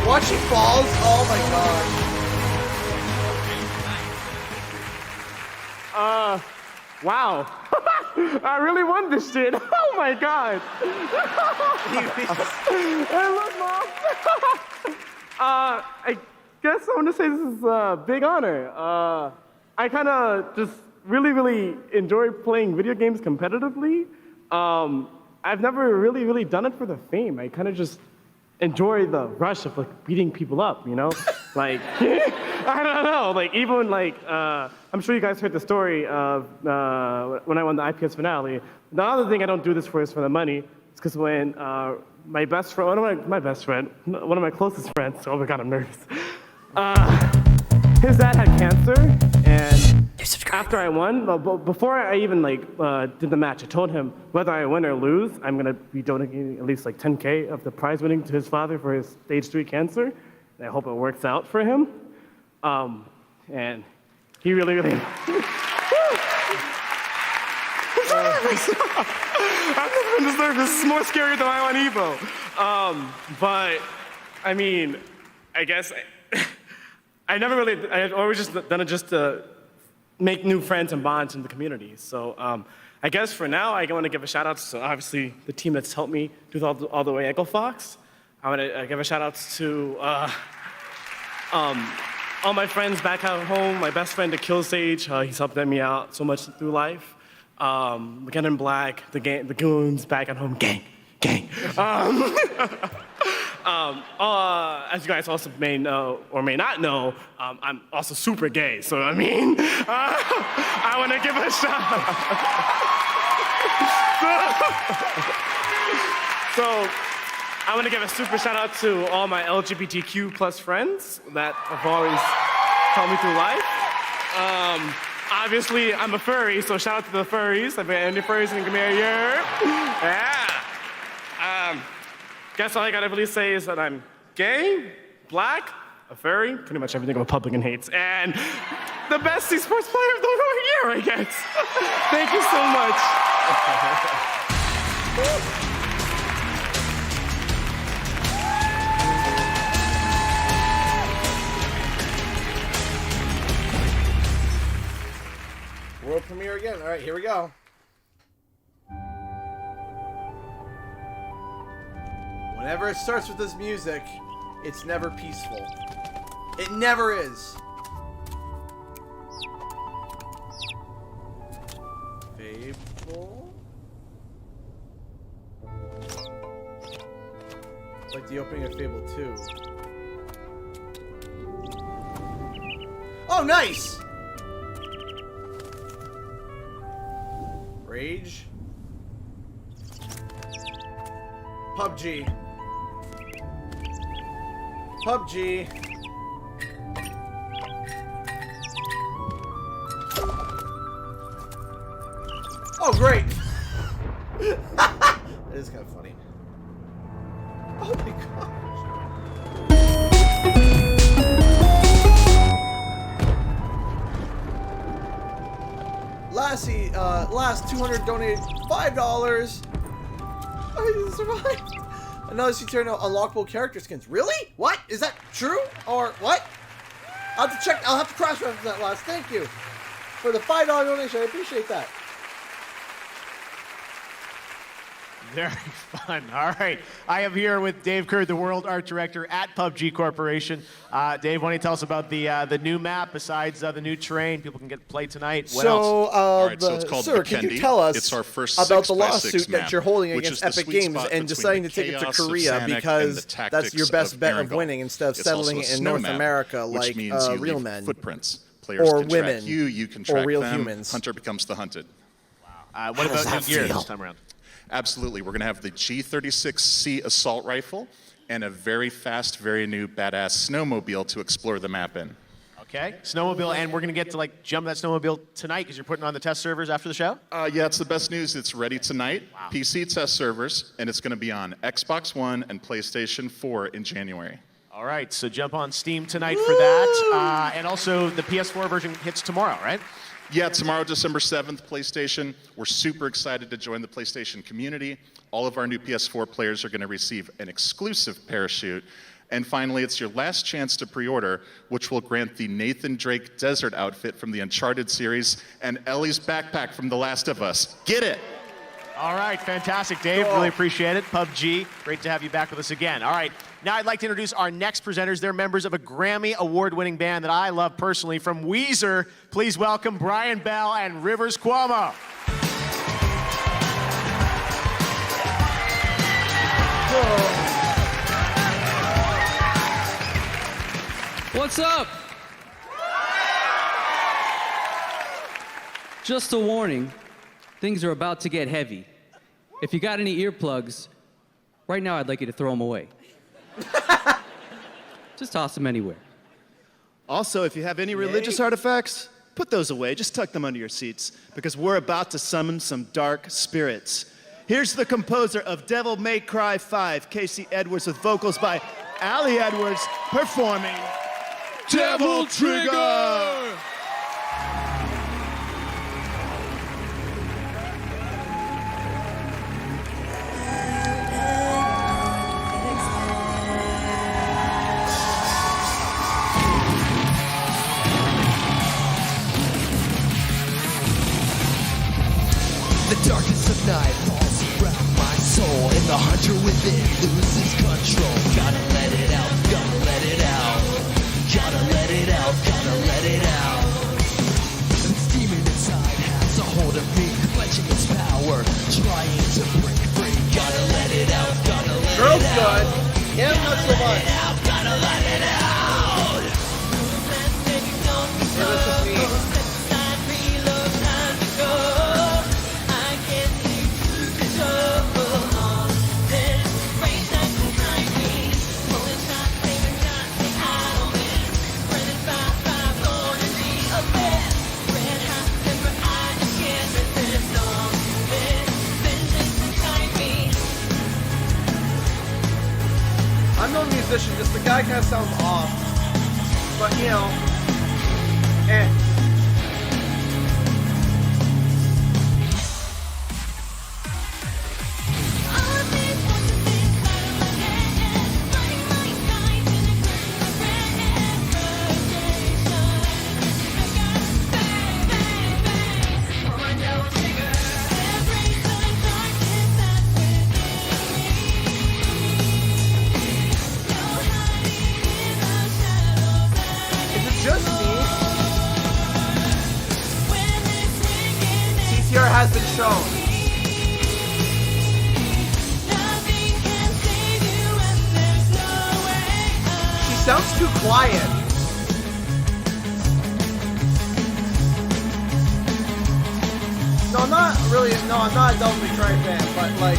Watch he falls. Oh my god. Wow. I really won this shit. Oh my god. Hey, look, Mom. I guess I want to say this is a big honor. I kind of just really enjoy playing video games competitively. I've never really done it for the fame. I kind of just enjoy the rush of like beating people up, you know? Like, I don't know, like even like, I'm sure you guys heard the story of when I won the IPS finale. The other thing I don't do this for is for the money. It's because when my best friend, one of my closest friends, oh my God, I'm nervous. His dad had cancer, and after I won, before I even like did the match, I told him whether I win or lose, I'm gonna be donating at least like 10K of the prize winning to his father for his stage 3 cancer. And I hope it works out for him. And he really. I've never been this nervous. This is more scary than I on Evo. But I mean, I guess I've always just done it just to make new friends and bonds in the community. So I guess for now, I want to give a shout out to obviously the team that's helped me do all the way Echo Fox. I want to give a shout out to all my friends back at home. My best friend, the Kill Sage, he's helped me out so much through life. McKinnon Black, the goons back at home, gang. As you guys also may know or may not know, I'm also super gay. So I mean, I want to give a shout out. So I want to give a super shout out to all my LGBTQ plus friends that have always helped me through life. Obviously, I'm a furry, so shout out to the furries. I've got any furries in me a year. Yeah. Guess all I gotta really say is that I'm gay, black, a furry, pretty much everything a Republican hates, and the best esports player of the year, I guess. Thank you so much. World premiere again. All right, here we go. Whenever it starts with this music, it's never peaceful. It never is. Fable? Like the opening of Fable 2. Oh, nice! Rage. PUBG. PUBG. Oh, great! It is kind of funny. Oh my god. Lassie, last 200 donated $5. I survived. I noticed you turned out unlockable character skins. Really? What? Is that true? Or what? I'll have to check. I'll have to cross-reference that last. Thank you for the $5 donation. I appreciate that. Very fun. All right. I am here with Dave Kerr, the World Art Director at PUBG Corporation. Dave, why don't you tell us about the new map besides the new terrain? People can get to play tonight. What else? All right, so it's called sir, Vikendi. can you tell us it's our first about the 6x6 lawsuit map, that you're holding which against is the Epic sweet Games spot and between deciding the to take it to chaos of Korea Sanic and because the that's tactics your best of bet of Marigold. winning instead of It's also settling a it in snow North map, America which like means you real leave men footprints. Players or can women track you, you can track or real them. humans. Hunter becomes the hunted. What about new gear this time around? Absolutely. We're going to have the G36C assault rifle and a very fast, very new badass snowmobile to explore the map in. Okay. Snowmobile, and we're going to get to jump that snowmobile tonight because you're putting on the test servers after the show? Yeah, it's the best news. It's ready tonight. Wow. PC test servers, and it's going to be on Xbox One and PlayStation 4 in January. All right, so jump on Steam tonight for that. And also the PS4 version hits tomorrow, right? Yeah, tomorrow, December 7th, PlayStation. We're super excited to join the PlayStation community. All of our new PS4 players are going to receive an exclusive parachute. And finally, it's your last chance to pre-order, which will grant the Nathan Drake desert outfit from the Uncharted series and Ellie's backpack from The Last of Us. Get it! All right, fantastic, Dave. Cool. Really appreciate it. PUBG, great to have you back with us again. All right, now I'd like to introduce our next presenters. They're members of a Grammy award-winning band that I love personally. From Weezer, please welcome Brian Bell and Rivers Cuomo. What's up? Just a warning, things are about to get heavy. If you got any earplugs, right now I'd like you to throw them away. Just toss them anywhere. Also, if you have any religious artifacts, put those away. Just tuck them under your seats, because we're about to summon some dark spirits. Here's the composer of Devil May Cry 5, Casey Edwards, with vocals by Ali Edwards, performing Devil Trigger! The darkness of night falls around my soul, and the hunter within loses control. Gotta let it out, gotta let it out. Gotta let it out, gotta let it out. This demon inside has a hold of me, clutching its power, trying to break free. Gotta let it out, gotta let it out. Girl's good. Yeah, not so much. Gotta let it out. Yeah, that's just me. I'm no musician, just the guy kind of sounds off. But, you know, tone. She sounds too quiet. No, I'm not really. No, I'm not a Devil May Cry fan, but like.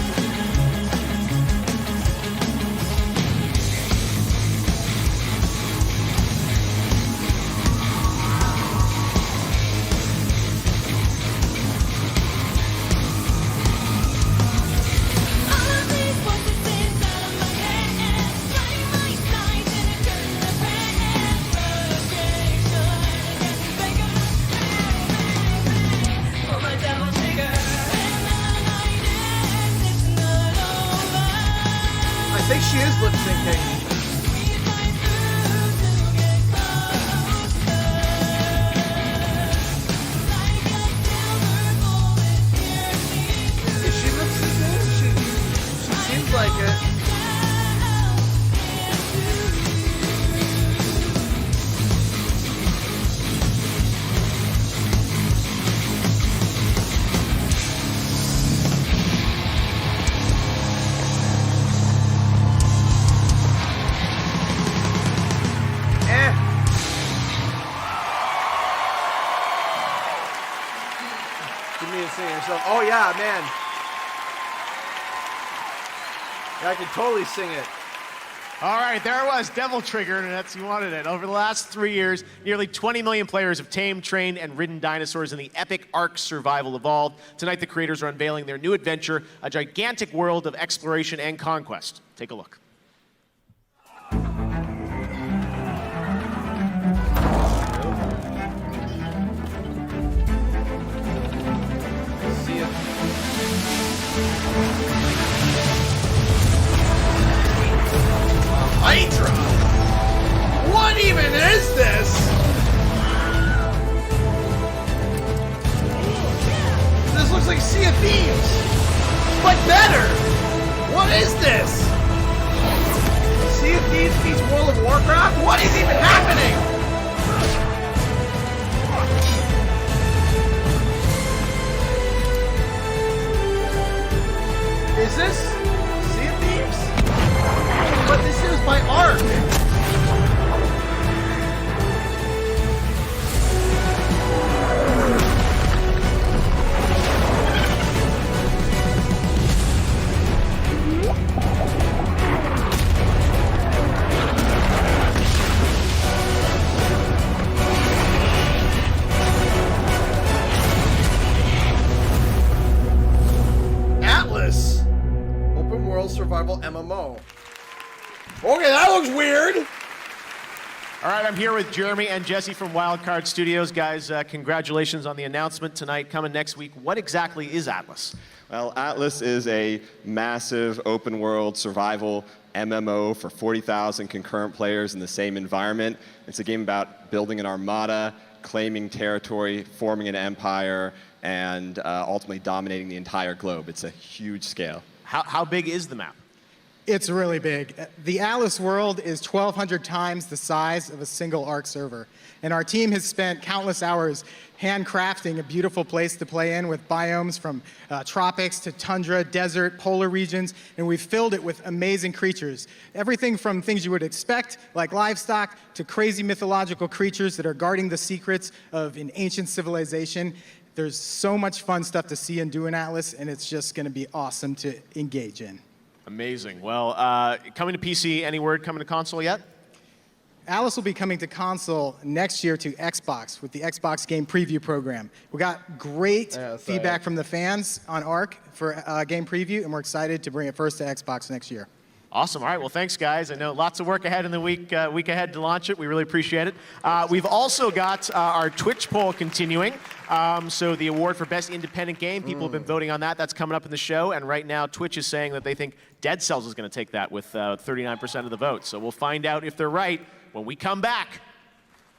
I think she is lip syncing. Is she lip syncing? She seems like it. Oh yeah, man. Yeah, I can totally sing it. All right, there it was, Devil Trigger, and that's you wanted it. Over the last 3 years, nearly 20 million players have tamed, trained, and ridden dinosaurs in the epic Ark Survival Evolved. Tonight, the creators are unveiling their new adventure, a gigantic world of exploration and conquest. Take a look. Hydra! What even is this? This looks like Sea of Thieves, but better! What is this? Sea of Thieves meets World of Warcraft? What is even happening? Is this Sea of Thieves? But this is by Ark. Atlas. Open world survival MMO. Okay, that looks weird. All right, I'm here with Jeremy and Jesse from Wildcard Studios. Guys, congratulations on the announcement tonight. Coming next week, what exactly is Atlas? Well, Atlas is a massive open world survival MMO for 40,000 concurrent players in the same environment. It's a game about building an armada, claiming territory, forming an empire, and ultimately dominating the entire globe. It's a huge scale. How big is the map? It's really big. The Atlas world is 1,200 times the size of a single Ark server. And our team has spent countless hours handcrafting a beautiful place to play in with biomes from tropics to tundra, desert, polar regions, and we've filled it with amazing creatures. Everything from things you would expect, like livestock, to crazy mythological creatures that are guarding the secrets of an ancient civilization. There's so much fun stuff to see and do in Atlas, and it's just going to be awesome to engage in. Amazing. Well, coming to PC, any word coming to console yet? Atlas will be coming to console next year to Xbox with the Xbox Game Preview program. We got great feedback from the fans on Ark for Game Preview, and we're excited to bring it first to Xbox next year. Awesome. All right. Well, thanks, guys. I know lots of work ahead in the week ahead to launch it. We really appreciate it. We've also got our Twitch poll continuing. So the award for Best Independent Game, people have been voting on that. That's coming up in the show. And right now, Twitch is saying that they think Dead Cells is going to take that with 39% of the vote. So we'll find out if they're right when we come back.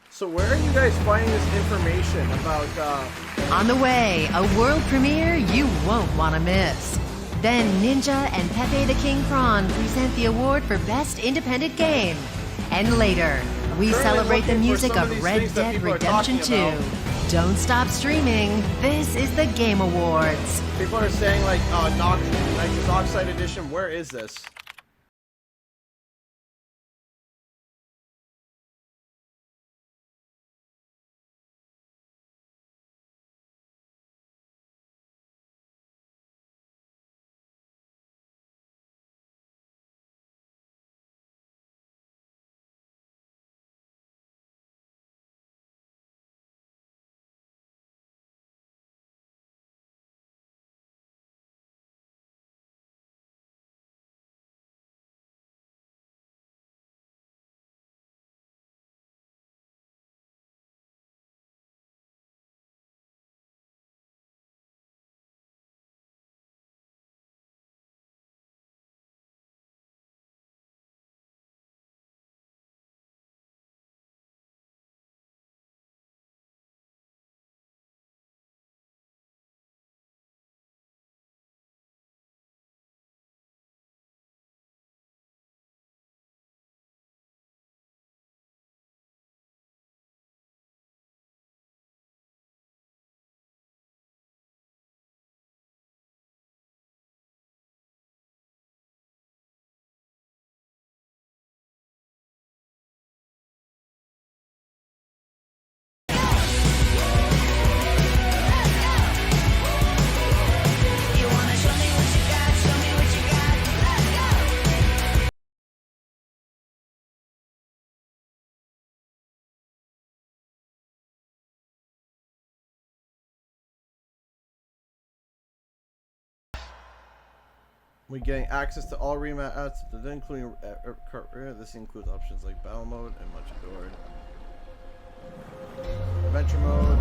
So where are you guys finding this information about... On the way, a world premiere you won't want to miss. Then Ninja and Pepe the King Prawn present the award for Best Independent Game. And later, we celebrate the music of Red Dead Redemption 2. Don't stop streaming. This is the Game Awards. People are saying like, Nitrous Oxide Edition. Where is this? We're getting access to all rematch, including this includes options like battle mode and much adored. Adventure mode.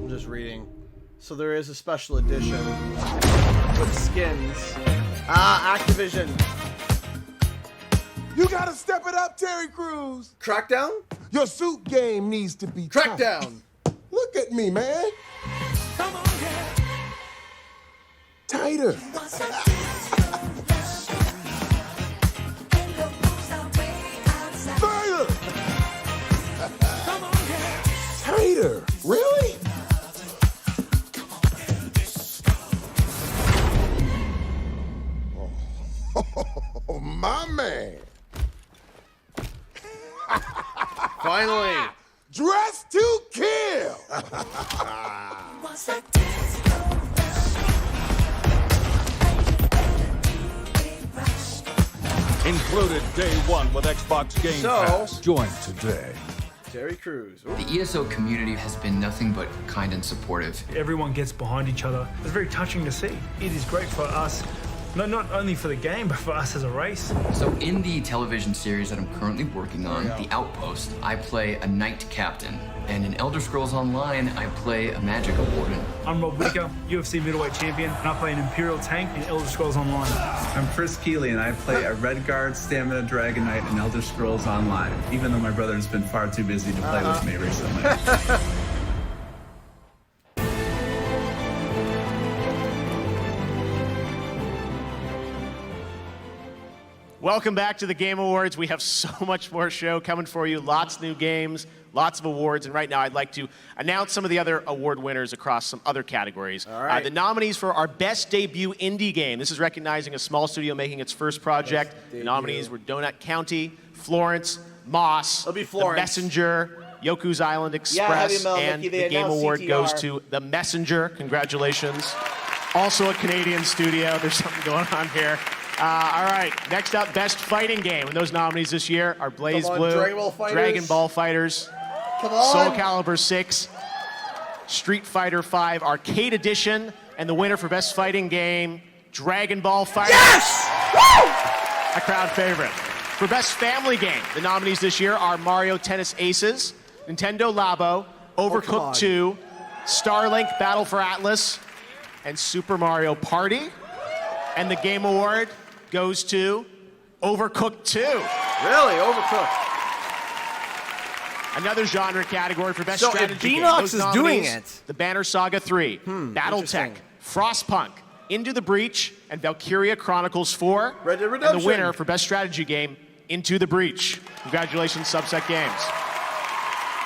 I'm just reading. So there is a special edition with skins. Activision. You gotta step it up, Terry Crews. Crackdown? Your suit game needs to be Crackdown. Look at me, man. Come on, tighter. Further. Tighter. Really? Oh, my man. Finally. Dress to kill. Included day one with Xbox Game Pass. Join today. Terry Crews. The ESO community has been nothing but kind and supportive. Everyone gets behind each other. It's very touching to see. It is great for us, not only for the game, but for us as a race. So in the television series that I'm currently working on, The Outpost, I play a knight captain. And in Elder Scrolls Online, I play a magic warden. I'm Rob Whittaker, UFC middleweight champion, and I play an Imperial tank in Elder Scrolls Online. I'm Chris Keeley, and I play a Redguard Stamina Dragon Knight in Elder Scrolls Online, even though my brother's been far too busy to play with me recently. Welcome back to the Game Awards. We have so much more show coming for you. Lots of new games, lots of awards. And right now, I'd like to announce some of the other award winners across some other categories. All right. The nominees for our Best Debut Indie Game. This is recognizing a small studio making its first project. The nominees were Donut County, Florence, Moss, It'll be The Florence. Messenger, Yoku's Island Express, and the Game Award goes to The Messenger. Congratulations. Also a Canadian studio. There's something going on here. All right, next up, Best Fighting Game. And those nominees this year are Blaze Come on, Blue, Dragon Ball Fighters. Come on. Soul Calibur 6, Street Fighter 5 Arcade Edition, and the winner for Best Fighting Game, Dragon Ball Fighters. Yes! Woo! A crowd favorite. For Best Family Game, the nominees this year are Mario Tennis Aces, Nintendo Labo, Overcooked 2, Starlink Battle for Atlas, and Super Mario Party. And the Game Award goes to Overcooked 2. Really? Overcooked. Another genre category for Best So Strategy if Game. Beanox Those is nominees, doing it. The Banner Saga 3, BattleTech, Frostpunk, Into the Breach, and Valkyria Chronicles 4. Red Dead And the Redemption. winner for Best Strategy Game, Into the Breach. Congratulations, Subset Games.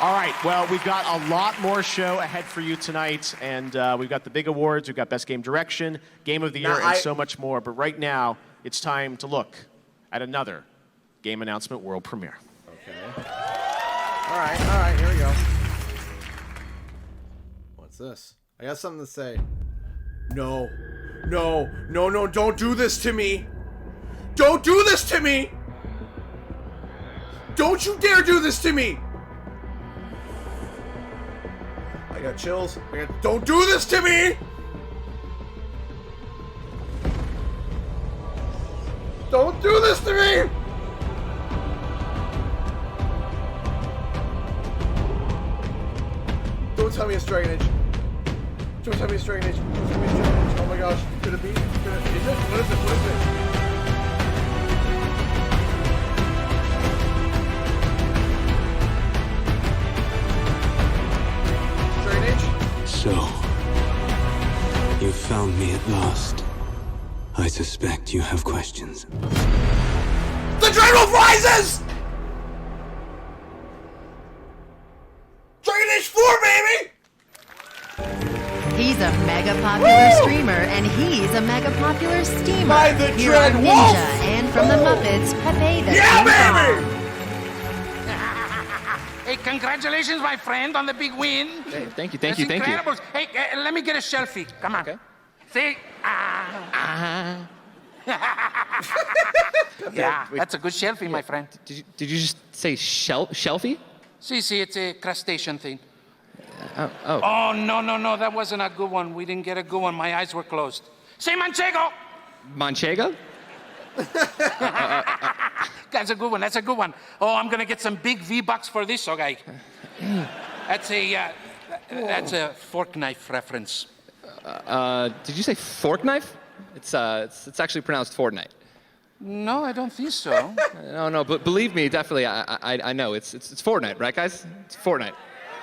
All right, well, we've got a lot more show ahead for you tonight, and we've got the big awards, we've got Best Game Direction, Game of the Year, and so much more. But right now, it's time to look at another game announcement world premiere. Okay. All right, here we go. What's this? I got something to say. No, don't do this to me. Don't do this to me. Don't you dare do this to me. I got chills. Don't do this to me. Don't do this to me. Don't tell me it's Dragon Age. Don't tell me it's Dragon Age. Don't tell me it's Dragon Age. Oh my gosh. Could it be? Is it? What is it? What is it? Dragon Age? So, you found me at last. I suspect you have questions. The Dreadwolf rises! Dragon Age 4, baby! He's a mega popular streamer, and he's a mega popular steamer. By the Here on Dreadwolf! Ninja, and from the Muppets, Pepe the Yeah, King baby! Hey, congratulations, my friend, on the big win. Hey, thank you. That's incredible. Hey, let me get a selfie. Come on. Okay. See? Yeah, that's a good selfie, my friend. Did you just say shelfie? See, it's a crustacean thing. Oh. Oh, no, that wasn't a good one. We didn't get a good one. My eyes were closed. Say Manchego! Manchego? That's a good one. That's a good one. Oh, I'm gonna get some big V-Bucks for this, okay? That's a fork knife reference. Did you say fork knife? It's actually pronounced Fortnite. No, I don't think so. No, but believe me, definitely, I know. It's Fortnite, right, guys? It's Fortnite.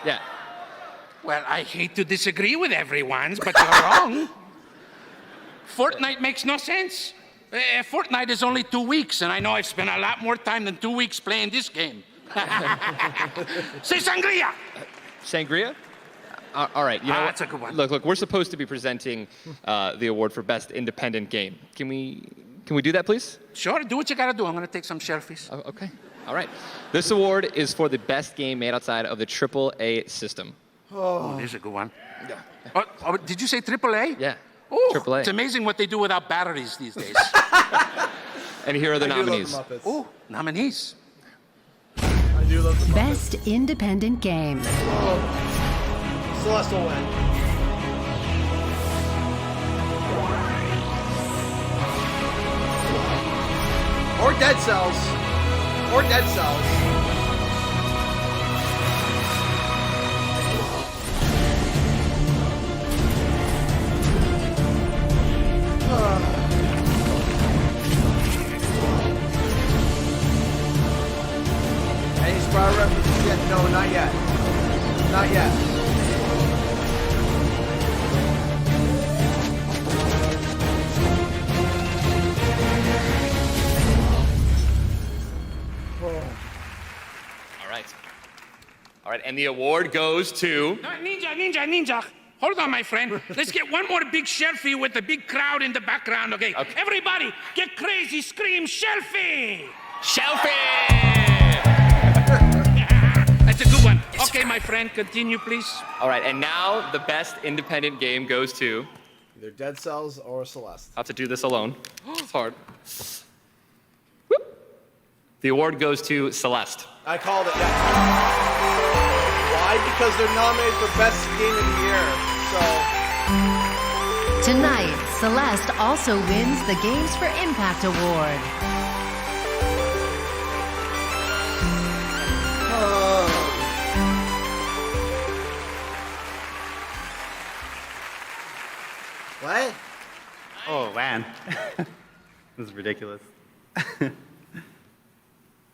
Yeah. Well, I hate to disagree with everyone, but you're wrong. Fortnite makes no sense. Fortnite is only 2 weeks, and I know I've spent a lot more time than 2 weeks playing this game. Say sangria! Sangria? All right, you know what? That's a good one. Look, we're supposed to be presenting the award for Best Independent Game. Can we do that, please? Sure, do what you gotta do. I'm gonna take some selfies. Oh, okay. All right. This award is for the best game made outside of the AAA system. Oh, there's a good one. Yeah. Oh, did you say AAA? Yeah. Oh, AAA. it's amazing what they do without batteries these days. And here are the I do love the nominees. Muppets. Oh, nominees. I do love the Muppets. Best Independent Game. Celeste will win. Or Dead Cells. Or Dead Cells. Any Spyro references yet? No, not yet. Not yet. All right, and the award goes to... No, Ninja. Hold on, my friend. Let's get one more big selfie with the big crowd in the background, okay? Everybody, get crazy, scream, selfie! Selfie! That's a good one. Okay, my friend, continue, please. All right, and now the best independent game goes to... Either Dead Cells or Celeste. I'll have to do this alone. It's hard. Whoop. The award goes to Celeste. I called it, yeah. Why? Because they're nominated for Best Game of the Year, so... Tonight, Celeste also wins the Games for Impact Award. right? Oh, man. This is ridiculous.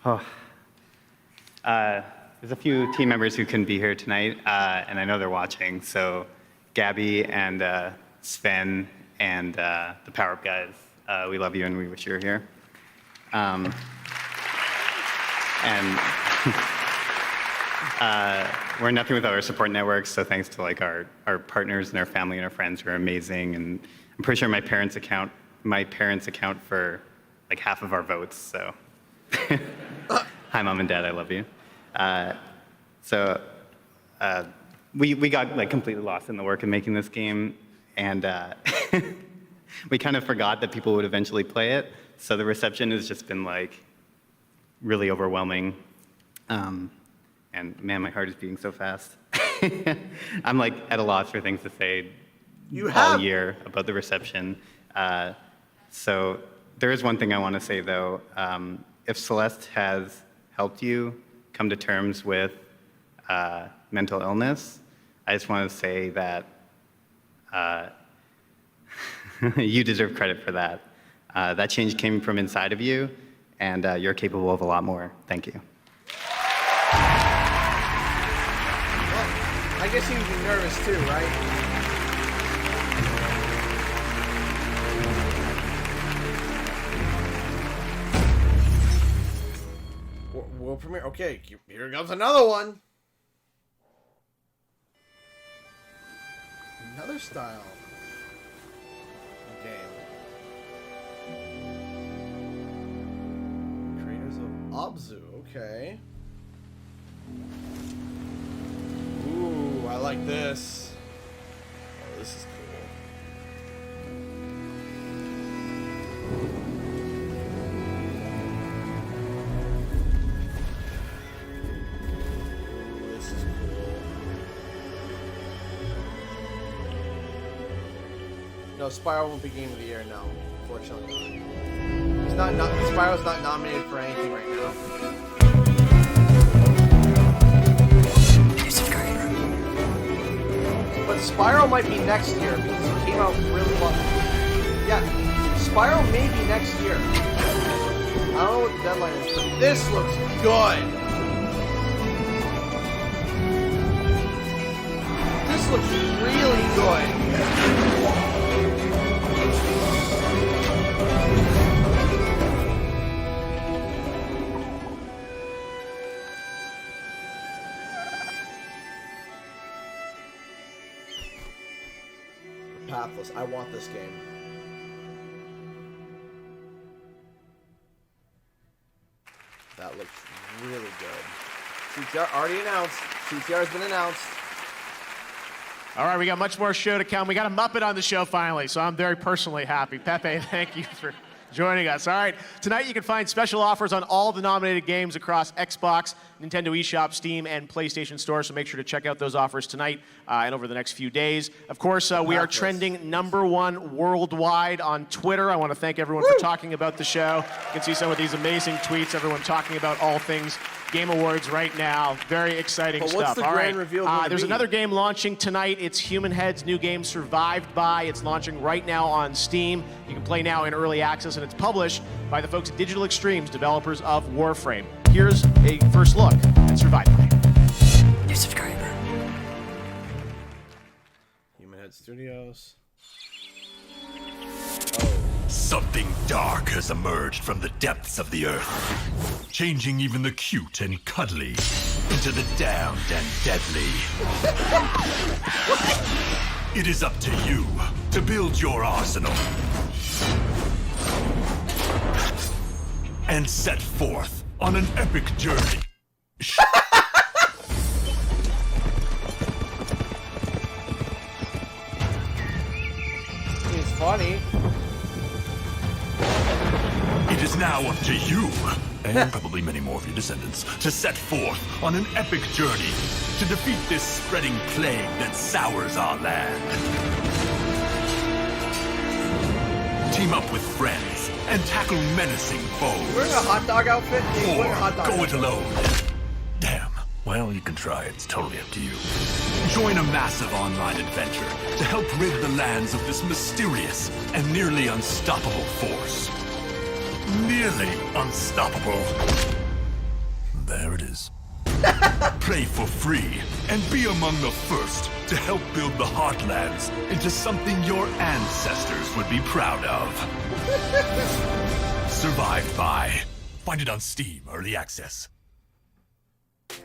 Oh. There's a few team members who couldn't be here tonight, and I know they're watching. So Gabby and Sven and the Power Up guys, we love you and we wish you were here. And we're nothing without our support networks, so thanks to like our partners and our family and our friends who are amazing. And I'm pretty sure my parents account for like half of our votes. So hi, Mom and Dad, I love you. We got like completely lost in the work of making this game, and we kind of forgot that people would eventually play it. So the reception has just been like really overwhelming. And man, my heart is beating so fast. I'm like at a loss for things to say all year about the reception. So there is one thing I want to say though. If Celeste has helped you come to terms with mental illness, I just want to say that you deserve credit for that. That change came from inside of you, and you're capable of a lot more. Thank you. I guess he would be nervous too, right? World premiere. Okay, here comes another one. Another style game. Creators of Abzu. Okay. Ooh, I like this. Oh, this is cool. This is cool. No, Spyro won't be Game of the Year, no. Unfortunately not. Spyro's not nominated for anything right now. But Spyro might be next year because it came out really well. Yeah, Spyro may be next year. I don't know what the deadline is, but this looks good. This looks really good. Pathless. I want this game. That looks really good. CTR already announced. CTR has been announced. All right, we got much more show to come. We got a Muppet on the show finally, so I'm very personally happy. Pepe, thank you for joining us. All right, tonight you can find special offers on all the nominated games across Xbox, Nintendo eShop, Steam, and PlayStation Store, so make sure to check out those offers tonight and over the next few days. Of course, we are trending #1 worldwide on Twitter. I want to thank everyone for talking about the show. You can see some of these amazing tweets, everyone talking about all things Game Awards right now. Very exciting but stuff. What's the all grand right. reveal going to There's be? another game launching tonight. It's Human Head's new game, Survived By. It's launching right now on Steam. You can play now in early access, and it's published by the folks at Digital Extremes, developers of Warframe. Here's a first look at Survived By. New subscriber. Human Head Studios. Something dark has emerged from the depths of the earth, changing even the cute and cuddly into the damned and deadly. It is up to you to build your arsenal and set forth on an epic journey. It's funny. It is now up to you, and probably many more of your descendants, to set forth on an epic journey to defeat this spreading plague that sours our land. Team up with friends and tackle menacing foes. Wearing a hot dog outfit? He's wearing a hot dog Or go it outfit. alone. Damn, Well, you can try it. It's totally up to you. Join a massive online adventure to help rid the lands of this mysterious and nearly unstoppable force. Nearly unstoppable. There it is. Play for free and be among the first to help build the Heartlands into something your ancestors would be proud of. Survived by. Find it on Steam Early Access.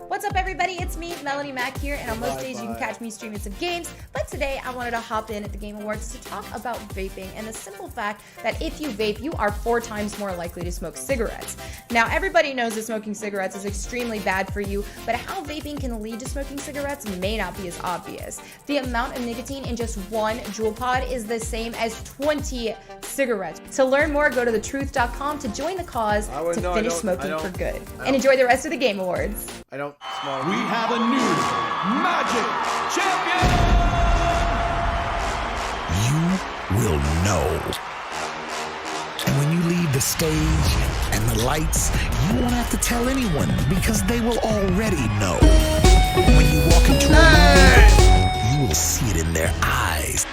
What's up, everybody? It's me, Melanie Mack here, and on most days you can catch me streaming some games, but today I wanted to hop in at the Game Awards to talk about vaping and the simple fact that if you vape, you are 4 times more likely to smoke cigarettes. Now, everybody knows that smoking cigarettes is extremely bad for you, but how vaping can lead to smoking cigarettes may not be as obvious. The amount of nicotine in just 1 Juul pod is the same as 20 cigarettes. To learn more, go to thetruth.com to join the cause to finish smoking for good. And enjoy the rest of the Game Awards. I don't smoke. We have a new Magic Champion! You will know. And when you leave the stage and the lights, you won't have to tell anyone because they will already know. When you walk into a room, you will see it in their eyes.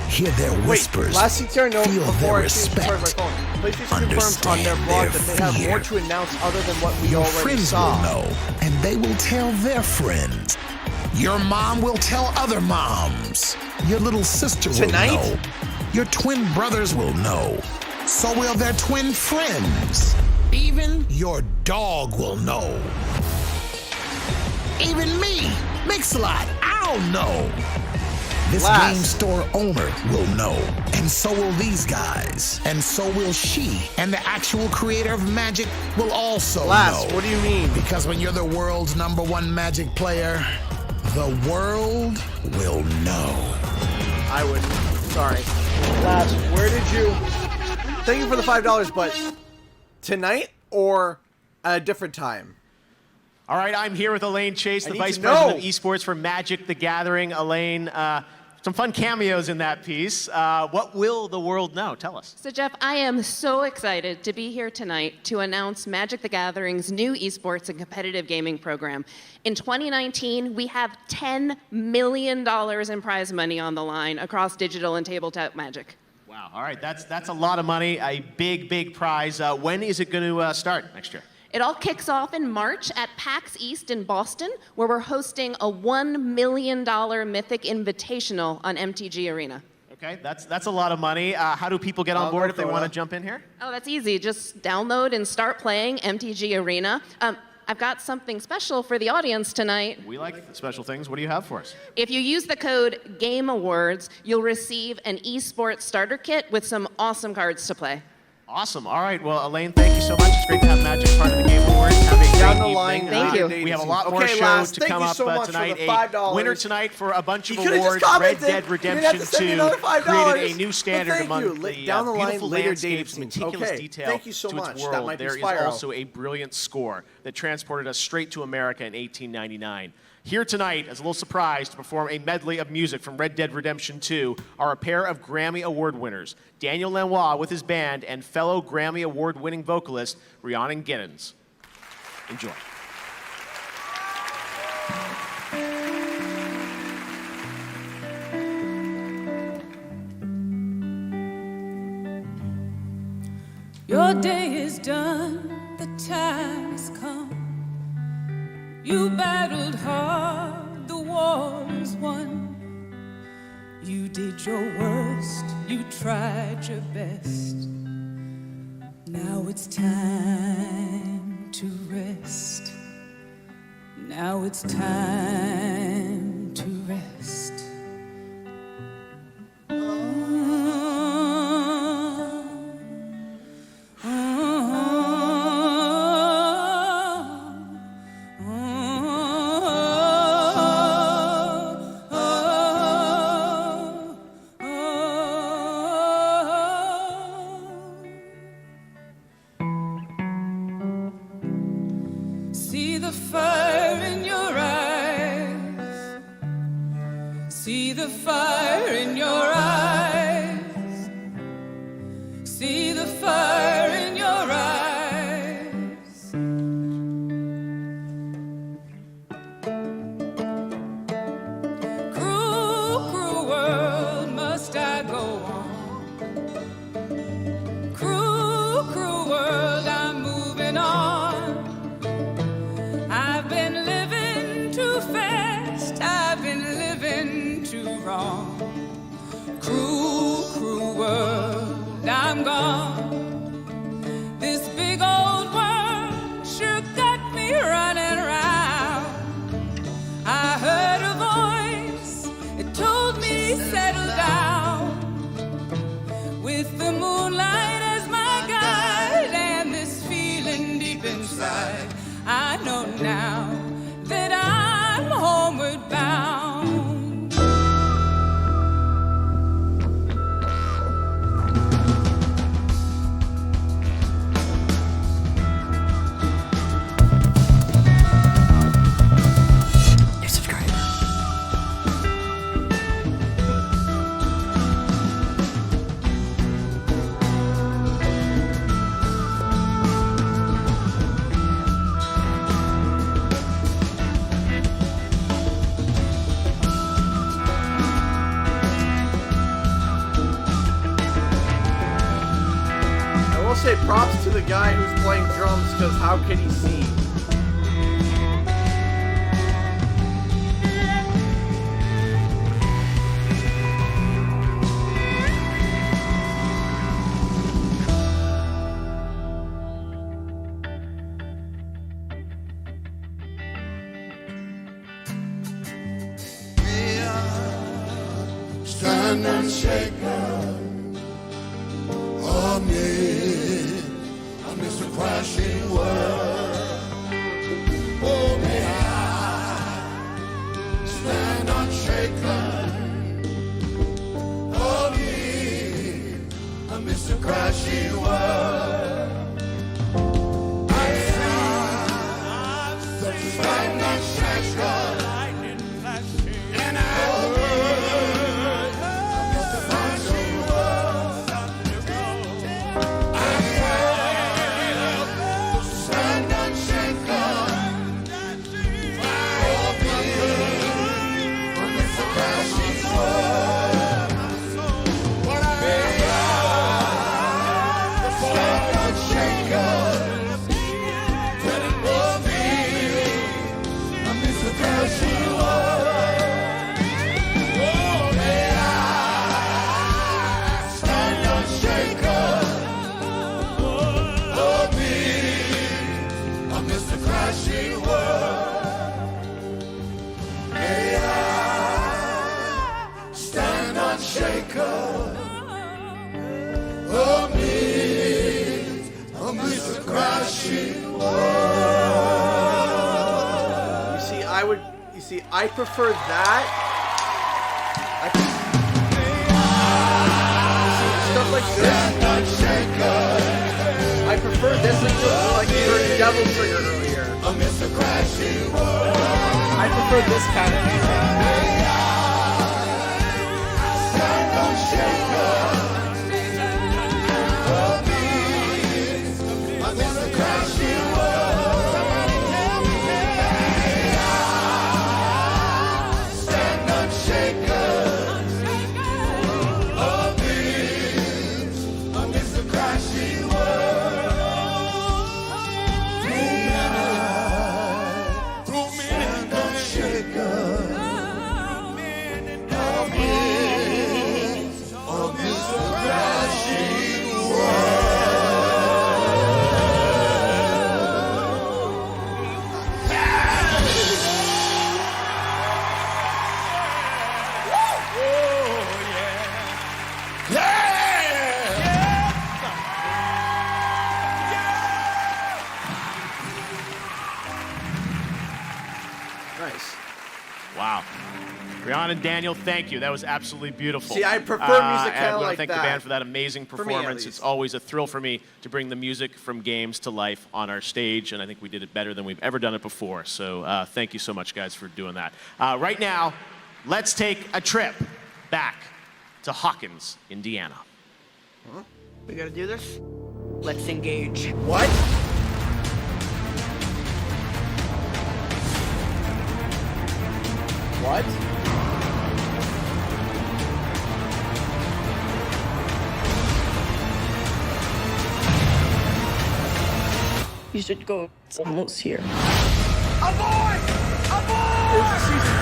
Hear their whispers. Last CTR note feel before their I respect. PlayStation confirms on their blog that they have more to announce other than what we Your already friends saw. will know, and they will tell their friends. Your mom will tell other moms. Your little sister will know. Your twin brothers will know. So will their twin friends. Even your dog will know. Even me, Mix-a-Lot, I'll know. This game store owner will know, and so will these guys, and so will she, and the actual creator of Magic will also know. What do you mean? Because when you're the world's #1 Magic player, the world will know. I wouldn't. Sorry. Last, where did you... Thank you for the $5, but tonight or at a different time? All right, I'm here with Elaine Chase, the need Vice to President know. of Esports for Magic the Gathering. Elaine, some fun cameos in that piece. What will the world know? Tell us. So, Jeff, I am so excited to be here tonight to announce Magic the Gathering's new esports and competitive gaming program. In 2019, we have $10 million in prize money on the line across digital and tabletop Magic. Wow, all right, that's a lot of money, a big, big prize. When is it going to start next year? It all kicks off in March at PAX East in Boston, where we're hosting a $1 million Mythic Invitational on MTG Arena. Okay, that's a lot of money. How do people get on board if they want to jump in here? Oh, that's easy. Just download and start playing MTG Arena. I've got something special for the audience tonight. We like special things. What do you have for us? If you use the code GAMEAWARDS, you'll receive an esports starter kit with some awesome cards to play. Awesome. All right. Well, Elaine, thank you so much. It's great to have Magic part of the Game Awards. Have a Down great the evening. line, Thank you. We have a lot more Okay, shows Laz, to thank come you up so much for tonight. the $5. A winner tonight for a bunch of You could've just awards. commented. Red Dead You didn't Redemption have to send me 2 another $5. created a new standard Well, thank among you. the Down the line, beautiful later landscapes, dated meticulous Okay, detail thank you so to much. its That world. might be There is Spyro. also a brilliant score that transported us straight to America in 1899. Here tonight, as a little surprise, to perform a medley of music from Red Dead Redemption 2 are a pair of Grammy Award winners, Daniel Lanois with his band and fellow Grammy Award-winning vocalist Rhiannon Giddens. Enjoy. Your day is done, the time has come. You battled hard, the war is won. You did your worst, you tried your best. Now it's time to rest. Now it's time to rest. See the fire in your eyes. See the fire in your eyes. See the fire in your eyes. say props to the guy who's playing drums, because how can he see? Stand unshaken amidst the crashing world. Oh, may I stand unshaken amidst the crashing world. I stand unshaken. And I prefer that. Stuff like this. I prefer this like you heard Devil Trigger earlier. I prefer this kind of music. And Daniel, thank you. That was absolutely beautiful. See, I prefer music kind of like that. I want to thank the band for that amazing performance. It's always a thrill for me to bring the music from games to life on our stage, and I think we did it better than we've ever done it before. So thank you so much, guys, for doing that. Right now, let's take a trip back to Hawkins, Indiana. Huh? We gotta do this? Let's engage. What? What? You should go. It's almost here. Avoid! Avoid! This is season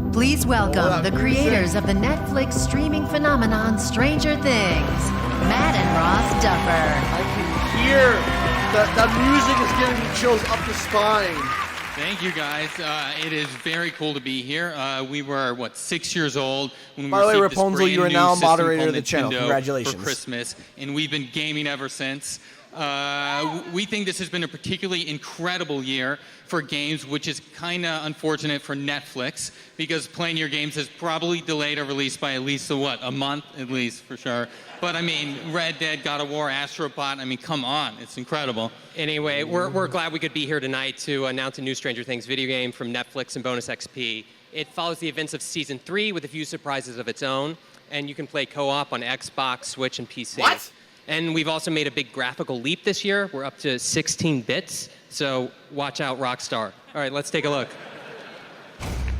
2. Please welcome the creators of the Netflix streaming phenomenon Stranger Things, Matt and Ross Duffer. I can hear that music is giving me chills up the spine. Thank you, guys. It is very cool to be here. We were, 6 years old when we By the way, received this Rapunzel, you are brand now new moderator system of the called channel. Nintendo Congratulations. For Christmas, and we've been gaming ever since. We think this has been a particularly incredible year for games, which is kind of unfortunate for Netflix, because playing your games has probably delayed a release by at least, a month at least, for sure. But I mean, Red Dead, God of War, Astrobot, I mean, come on, it's incredible. Anyway, we're glad we could be here tonight to announce a new Stranger Things video game from Netflix and Bonus XP. It follows the events of Season 3 with a few surprises of its own, and you can play co-op on Xbox, Switch, and PC. What? And we've also made a big graphical leap this year. We're up to 16 bits, so watch out, Rockstar. All right, let's take a look.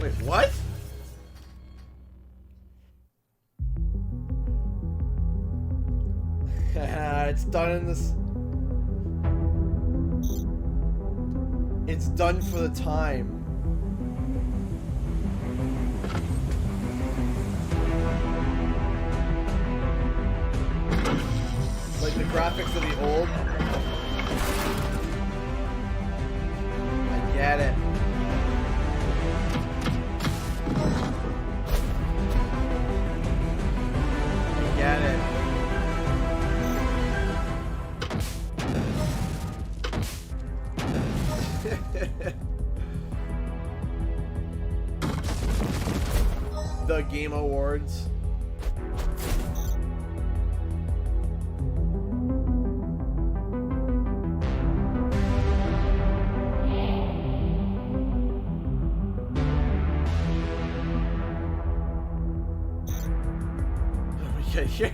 Wait, what? It's done in this. It's done for the time. Like the graphics of the old. I get it. I get it. The Game Awards. Here.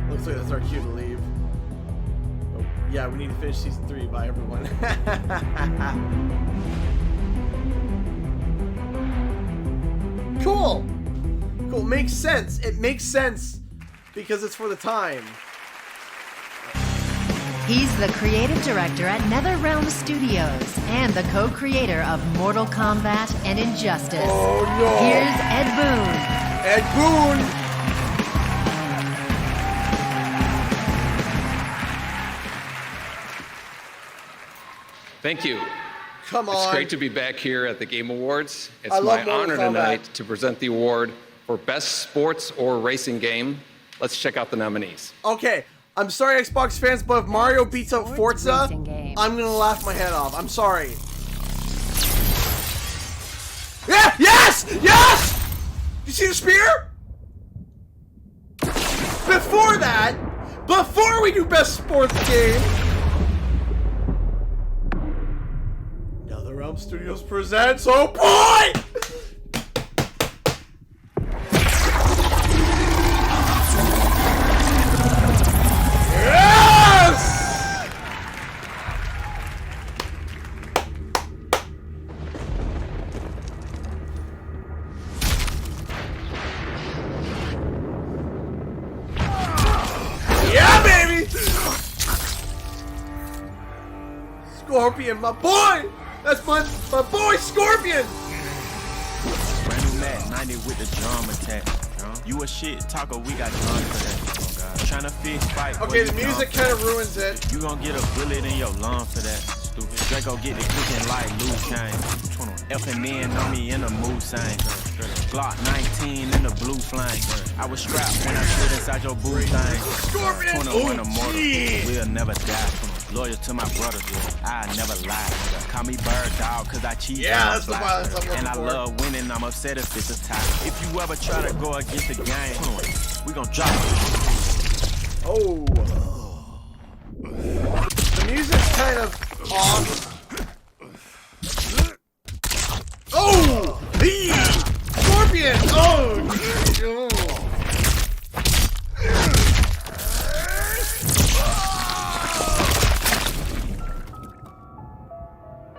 Looks like that's our cue to leave. Oh, yeah, we need to finish season 3. Bye, everyone. Cool. Cool. Makes sense. It makes sense because it's for the time. He's the creative director at NetherRealm Studios and the co-creator of Mortal Kombat and Injustice. Oh no! Here's Ed Boon. Ed Boon! Thank you. Come on. It's great to be back here at the Game Awards. It's I love my Mortal honor Kombat. tonight to present the award for Best Sports or Racing Game. Let's check out the nominees. Okay, I'm sorry, Xbox fans, but if Mario beats out Forza, I'm gonna laugh my head off. I'm sorry. Yeah! Yes! Yes! You see the spear? Before that, before we do Best Sports Game, NetherRealm Studios presents, oh boy! Scorpion, my boy! That's my boy, Scorpion! Brand new Mac 90 with the drum attack. You a shit talker, we got drums for that. Tryna fix fight. Okay, the music kind of ruins it. You gon' get a bullet in your lung for that. Stupid. Draco get the cooking like Luke Kane. F&N on me in the mood sign. Glock 19 in the blue flame. I was strapped when I slid inside your boo thing. Scorpion! 21 immortal. We'll never die. Loyal to my brothers, I never lie. Call me bird dog, cause I cheat. Yeah, that's the violence I'm looking and I for. love winning, I'm upset if it's a tie. If you ever try to go against the game, we gon' drop it. Oh. The music's kind of off. Oh! Hey! Scorpion! Oh!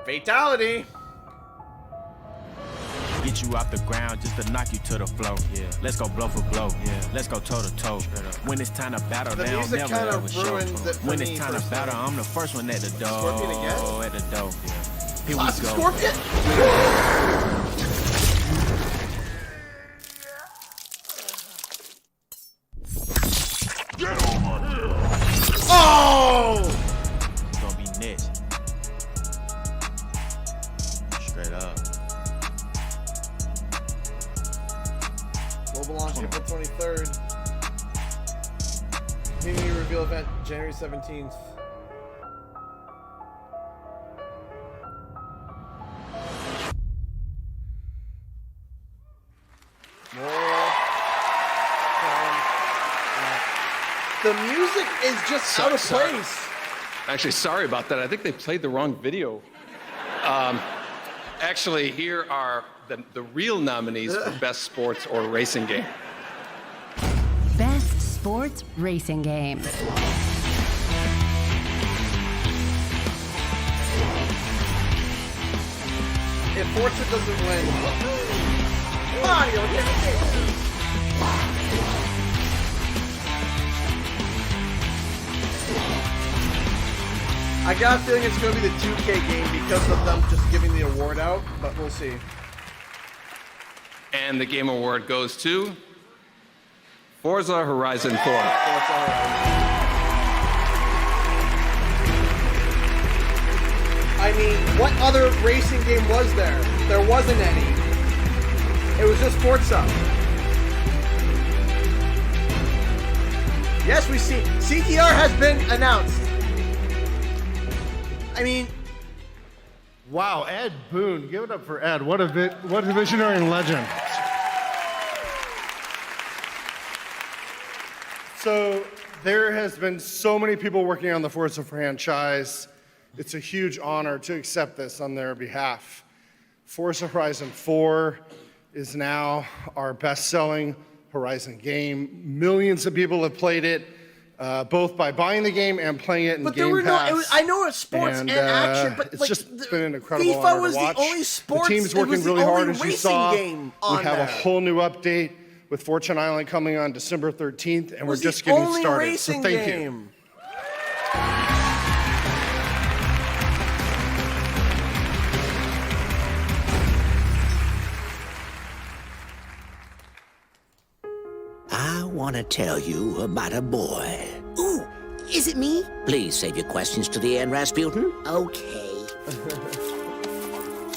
Fatality. Get you off the ground just to knock you to the floor. Yeah. Let's go blow for blow. Yeah. Let's go toe to toe. When it's time to battle, The they don't music never kind ever of show. ruins it for When me it's time to personally. battle, I'm the first one at the door. Scorpion again? At the door. Yeah. Here Classic we go. Scorpion? Oh! It's gonna be niche. Straight up. Global launch April 23rd. Community reveal event January 17th. The music is just out of place. Actually, sorry about that. I think they played the wrong video. Actually, here are the real nominees for Best Sports or Racing Game. Best Sports Racing Game. If Forza doesn't win, Mario, get it. I got a feeling it's going to be the 2K game because of them just giving the award out, but we'll see. And the Game Award goes to Forza Horizon 4. I mean, what other racing game was there? There wasn't any. It was just Forza. Yes, we see. CTR has been announced. I mean, wow, Ed Boon. Give it up for Ed. What a visionary and legend. So there has been so many people working on the Forza franchise. It's a huge honor to accept this on their behalf. Forza Horizon 4 is now our best-selling Horizon game. Millions of people have played it, both by buying the game and playing it in but Game there were Pass. I know it's sports and action, but it's like, just been an incredible FIFA honor was to watch. the only sports. The team's it was working the really hard, only as you racing saw. game We on have there. a whole new update with Fortune Island coming on December 13th, and we're was just the getting only started. racing So thank you. game. I want to tell you about a boy. Ooh, is it me? Please save your questions to the end, Rasputin. Okay.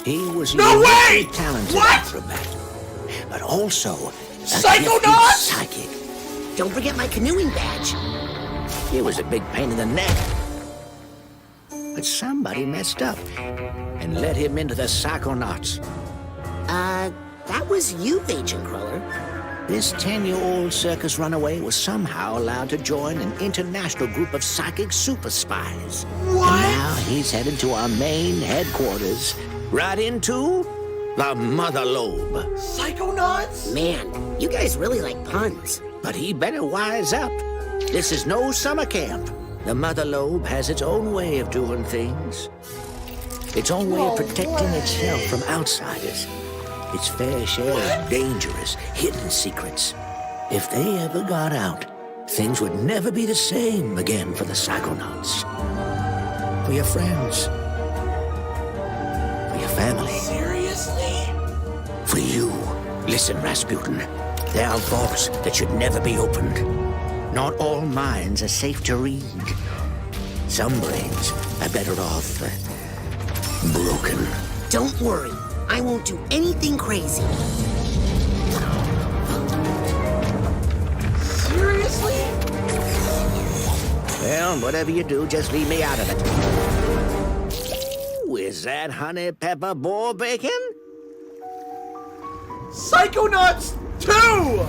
He was No way! uniquely talented What? acrobat, but also a Psychonauts? gifted psychic. Don't forget my canoeing badge. He was a big pain in the neck. But somebody messed up and let him into the Psychonauts. That was you, Agent Cruller. This 10-year-old circus runaway was somehow allowed to join an international group of psychic super spies. What? And now he's headed to our main headquarters, right into the Mother Lobe. Psychonauts? Man, you guys really like puns. But he better wise up. This is no summer camp. The Mother Lobe has its own way of doing things. Its own way of protecting itself from outsiders. Its fair share of dangerous, hidden secrets. If they ever got out, things would never be the same again for the Psychonauts. For your friends. For your family. Seriously? For you. Listen, Rasputin. There are vaults that should never be opened. Not all minds are safe to read. Some brains are better off broken. Don't worry. I won't do anything crazy. Seriously? Well, whatever you do, just leave me out of it. Ooh, is that honey pepper boar bacon? Psychonauts 2!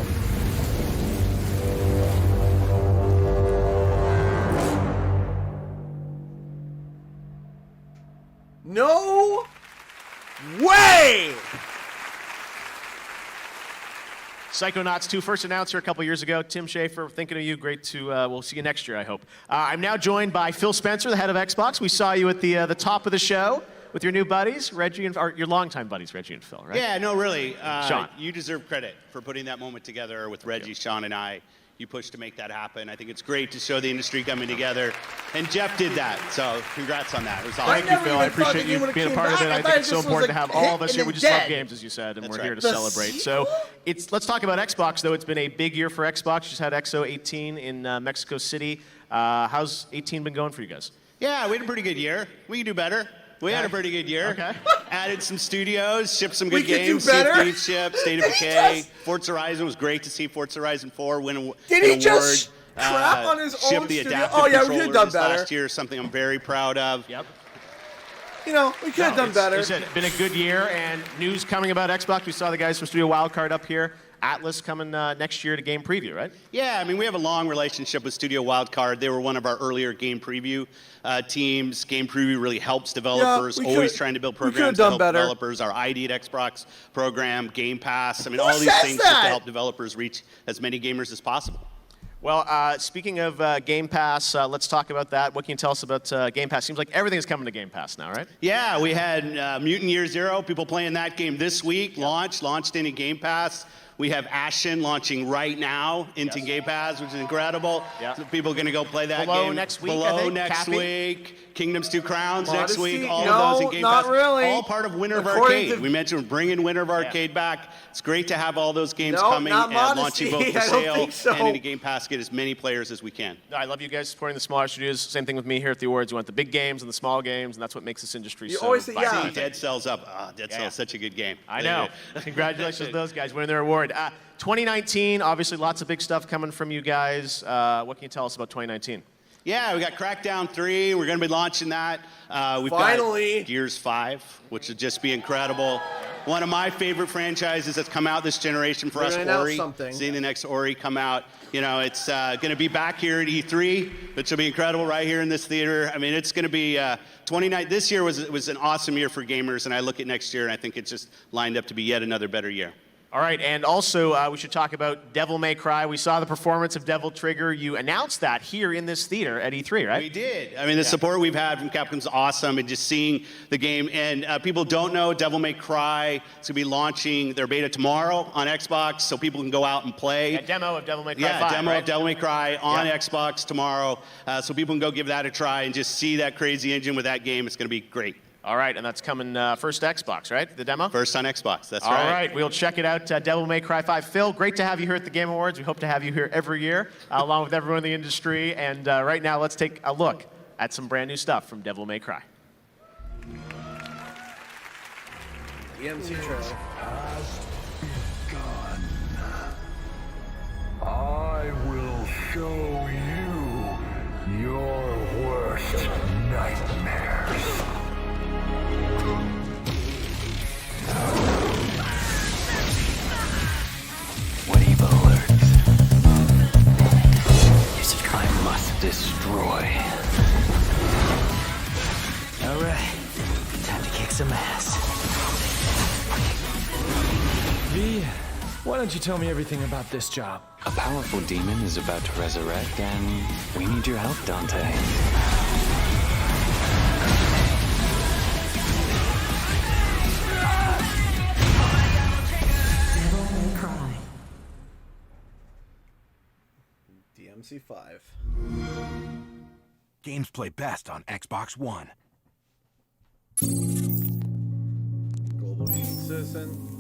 No way! Psychonauts 2, first announced here a couple years ago. Tim Schafer, thinking of you. Great to, we'll see you next year, I hope. I'm now joined by Phil Spencer, the head of Xbox. We saw you at the top of the show with your new buddies, Reggie and, or your longtime buddies, Reggie and Phil, right? Yeah, no, really. Sean. You deserve credit for putting that moment together with Reggie, Sean, and I. You pushed to make that happen. I think it's great to show the industry coming together. And Jeff did that, so congrats on that. It was awesome. Thank you, Phil. I appreciate you being a part of it. I think it's so important to have all of us here. We just love games, as you said, and we're here to celebrate. So let's talk about Xbox, though. It's been a big year for Xbox. You just had XO 18 in Mexico City. How's 18 been going for you guys? Yeah, we had a pretty good year. We can do better. We had a pretty good year. Okay. Added some studios, shipped some good We could do games. better? Sea of Thieves shipped, State of Decay. Forza Horizon was great to see Forza Horizon 4 win an Did he award. just crap on his shipped own the studio? adaptive Oh, yeah, we could have done controllers better. last year, something I'm very proud of. Yep. You know, we could have done better. It's been a good year, and news coming about Xbox. We saw the guys from Studio Wildcard up here. Atlas coming next year to Game Preview, right? Yeah, I mean, we have a long relationship with Studio Wildcard. They were one of our earlier Game Preview teams. Game Preview really helps developers, we always could- trying to build we could've programs to done help better. developers. Our ID at Xbox program, Game Pass. I mean, Who all these says things just that? to help developers reach as many gamers as possible. Well, speaking of Game Pass, let's talk about that. What can you tell us about Game Pass? Seems like everything's coming to Game Pass now, right? Yeah, we had Mutant Year Zero, people playing that game this week, launched into Game Pass. We have Ashen launching right now into Game Pass, which is incredible. Yeah. So people are going to go play that Below game. next week, I Below think, next Cappy? week. Kingdoms 2 Crowns next Modesty? week. All No, of those in Game not Pass. really. All part of Winter of According Arcade. to- We mentioned we're bringing Winter of Arcade back. It's great to have all those games No, coming not and Modesty. launching both for I don't sale think so. and into Game Pass. Get as many players as we can. No, I love you guys supporting the smaller studios. Same thing with me here at the awards. We want the big games and the small games, and that's what makes this industry You so always say, vibrant. yeah. See Dead Cells up. Dead Cells, such a good game. I know. Congratulations to those guys winning their award. 2019, obviously lots of big stuff coming from you guys. What can you tell us about 2019? Yeah, we got Crackdown 3. We're going to be launching that. We've Finally. got Gears 5, which would just be incredible. One of my favorite franchises that's come out this generation for We're us, gonna announce Ori. something. Seeing the next Ori come out. You know, it's going to be back here at E3, which will be incredible right here in this theater. I mean, it's going to be 29. This year was an awesome year for gamers, and I look at next year, and I think it's just lined up to be yet another better year. All right, and also we should talk about Devil May Cry. We saw the performance of Devil Trigger. You announced that here in this theater at E3, right? We did. I mean, the support we've had from Capcom's awesome, and just seeing the game. And people don't know Devil May Cry is going to be launching their beta tomorrow on Xbox, so people can go out and play. A demo of Devil May Cry Yeah, 5, demo right? of Devil May Cry on Xbox tomorrow, so people can go give that a try and just see that crazy engine with that game. It's going to be great. All right, and that's coming first to Xbox, right? The demo? First on Xbox, that's All right. right, we'll check it out. Devil May Cry 5. Phil, great to have you here at the Game Awards. We hope to have you here every year, along with everyone in the industry. And right now, let's take a look at some brand new stuff from Devil May Cry. EMC trailer. I will show you your worst nightmares. When evil lurks, I must destroy. All right, time to kick some ass. V, why don't you tell me everything about this job? A powerful demon is about to resurrect, and we need your help, Dante. Devil May Cry. DMC 5. Games play best on Xbox One. Global Gaming Citizen.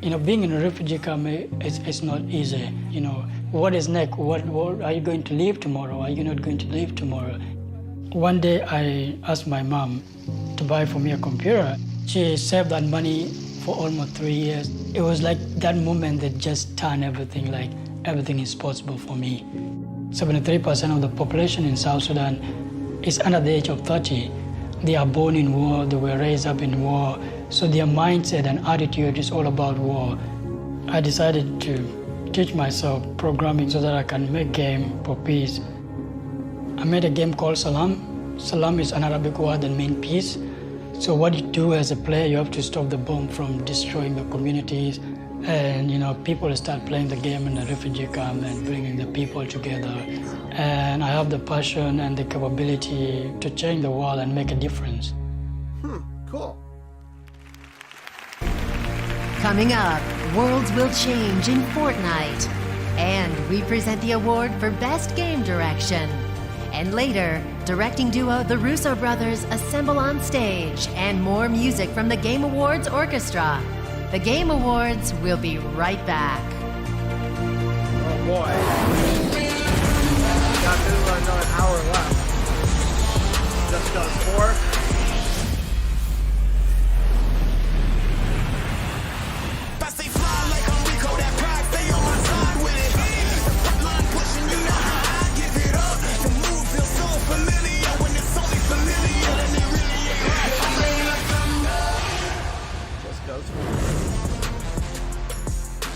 You know, being in a refugee camp is not easy. You know, what is next? What are you going to leave tomorrow? Are you not going to leave tomorrow? One day I asked my mom to buy for me a computer. She saved that money for almost 3 years. It was like that moment that just turned everything, like everything is possible for me. 73% of the population in South Sudan is under the age of 30. They are born in war, they were raised up in war, so their mindset and attitude is all about war. I decided to teach myself programming so that I can make game for peace. I made a game called Salam. Salam is an Arabic word that means peace. So what you do as a player, you have to stop the bomb from destroying the communities. And you know, people start playing the game in the refugee camp and bringing the people together. And I have the passion and the capability to change the world and make a difference. Cool. Coming up, worlds will change in Fortnite. And we present the award for Best Game Direction. And later, directing duo The Russo Brothers assemble on stage and more music from the Game Awards Orchestra. The Game Awards will be right back. Oh boy. Got another hour left. Just Cause 4.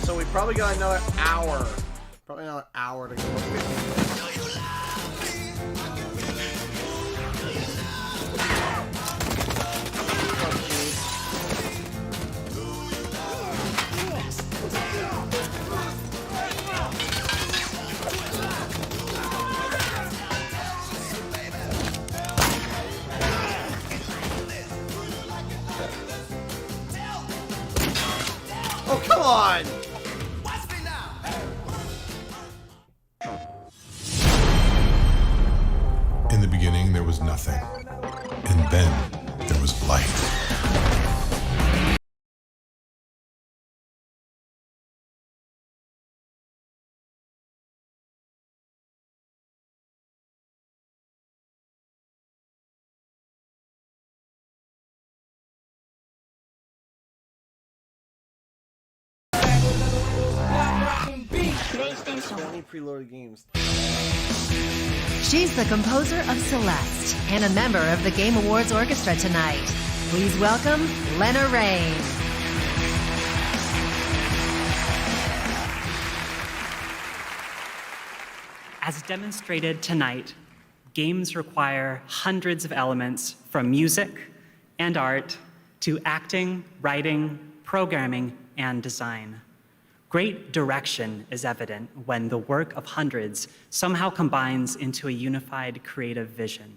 So we probably got another hour. Probably another hour to go. Come on! In the beginning, there was nothing. And then there was light. Sony preloaded games. She's the composer of Celeste and a member of the Game Awards Orchestra tonight. Please welcome Lena Raine. As demonstrated tonight, games require hundreds of elements from music and art to acting, writing, programming, and design. Great direction is evident when the work of hundreds somehow combines into a unified creative vision.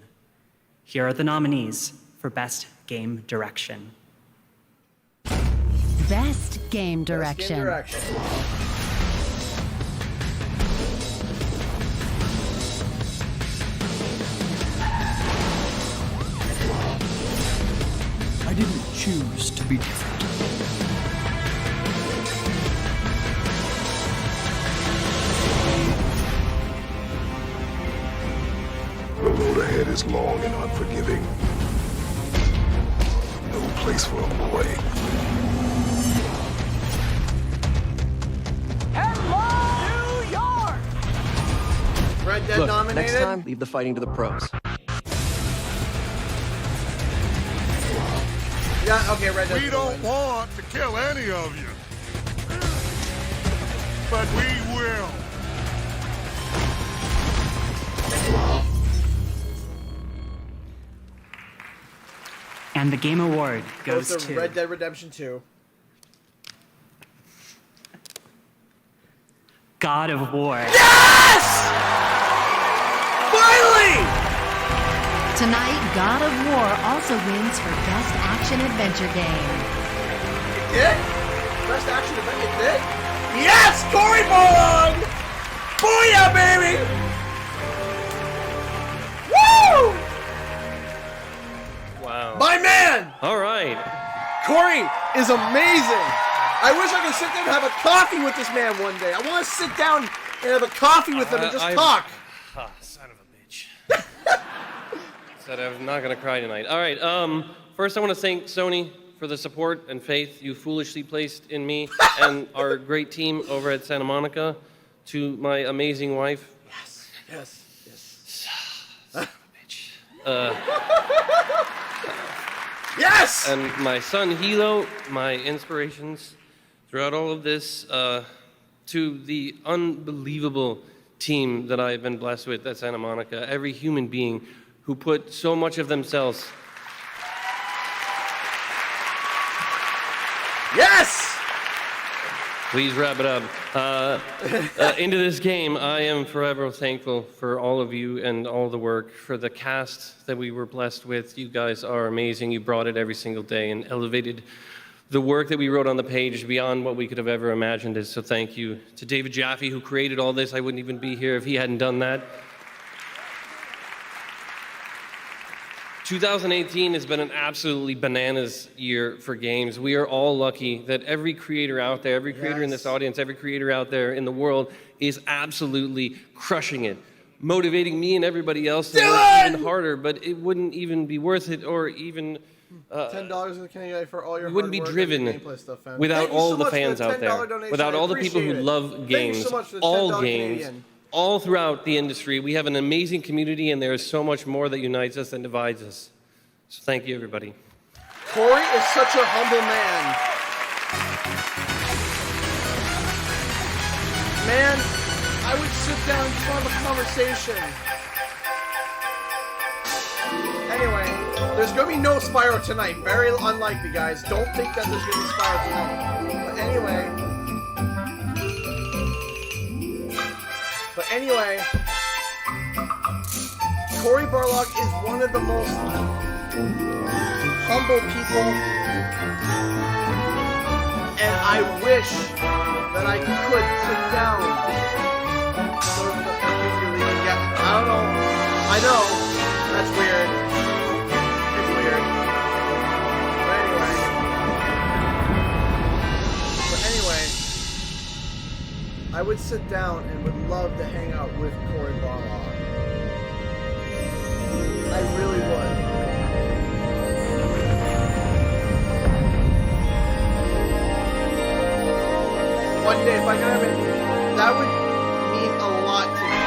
Here are the nominees for Best Game Direction. Best Game Direction. I didn't choose to be different. The road ahead is long and unforgiving. No place for a boy. New York! Red Dead Look, nominated? next time, leave the fighting to the pros. Yeah, okay, Red Dead. We don't want to kill any of you. But we will. And the Game Award goes to to Red Dead Redemption 2. God of War. Yes! Finally! Tonight, God of War also wins for Best Action Adventure Game. It did? Best Action Adventure, it did? Yes! Cory Barlog! Booyah, baby! Woo! Wow. My man! All right. Cory is amazing. I wish I could sit there and have a coffee with this man one day. I want to sit down and have a coffee with him and just talk. Son of a bitch. Said I'm not gonna cry tonight. All right. First, I want to thank Sony for the support and faith you foolishly placed in me and our great team over at Santa Monica. To my amazing wife. Yes. Son of a bitch. Yes! And my son Hilo, my inspirations throughout all of this, to the unbelievable team that I've been blessed with at Santa Monica, every human being who put so much of themselves. Yes! Please wrap it up. Into this game, I am forever thankful for all of you and all the work, for the cast that we were blessed with. You guys are amazing. You brought it every single day and elevated the work that we wrote on the page beyond what we could have ever imagined. So thank you to David Jaffe, who created all this. I wouldn't even be here if he hadn't done that. 2018 has been an absolutely bananas year for games. We are all lucky that every creator out there, every creator in this audience, every creator out there in the world is absolutely crushing it, motivating me and everybody else to work even harder, but it wouldn't even be worth it or even... $10 in the Canadian for all your You wouldn't be hard work driven and gameplay stuff, fam. without Thank you all so the much for fans the out there, $10 donation. without I all the people who appreciate it. love Thank games, you so much for the all $10 games, Canadian. all throughout the industry. We have an amazing community, and there is so much more that unites us than divides us. So thank you, everybody. Cory is such a humble man. Man, I would sit down and have a conversation. Anyway, there's going to be no Spyro tonight. Very unlikely, guys. Don't think that there's going to be Spyro tonight. But anyway, Cory Barlog is one of the most humble people And I wish that I could sit down. I don't know. I know. That's weird. It's weird. But anyway, I would sit down and would love to hang out with Cory Barlog. I really would. One day, if I could have it, that would mean a lot to me.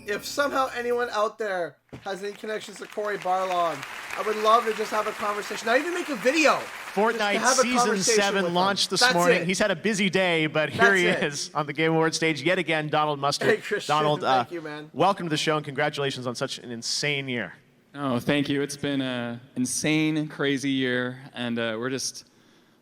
If somehow anyone out there has any connections to Cory Barlog, I would love to just have a conversation. Not even make a video. Fortnite Season 7 launched this morning. He's had a busy day, but here he is on the Game Awards stage yet again, Donald Mustard. Hey, Christian, Donald, thank you, man. Welcome to the show, and congratulations on such an insane year. Oh, thank you. It's been an insane, crazy year, and we're just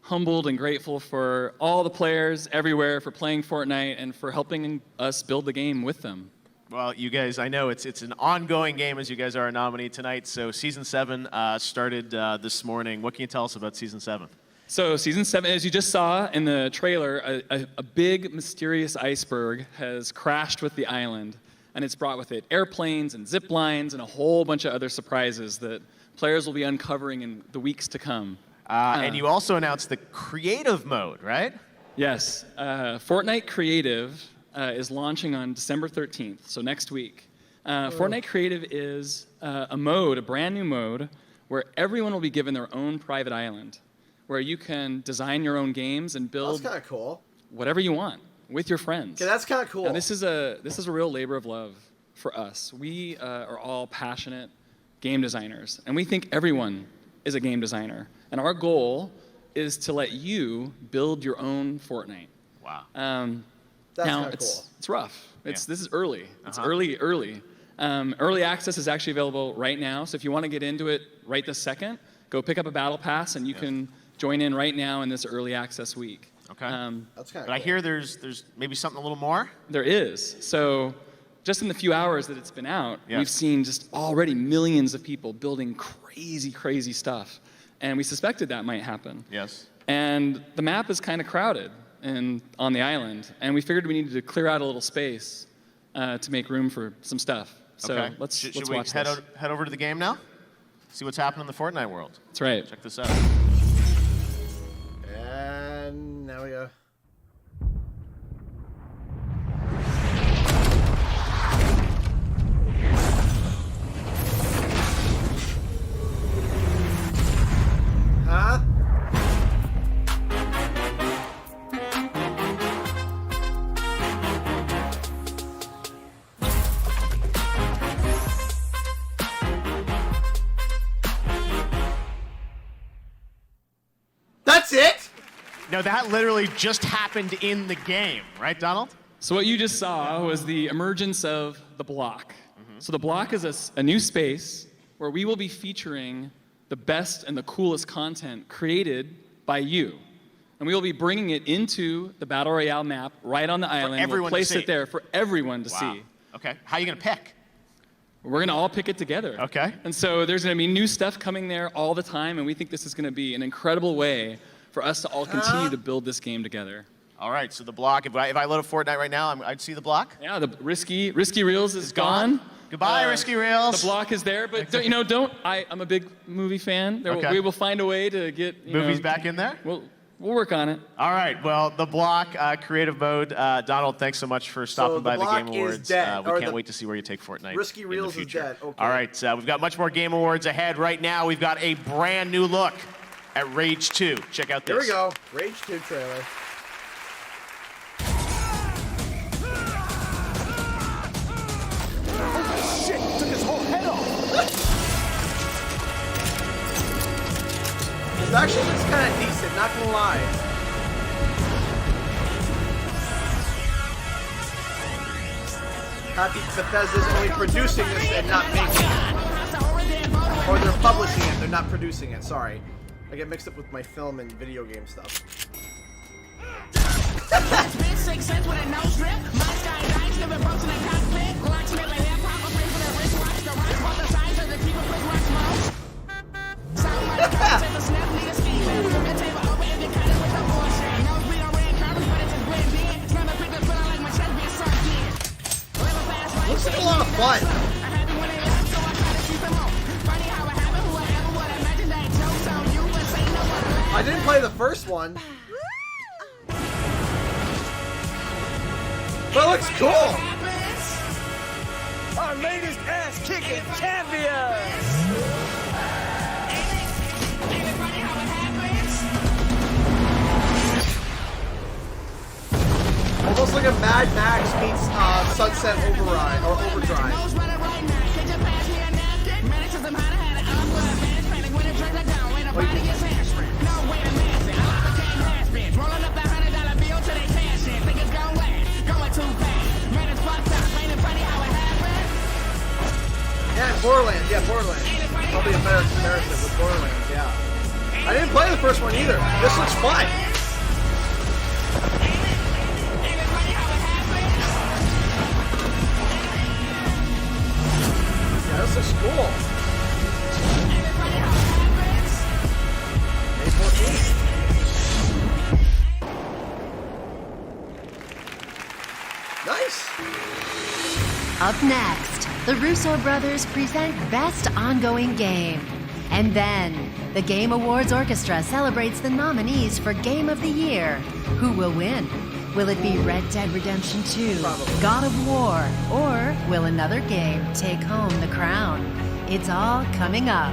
humbled and grateful for all the players everywhere for playing Fortnite and for helping us build the game with them. Well, you guys, I know it's an ongoing game as you guys are a nominee tonight. So Season 7 started this morning. What can you tell us about Season 7? So Season 7, as you just saw in the trailer, a big mysterious iceberg has crashed with the island, and it's brought with it airplanes and zip lines and a whole bunch of other surprises that players will be uncovering in the weeks to come. And you also announced the creative mode, right? Yes. Fortnite Creative is launching on December 13th, so next week. Fortnite Creative is a brand new mode, where everyone will be given their own private island, where you can design your own games and build That's kind of cool. whatever you want with your friends. Okay, that's kind of cool. Now, this is a real labor of love for us. We are all passionate game designers, and we think everyone is a game designer. And our goal is to let you build your own Fortnite. Wow. That's now kinda cool. it's rough. This is early. It's early. Early access is actually available right now. So if you want to get into it right this second, go pick up a battle pass, and you can join in right now in this early access week. Okay. That's kind of But I hear there's maybe something a little more. There is. So just in the few hours that it's been out, Yeah. we've seen just already millions of people building crazy, crazy stuff. And we suspected that might happen. Yes. And the map is kind of crowded on the island, and we figured we needed to clear out a little space to make room for some stuff. So Okay. let's Should watch we this. head over to the game now? See what's happening in the Fortnite world. That's right. Check this out. And now we go. Huh? That's it? No, that literally just happened in the game, right, Donald? So what you just saw was the emergence of the block. So the block is a new space where we will be featuring the best and the coolest content created by you. And we will be bringing it into the Battle Royale map right on the island. everyone We'll to place see. it there for everyone to see. Okay. How are you going to pick? We're going to all pick it together. Okay. And so there's going to be new stuff coming there all the time, and we think this is going to be an incredible way for us to all continue to build this game together. All right, so the block, if I load up Fortnite right now, I'd see the block? Yeah, the Risky Reels is gone. Goodbye, Risky Reels. The block is there, but I'm a big movie fan. Okay. We will find a way to get Movies back in there? We'll work on it. All right, well, the block, creative mode. Donald, thanks so much for stopping by the block Game is Awards. dead, We or can't the wait to see where you take Fortnite. Risky in the Reels is future. dead. Okay. All right, we've got much more Game Awards ahead. Right now, we've got a brand new look at Rage 2. Check out this. Here we go. Rage 2 trailer. Oh shit! Took his whole head off. It actually looks kind of decent, not gonna lie. Happy Bethesda's only producing this and not making it. Or they're publishing it, they're not producing it, sorry. I get mixed up with my film and video game stuff. Looks like a lot of fun. I didn't play the first one. But it looks cool. Our latest ass-kicking champions! Almost like a Mad Max meets Sunset Override or Overdrive. Yeah, Borderlands. Yeah, Borderlands. Probably a better comparison with Borderlands. Yeah. I didn't play the first one either. This looks fun. Yeah, this looks cool. May 14th. Nice. Up next, the Russo brothers present Best Ongoing Game. And then, the Game Awards Orchestra celebrates the nominees for Game of the Year. Who will win? Will it be Red Dead Redemption 2, God of War, or will another game take home the crown? It's all coming up.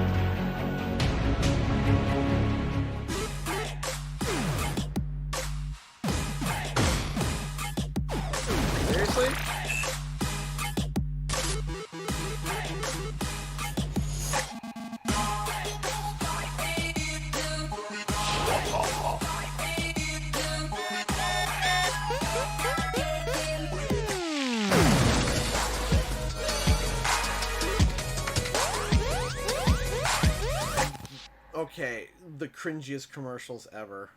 Seriously? Okay, the cringiest commercials ever.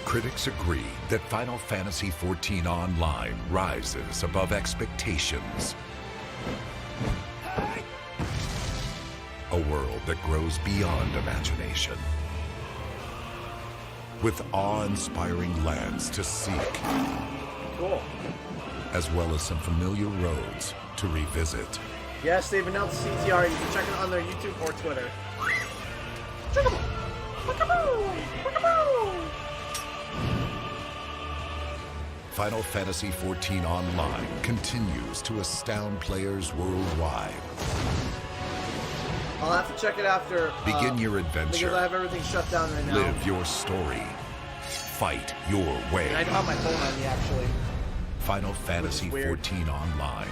Critics agree that Final Fantasy XIV Online rises above expectations. A world that grows beyond imagination. With awe-inspiring lands to seek. Cool. As well as some familiar roads to revisit. Yes, they've announced CTR. You can check it on their YouTube or Twitter. Final Fantasy XIV Online continues to astound players worldwide. I'll have to check it after. Begin your adventure. Because I have everything shut down right now. Live your story. Fight your way. And I don't have my phone on me, actually. Final Fantasy XIV Online.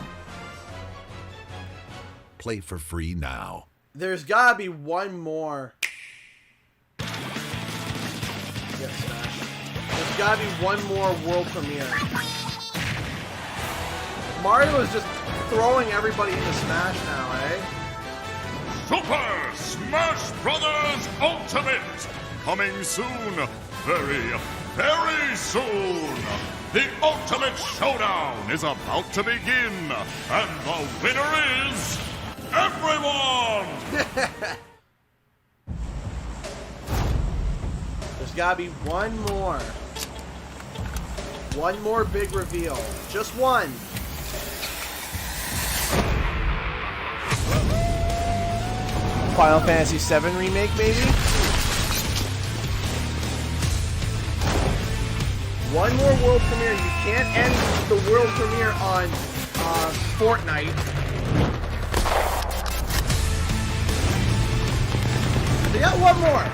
Play for free now. There's gotta be one more. Yes, Smash. There's gotta be one more world premiere. Mario is just throwing everybody into Smash now, eh? Super Smash Brothers Ultimate! Coming soon. Very, very soon. The Ultimate Showdown is about to begin. And the winner is... everyone! There's gotta be one more. One more big reveal. Just one. Final Fantasy VII Remake, maybe? One more world premiere. You can't end the world premiere on Fortnite. They got one more.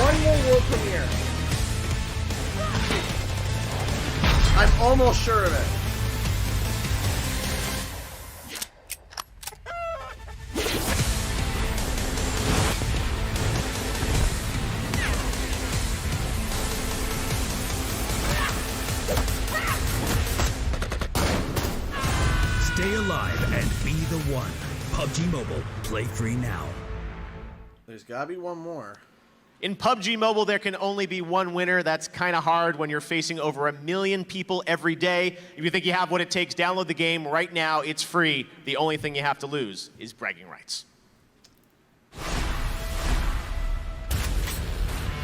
One more world premiere. I'm almost sure of it. Stay alive and be the one. PUBG Mobile. Play free now. There's gotta be one more. In PUBG Mobile, there can only be one winner. That's kind of hard when you're facing over 1 million people every day. If you think you have what it takes, download the game right now. It's free. The only thing you have to lose is bragging rights.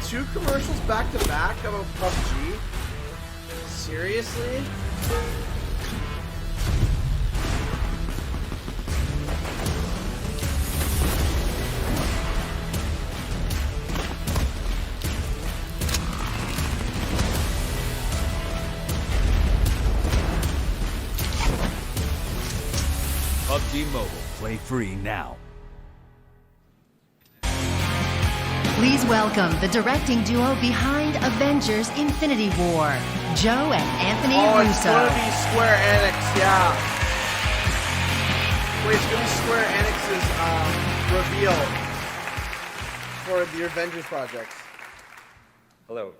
2 commercials back to back about PUBG? Seriously? PUBG Mobile. Play free now. Please welcome the directing duo behind Avengers Infinity War, Joe and Anthony Russo. It's going to be Square Enix, yeah. Wait, it's going to be Square Enix's reveal for the Avengers projects. Hello.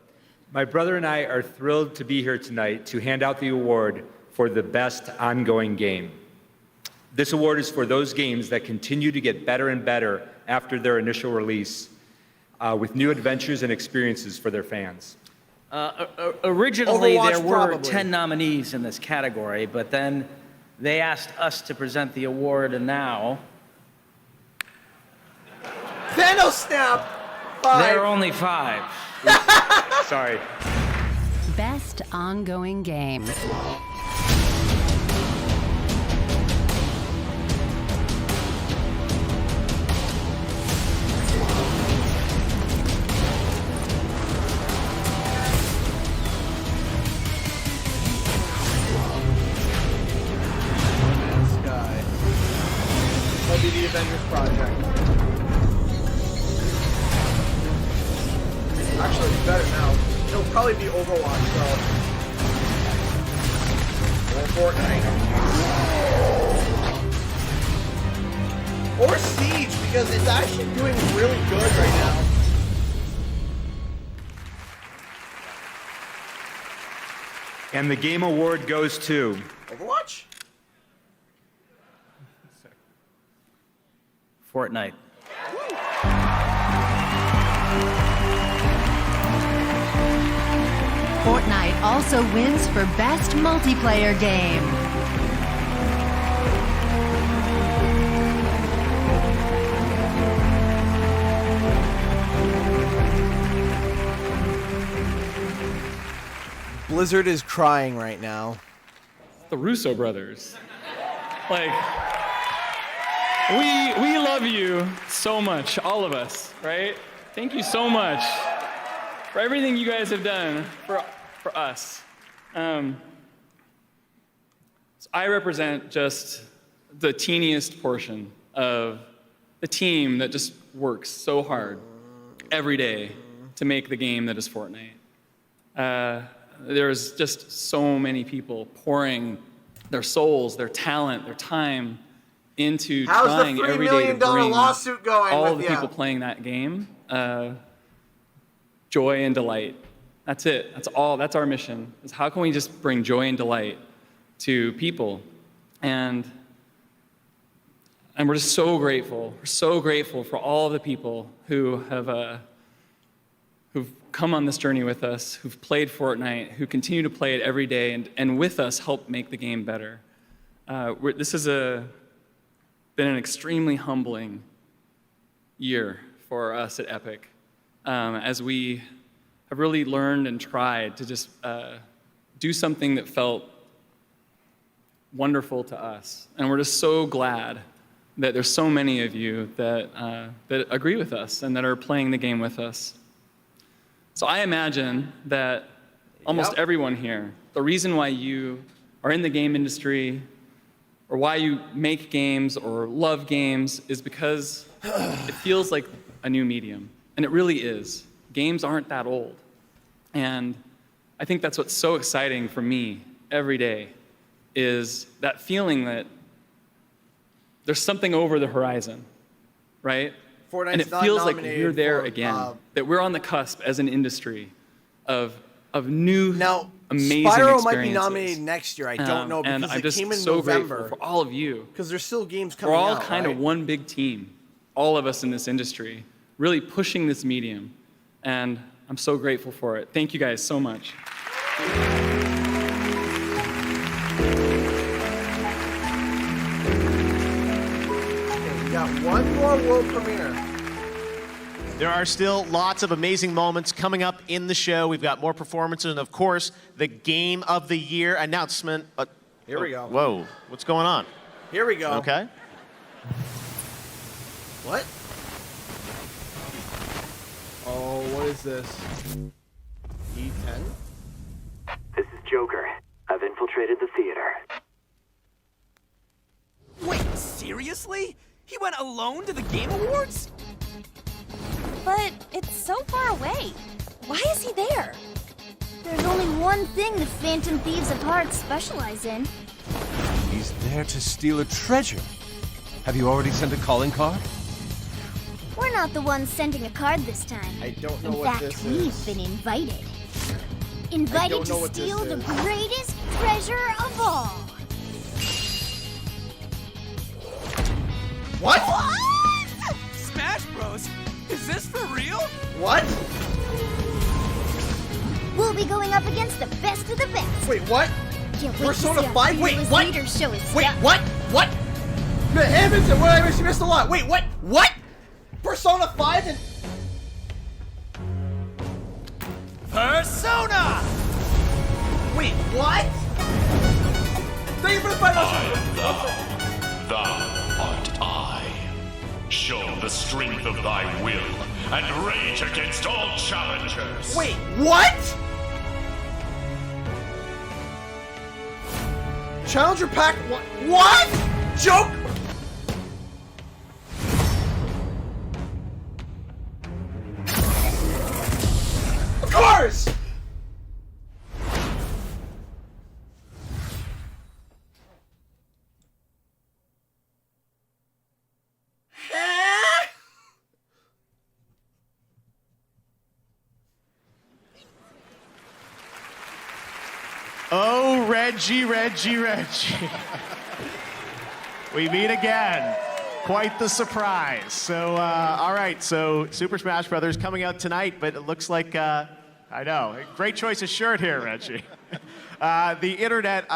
My brother and I are thrilled to be here tonight to hand out the award for the best ongoing game. This award is for those games that continue to get better and better after their initial release, with new adventures and experiences for their fans. Originally, Overwatch, there were probably 10 nominees in this category, but then they asked us to present the award, and now Thanos snap! 5. there are only 5. Sorry. Best ongoing game. That'll be the Avengers project. Actually, it's better now. It'll probably be Overwatch, though. Or Fortnite. Or Siege, because it's actually doing really good right now. And the game award goes to Overwatch? Fortnite. Fortnite also wins for Best Multiplayer Game. Blizzard is crying right now. The Russo brothers. Like, we love you so much, all of us, right? Thank you so much for everything you guys have done for us. So I represent just the teeniest portion of the team that just works so hard every day to make the game that is Fortnite. There's just so many people pouring their souls, their talent, their time into trying every day to bring lawsuit going all with of the ya? people playing that game joy and delight. That's it. That's all. That's our mission. Is how can we just bring joy and delight to people, and we're just so grateful. We're so grateful for all of the people who have who've come on this journey with us, who've played Fortnite, who continue to play it every day, and with us help make the game better. This has been an extremely humbling year for us at Epic, as we have really learned and tried to just do something that felt wonderful to us. And we're just so glad that there's so many of you that agree with us and that are playing the game with us. So I imagine that almost everyone here, the reason why you are in the game industry or why you make games or love games is because it feels like a new medium. And it really is. Games aren't that old. And I think that's what's so exciting for me every day is that feeling that there's something over the horizon, right? Fortnite's and it not feels like nominated we're there for, again, that we're on the cusp as an industry of new, amazing Spyro experiences. might be nominated next year. I don't know and because I'm it just came in so November. grateful for all of you. Because there's still games coming We're all out, kind right? of one big team, all of us in this industry, really pushing this medium and I'm so grateful for it. Thank you guys so much. We got one more world premiere. There are still lots of amazing moments coming up in the show. We've got more performances and, of course, the Game of the Year announcement. Here we go. Whoa, what's going on? Here we go. Okay. What? Oh, what is this? E10? This is Joker. I've infiltrated the theater. Wait, seriously? He went alone to the Game Awards? But it's so far away. Why is he there? There's only one thing the Phantom Thieves of Hearts specialize in. He's there to steal a treasure. Have you already sent a calling card? We're not the ones sending a card this time. I don't know in what fact, this we've is. been invited. Invited to steal the greatest treasure of all. What? Smash Bros? Is this for real? What? We'll be going up against the best of the best. Wait, what? Can't wait Persona to see 5? Wait, fearless what? leaders show his Wait, stuff. what? What? Hey, Vincent, what? I missed a lot. Wait, what? What? Persona 5 and... Persona! Wait, what? Thank you for the $5. Thou art I. Show the strength of thy will and rage against all challengers. Wait, what? Challenger Pack? What? Joke? Of course! Oh, Reggie. We meet again. Quite the surprise. So, all right, so Super Smash Brothers coming out tonight, but it looks like, I know, great choice of shirt here, Reggie. The internet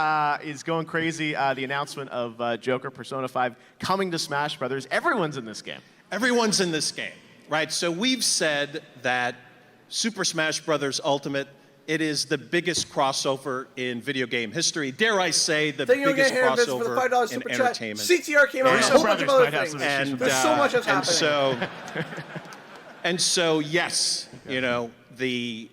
is going crazy. The announcement of Joker Persona 5 coming to Smash Brothers. Everyone's in this game. Everyone's in this game, right? So we've said that Super Smash Bros. Ultimate, it is the biggest crossover in video game history. Dare I say, the biggest crossover for the $5 in super chat. entertainment. CTR came out with a whole bunch of other things. There's so much that's happening. And so, yes, you know, the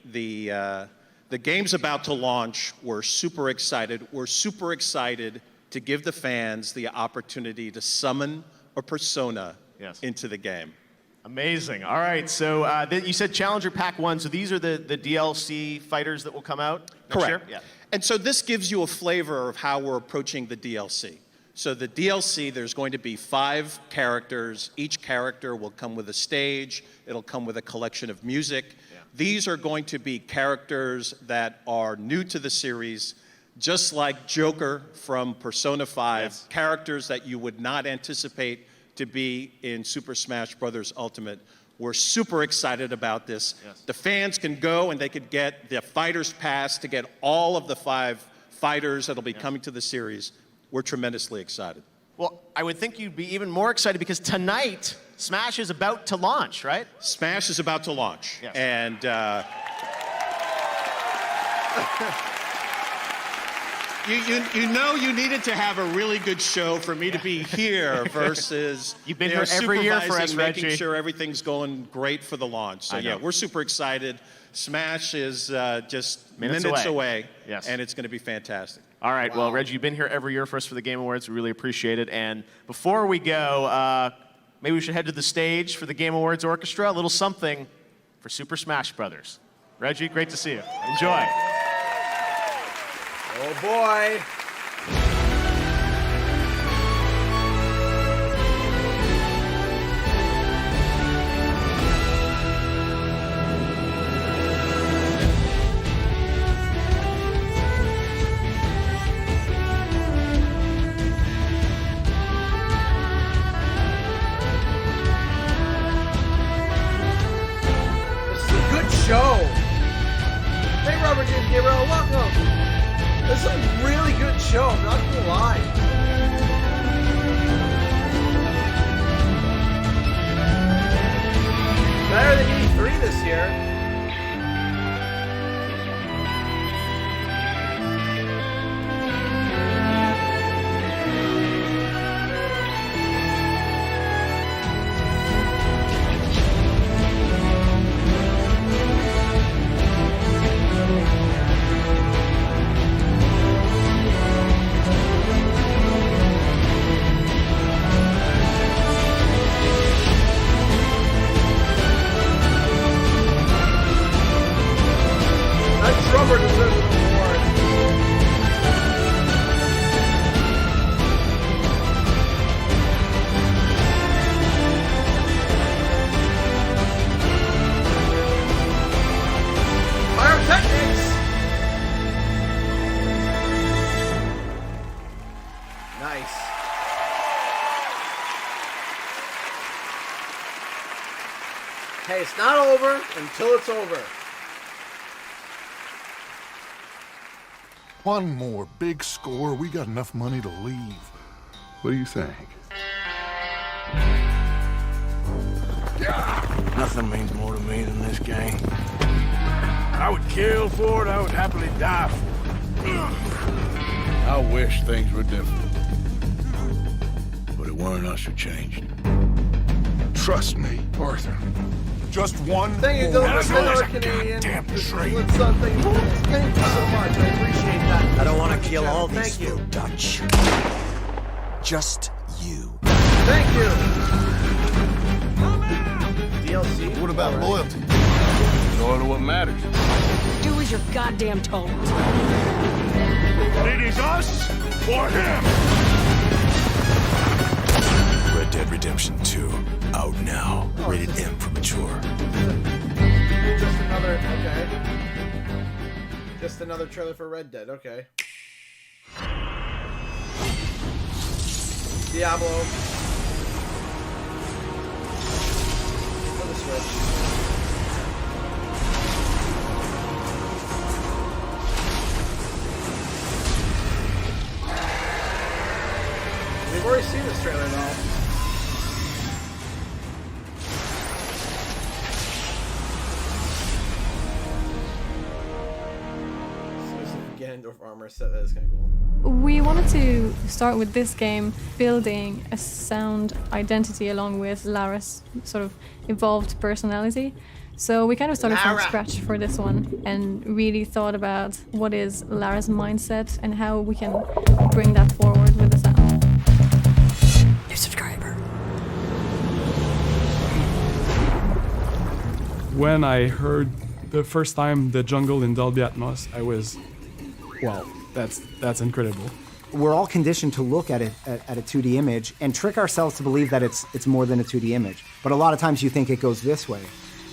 game's about to launch. We're super excited. We're super excited to give the fans the opportunity to summon a persona into the game. Amazing. All right, so you said Challenger Pack 1, so these are the DLC fighters that will come out next year? Correct. Yeah. And so this gives you a flavor of how we're approaching the DLC. So the DLC, there's going to be 5 characters. Each character will come with a stage. It'll come with a collection of music. Yeah. These are going to be characters that are new to the series, just like Joker from Persona 5, characters that you would not anticipate to be in Super Smash Bros. Ultimate. We're super excited about this. The fans can go and they could get the Fighters Pass to get all of the 5 fighters that'll be coming to the series. We're tremendously excited. Well, I would think you'd be even more excited because tonight, Smash is about to launch, right? Smash is about to launch. Yes. And you know you needed to have a really good show for me to be here versus You've been here every year for us, making Reggie. sure everything's going great for the launch. So I know. yeah, we're super excited. Smash is just Minutes away. Yes. And it's going to be fantastic. All right, well, Reggie, you've been here every year for us for the Game Awards. We really appreciate it. And before we go, maybe we should head to the stage for the Game Awards Orchestra. A little something for Super Smash Brothers. Reggie, great to see you. Enjoy. Oh boy. James Gabriel. Welcome. This is a really good show. I'm not gonna lie. Better than E3 this year. Drummer deserves an award. Pyrotechnics! Nice. Hey, it's not over until it's over. One more big score. We got enough money to leave. What do you think? Nothing means more to me than this game. I would kill for it. I would happily die for it. I wish things were different. But it weren't us who changed. Trust me, Arthur. Just one Thank you, more. Canadian. Thank you so much. I appreciate that. I don't want to kill all these Thank you. Dutch. Just you. Thank you. DLC. What about loyalty? Loyal to what matters. Do as you're goddamn told. It is us or him. Red Dead Redemption 2, out now. Rated M for mature. Just another, okay. Just another trailer for Red Dead, okay. Diablo. For the Switch. We've already seen this trailer though. Ganondorf armor set, that is kind of cool. We wanted to start with this game building a sound identity along with Lara's sort of evolved personality. So we kind of started from scratch for this one and really thought about what is Lara's mindset and how we can bring that forward with the sound. New subscriber. When I heard the first time the jungle in Dolby Atmos, I was, wow, that's incredible. We're all conditioned to look at it at a 2D image and trick ourselves to believe that it's more than a 2D image. But a lot of times you think it goes this way.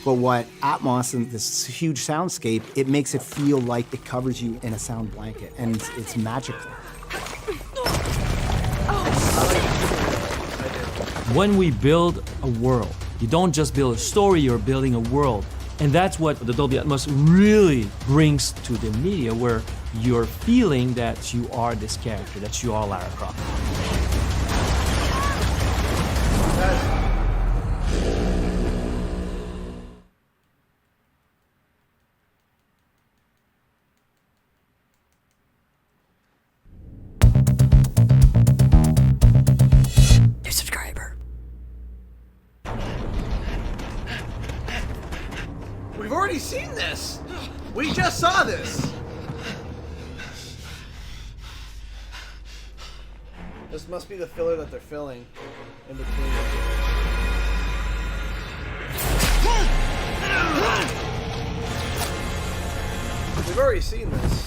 But what Atmos and this huge soundscape, it makes it feel like it covers you in a sound blanket, and it's magical. When we build a world, you don't just build a story, you're building a world. And that's what the Dolby Atmos really brings to the media, where you're feeling that you are this character, that you are Lara Croft. New subscriber. We've already seen this! We just saw this! This must be the filler that they're filling in between. We've already seen this.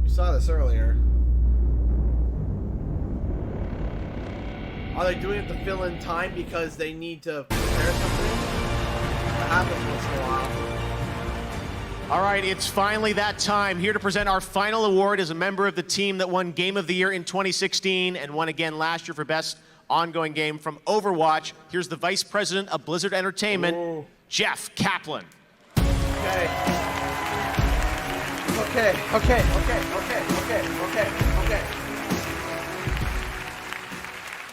We saw this earlier. Are they doing it to fill in time because they need to prepare something? That happens once in a while. All right, it's finally that time. Here to present our final award is a member of the team that won Game of the Year in 2016 and won again last year for Best Ongoing Game from Overwatch. Here's the Vice President of Blizzard Entertainment, Jeff Kaplan. Okay.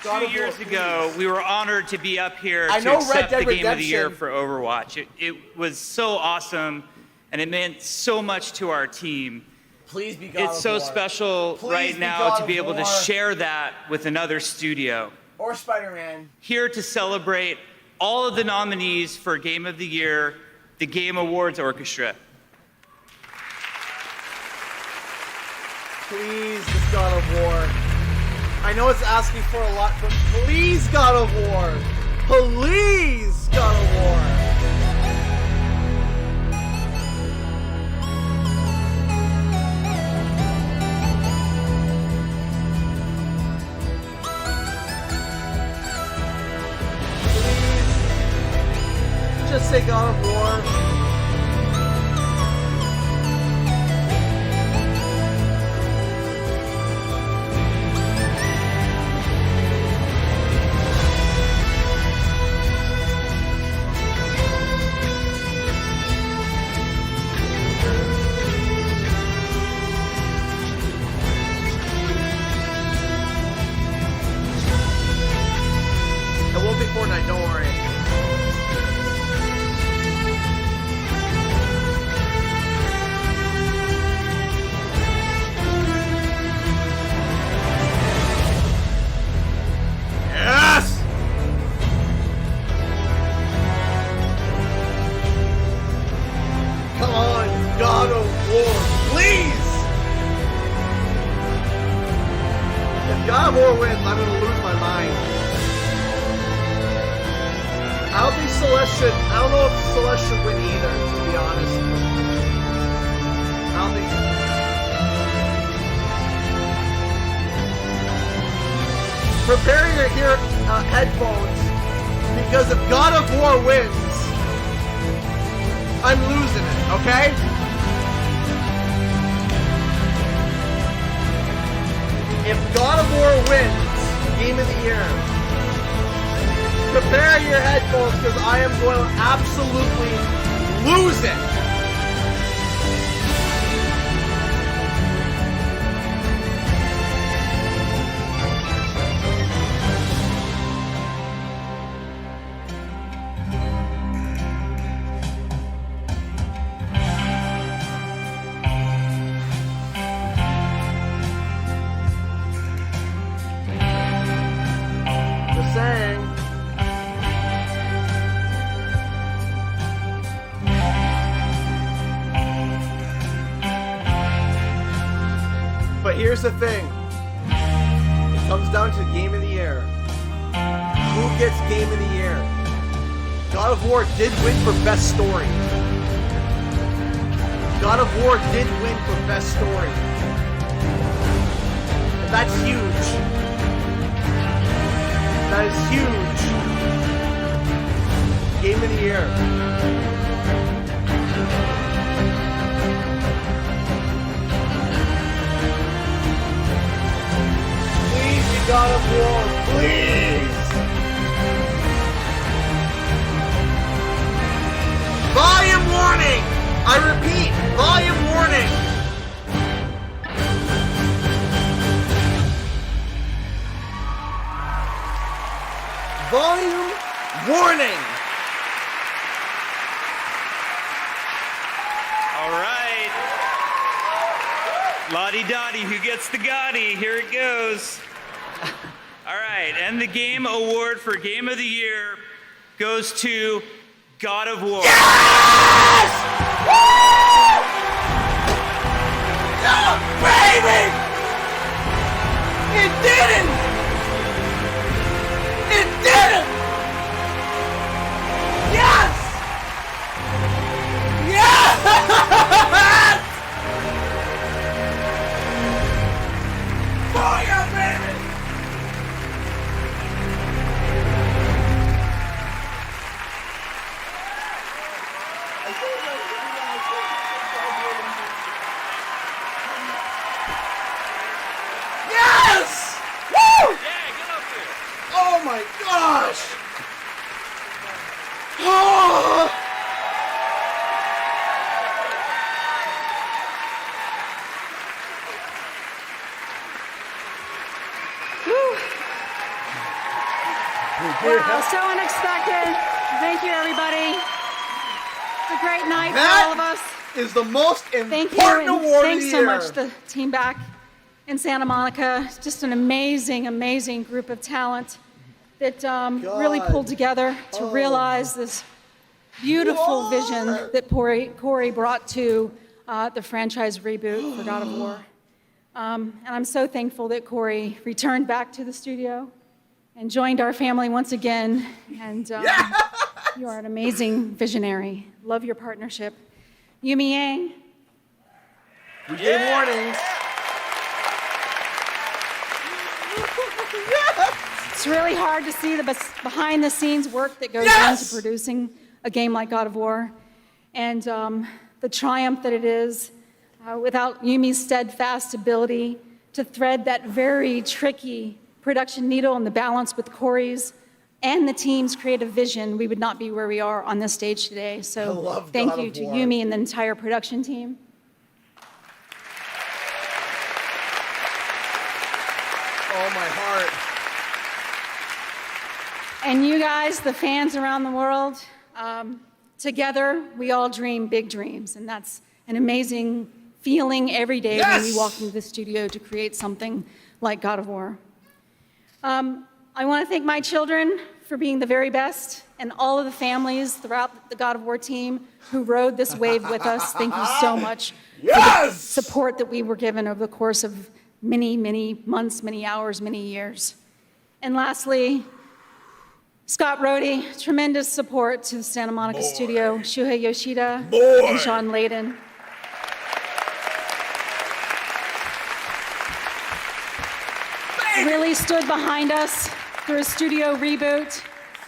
Two years ago, we were honored to be up here I to know accept Red the Dead Game of the Year Redemption. for Overwatch. It was so awesome, and it meant so much to our team. Please be God It's of so War. special Please right be now God to of be able to War. share that with another studio. Or Spider-Man. Here to celebrate all of the nominees for Game of the Year, the Game Awards Orchestra. Please, just God of War. I know it's asking for a lot, but please, God of War. Please, God of War. Please, just say God of War. It won't be Fortnite, don't worry. Yes! Come on, God of War, please! If God of War wins, I'm gonna lose my mind. I don't think Celeste should. I don't know if Celeste should win either, to be honest. I don't think so. Prepare your headphones, because if God of War wins, I'm losing it, okay? If God of War wins Game of the Year, prepare your headphones, because I am going to absolutely lose it. Just saying. But here's the thing. It comes down to Game of the Year. Who gets Game of the Year? God of War did win for Best Story. God of War did win for Best Story. And that's huge. That is huge. Game of the Year. Please, you God of War, please! Volume warning! I repeat, volume warning! Volume warning! All right. Lottie Dottie, who gets the Gotti? Here it goes. All right, and the Game Award for Game of the Year goes to God of War. Yes! No, baby! It didn't! It didn't! Yes! Yes! Fire, baby! Wow, so unexpected. Thank you, everybody. It's a great night for all of us. Is the most Thank important you, and award thanks of the so year. much, the team back in Santa Monica. Just an amazing, amazing group of talent that really pulled together to realize this beautiful vision that Corey brought to the franchise reboot for God of War. And I'm so thankful that Corey returned back to the studio and joined our family once again. And you are an amazing visionary. Love your partnership. Yumi Yang. We gave warnings. It's really hard to see the behind the scenes work that goes into producing a game like God of War. And the triumph that it is without Yumi's steadfast ability to thread that very tricky production needle and the balance with Corey's and the team's creative vision, we would not be where we are on this stage today. So thank you to Yumi and the entire production team. Oh, my heart. And you guys, the fans around the world, together, we all dream big dreams. And that's an amazing feeling every day when we walk into the studio to create something like God of War. I want to thank my children for being the very best and all of the families throughout the God of War team who rode this wave with us. Thank you so much for the support that we were given over the course of many, many months, many hours, many years. And lastly, Scott Rhodey, tremendous support to the Santa Monica studio, Shuhei Yoshida, and Sean Layden. Really stood behind us through a studio reboot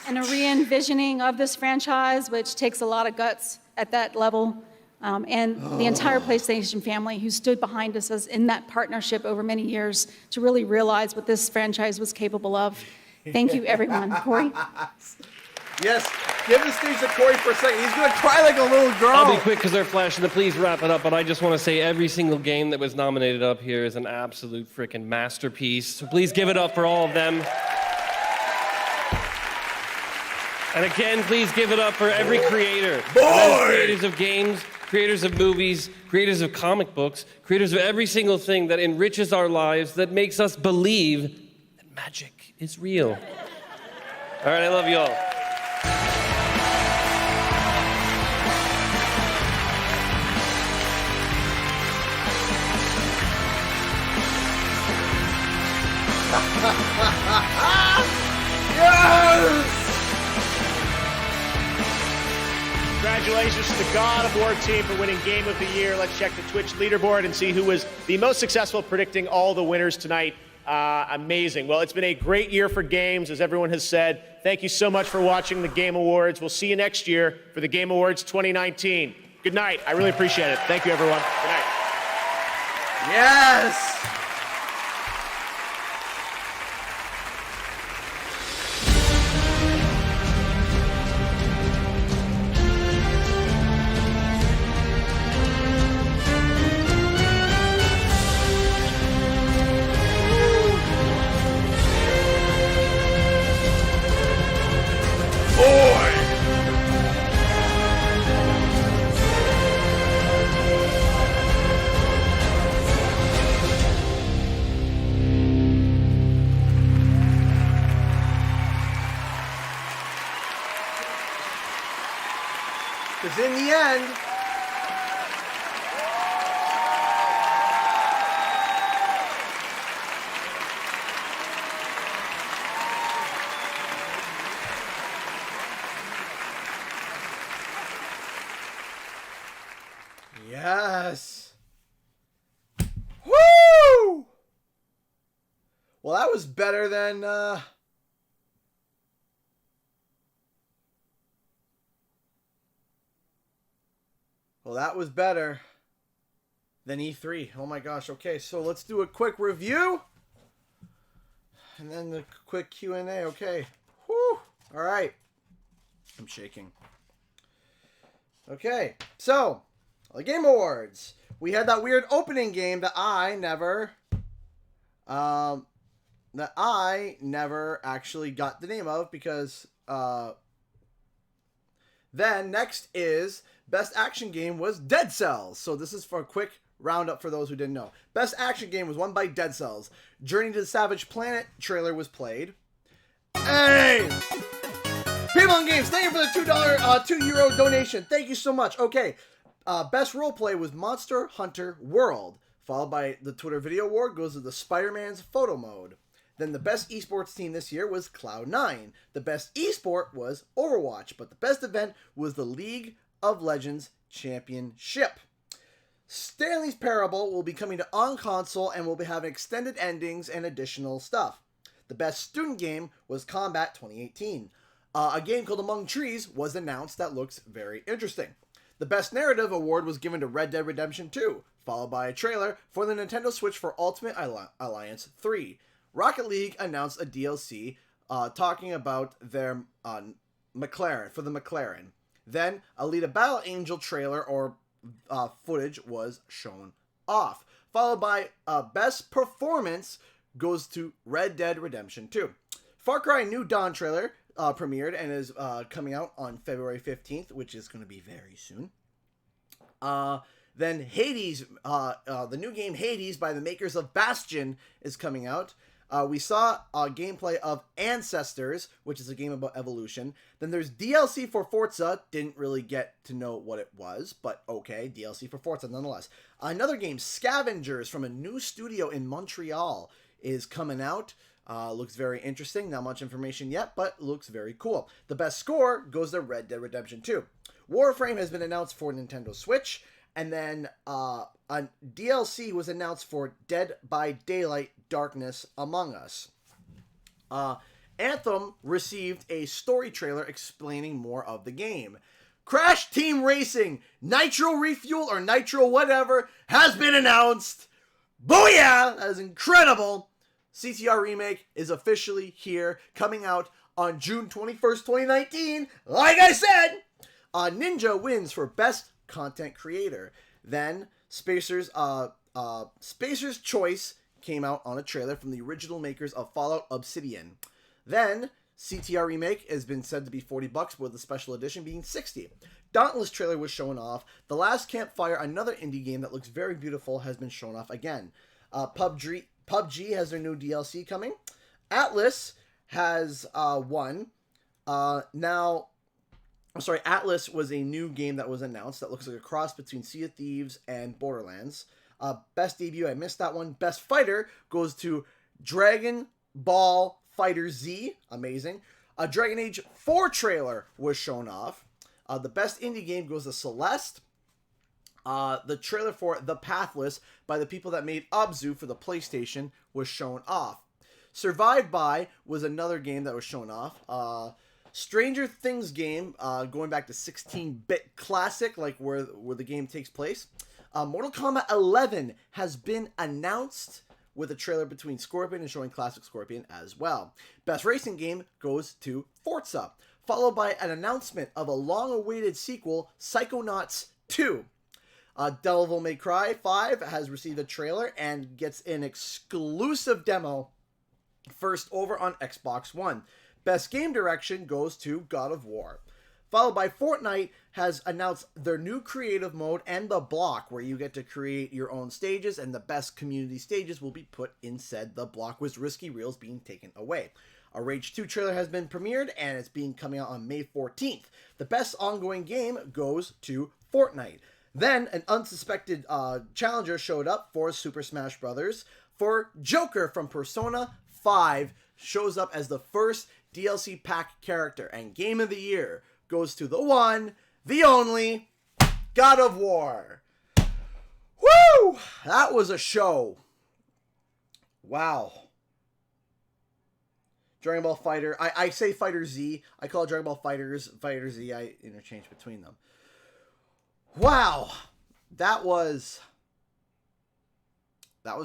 and a re-envisioning of this franchise, which takes a lot of guts at that level. And the entire PlayStation family who stood behind us as in that partnership over many years to really realize what this franchise was capable of. Thank you, everyone. Corey? Yes, give the stage to Corey for a second. He's going to cry like a little girl. I'll be quick because they're flashing to please wrap it up, but I just want to say every single game that was nominated up here is an absolute freaking masterpiece. So please give it up for all of them. And again, please give it up for every creator. Creators of games, creators of movies, creators of comic books, creators of every single thing that enriches our lives, that makes us believe that magic is real. All right, I love you all. Yes! Congratulations to the God of War team for winning Game of the Year. Let's check the Twitch leaderboard and see who was the most successful predicting all the winners tonight. Amazing. Well, it's been a great year for games, as everyone has said. Thank you so much for watching the Game Awards. We'll see you next year for the Game Awards 2019. Good night. I really appreciate it. Thank you, everyone. Good night. Yes! Because in the end, yes. Woo! Well, that was better than Well, that was better than E3. Oh my gosh. Okay, so let's do a quick review. And then the quick Q&A. Okay. Whew. All right. I'm shaking. Okay, so the Game Awards. We had that weird opening game that I never that I never actually got the name of because then next is Best Action Game was Dead Cells. So this is for a quick roundup for those who didn't know. Best Action Game was won by Dead Cells. Journey to the Savage Planet trailer was played. Hey! People in Games, thank you for the €2 donation. Thank you so much. Okay. Best Roleplay was Monster Hunter World. Followed by the Twitter Video Award goes to the Spider-Man's Photo Mode. Then the best esports team this year was Cloud9. The best esport was Overwatch, but the best event was the League of Legends Championship. Stanley's Parable will be coming to on-console and will be having extended endings and additional stuff. The best student game was Combat 2018. A game called Among Trees was announced that looks very interesting. The best narrative award was given to Red Dead Redemption 2, followed by a trailer for the Nintendo Switch for Ultimate Alliance 3. Rocket League announced a DLC talking about their McLaren, for the McLaren. Then, Alita Battle Angel trailer or footage was shown off. Followed by Best Performance goes to Red Dead Redemption 2. Far Cry New Dawn trailer premiered and is coming out on February 15th, which is going to be very soon. Then Hades, the new game Hades by the makers of Bastion is coming out. We saw gameplay of Ancestors, which is a game about evolution. Then there's DLC for Forza. Didn't really get to know what it was, but okay, DLC for Forza nonetheless. Another game, Scavengers, from a new studio in Montreal, is coming out. Looks very interesting. Not much information yet, but looks very cool. The best score goes to Red Dead Redemption 2. Warframe has been announced for Nintendo Switch. And then a DLC was announced for Dead by Daylight Darkness Among Us. Anthem received a story trailer explaining more of the game. Crash Team Racing Nitro Refuel or Nitro whatever has been announced. Booyah! That is incredible. CTR Remake is officially here, coming out on June 21st, 2019. Like I said, Ninja wins for Best Content Creator. Then Spacer's Choice came out on a trailer from the original makers of Fallout Obsidian. Then CTR Remake has been said to be $40, with the special edition being $60. Dauntless trailer was shown off. The Last Campfire, another indie game that looks very beautiful, has been shown off again. PUBG has their new DLC coming. Atlas has one. Atlas was a new game that was announced that looks like a cross between Sea of Thieves and Borderlands. Best debut, I missed that one. Best fighter goes to Dragon Ball Fighter Z. Amazing. A Dragon Age 4 trailer was shown off. The best indie game goes to Celeste. The trailer for The Pathless by the people that made Abzu for the PlayStation was shown off. Survived By was another game that was shown off. Stranger Things game, going back to 16-bit classic, like where the game takes place. Mortal Kombat 11 has been announced with a trailer between Scorpion and showing classic Scorpion as well. Best racing game goes to Forza, followed by an announcement of a long-awaited sequel, Psychonauts 2. Devil May Cry 5 has received a trailer and gets an exclusive demo first over on Xbox One. Best game direction goes to God of War. Followed by Fortnite has announced their new creative mode and the block, where you get to create your own stages, and the best community stages will be put in said the block, with Risky Reels being taken away. A Rage 2 trailer has been premiered and it's coming out on May 14th. The best ongoing game goes to Fortnite. Then an unsuspected challenger showed up for Super Smash Bros. For Joker from Persona 5 shows up as the first DLC pack character, and Game of the Year goes to the one, the only, God of War. Woo! That was a show. Wow. Dragon Ball Fighter. I say Fighter Z. I call it Dragon Ball Fighters. Fighter Z. I interchange between them. Wow. That was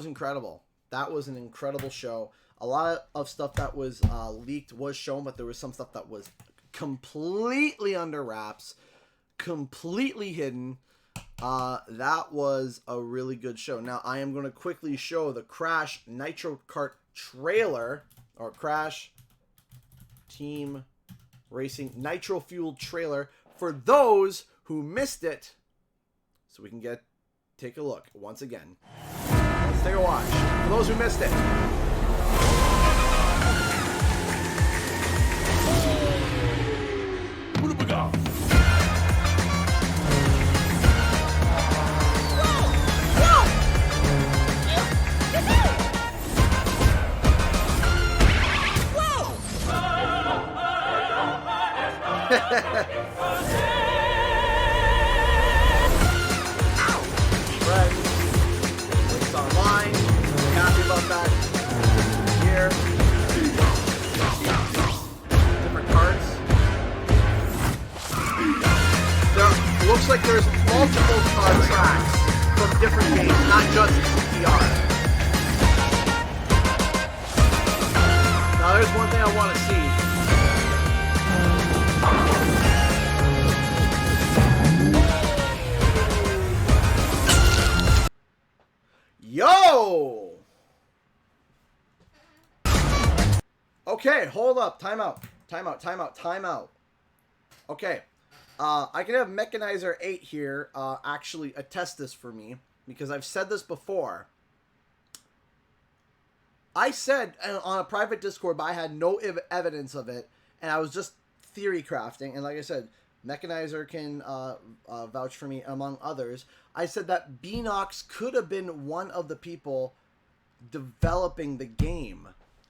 incredible. That was an incredible show. A lot of stuff that was leaked was shown, but there was some stuff that was completely under wraps, completely hidden. That was a really good show. Now, I am going to quickly show the Crash Nitro Kart trailer, or Crash Team Racing Nitro Fueled trailer for those who missed it. So we can take a look once again. Let's take a watch. For those who missed it. What have we got? Right. It's online. Happy about that. Here. Different cards. There looks like there's multiple tracks from different games, not just CTR. Now there's one thing I want to see. Yo! Okay, hold up. Time out. Okay. I can have Mechanizer 8 here actually attest this for me, because I've said this before. I said on a private Discord, but I had no evidence of it, and I was just theory crafting, and like I said, Mechanizer can vouch for me, among others. I said that Beenox could have been one of the people developing the game.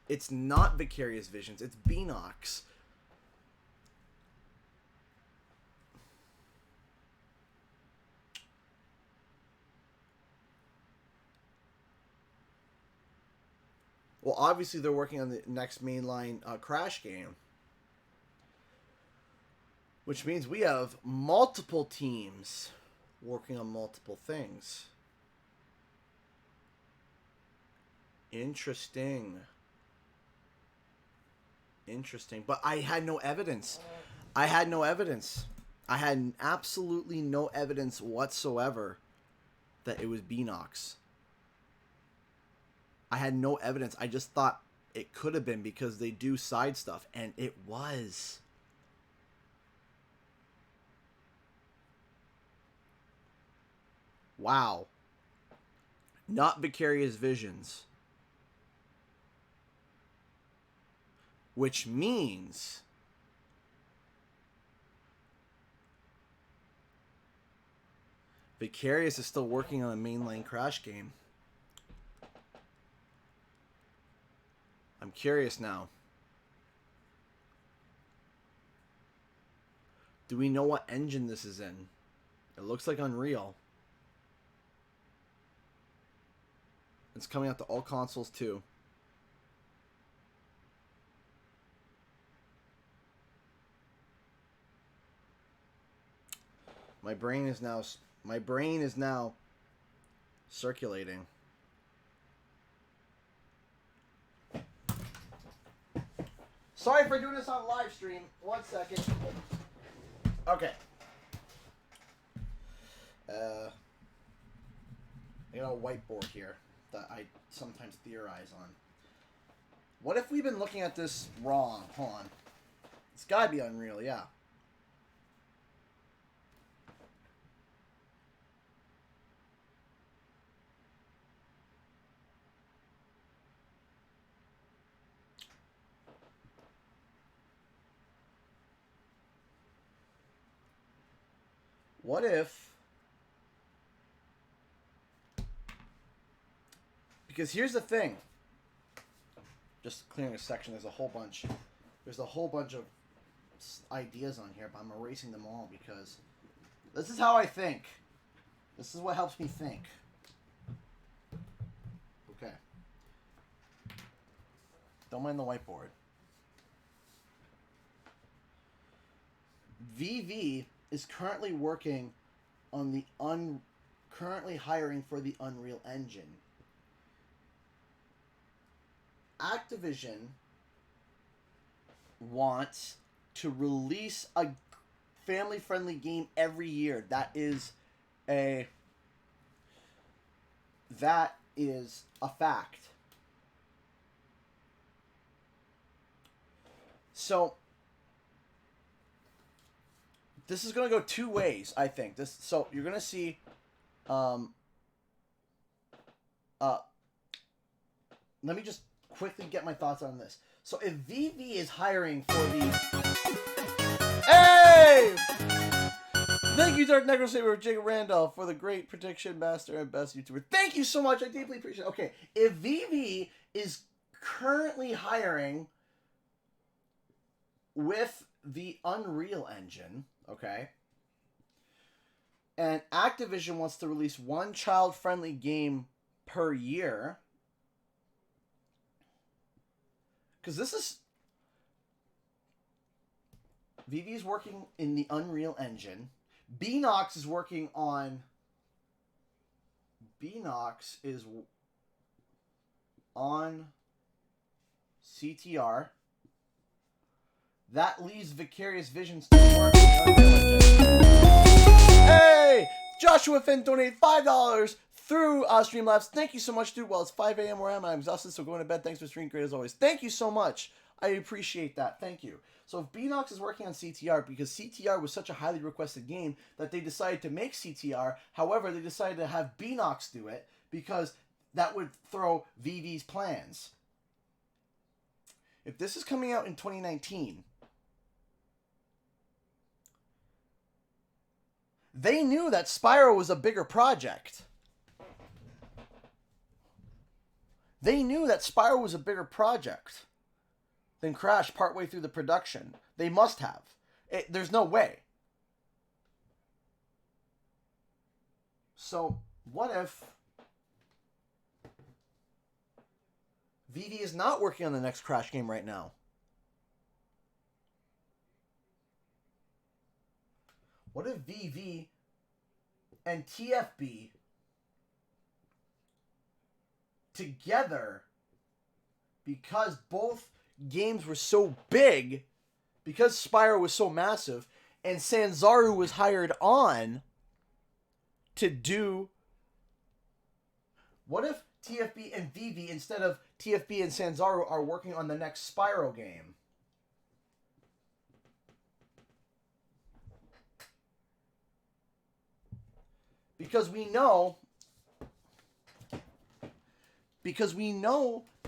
It's not Vicarious Visions, it's Beenox. Well, obviously they're working on the next mainline Crash game. Which means we have multiple teams working on multiple things. Interesting. But I had no evidence. I had absolutely no evidence whatsoever that it was Beenox. I had no evidence. I just thought it could have been because they do side stuff, and it was. Wow. Not Vicarious Visions. Which means Vicarious is still working on a mainline Crash game. I'm curious now. Do we know what engine this is in? It looks like Unreal. It's coming out to all consoles too. My brain is now circulating. Sorry for doing this on live stream. 1 second. Okay. I got a whiteboard here that I sometimes theorize on. What if we've been looking at this wrong? Hold on. It's gotta be Unreal, yeah. What if... Because here's the thing. Just clearing a section. There's a whole bunch of ideas on here, but I'm erasing them all because this is how I think. This is what helps me think. Okay. Don't mind the whiteboard. VV is currently working on the currently hiring for the Unreal Engine. Activision wants to release a family-friendly game every year. That is a fact. So this is going to go two ways, I think. So you're going to see let me just quickly get my thoughts on this. So if VV is hiring for these... Hey! Thank you, Dark Necro Saber, Jacob Randolph, for the great prediction master and best YouTuber. Thank you so much. I deeply appreciate it. Okay, if VV is currently hiring with the Unreal Engine, okay, and Activision wants to release one child-friendly game per year... Because this is... VV is working in the Unreal Engine. Beenox is working on... Beenox is on CTR. That leaves Vicarious Visions to work on Unreal Engine. Hey! Joshua Finn donated $5 through Streamlabs. Thank you so much, dude. Well, it's 5 a.m. where I'm exhausted, so going to bed. Thanks for streaming great as always. Thank you so much. I appreciate that. Thank you. So if Beenox is working on CTR, because CTR was such a highly requested game that they decided to make CTR, however, they decided to have Beenox do it because that would throw VV's plans. If this is coming out in 2019, they knew that Spyro was a bigger project. They knew that Spyro was a bigger project than Crash partway through the production. They must have. There's no way. So, what if VV is not working on the next Crash game right now? What if VV and TFB together, because both games were so big, because Spyro was so massive, and Sanzaru was hired on to do... What if TFB and VV, instead of TFB and Sanzaru, are working on the next Spyro game? Because we know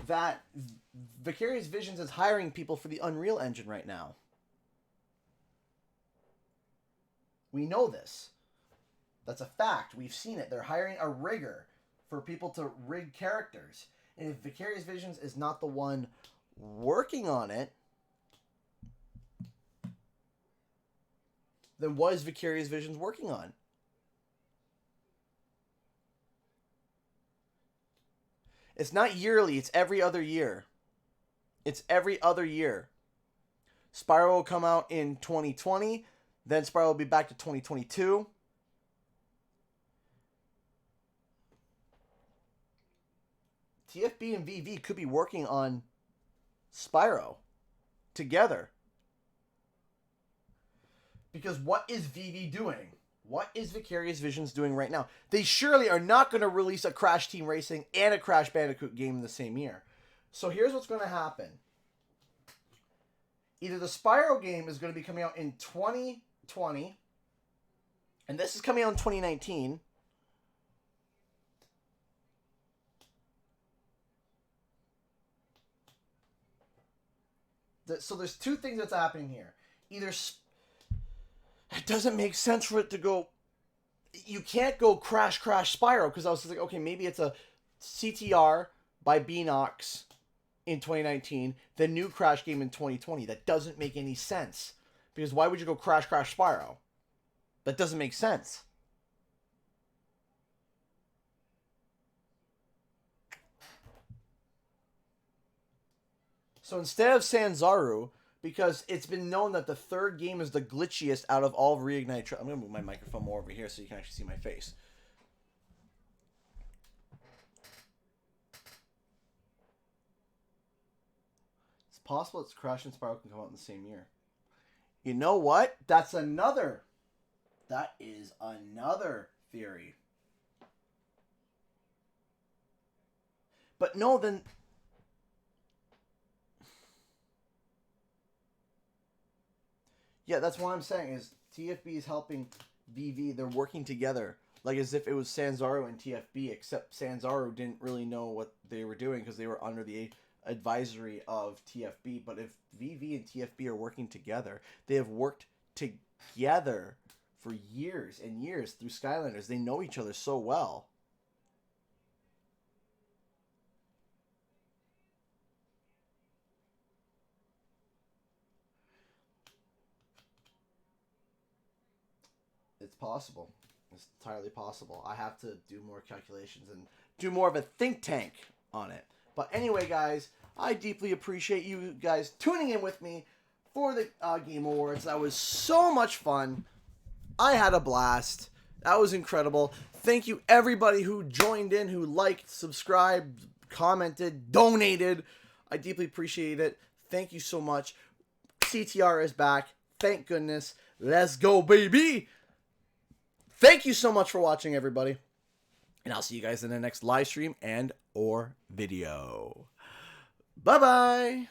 that Vicarious Visions is hiring people for the Unreal Engine right now. We know this. That's a fact. We've seen it. They're hiring a rigger for people to rig characters. And if Vicarious Visions is not the one working on it, then what is Vicarious Visions working on? It's not yearly, it's every other year. It's every other year. Spyro will come out in 2020, then Spyro will be back to 2022. TFB and VV could be working on Spyro together. Because what is VV doing? What is Vicarious Visions doing right now? They surely are not going to release a Crash Team Racing and a Crash Bandicoot game in the same year. So here's what's going to happen. Either the Spyro game is going to be coming out in 2020, and this is coming out in 2019. So there's two things that's happening here. Either... It doesn't make sense for it to go... You can't go Crash Spyro, because I was like, okay, maybe it's a CTR by Beenox in 2019, the new Crash game in 2020. That doesn't make any sense. Because why would you go Crash Spyro? That doesn't make sense. So instead of Sanzaru... Because it's been known that the third game is the glitchiest out of all of Reignite. I'm going to move my microphone more over here so you can actually see my face. It's possible that Crash and Spyro can come out in the same year. You know what? That is another theory. But no, then... Yeah, that's what I'm saying is TFB is helping VV. They're working together. Like as if it was Sanzaru and TFB, except Sanzaru didn't really know what they were doing because they were under the advisory of TFB. But if VV and TFB are working together, they have worked together for years and years through Skylanders. They know each other so well. It's possible. It's entirely possible. I have to do more calculations and do more of a think tank on it. But anyway, guys, I deeply appreciate you guys tuning in with me for the Game Awards. That was so much fun. I had a blast. That was incredible. Thank you, everybody who joined in, who liked, subscribed, commented, donated. I deeply appreciate it. Thank you so much. CTR is back. Thank goodness. Let's go, baby. Thank you so much for watching, everybody. And I'll see you guys in the next live stream and or video. Bye-bye.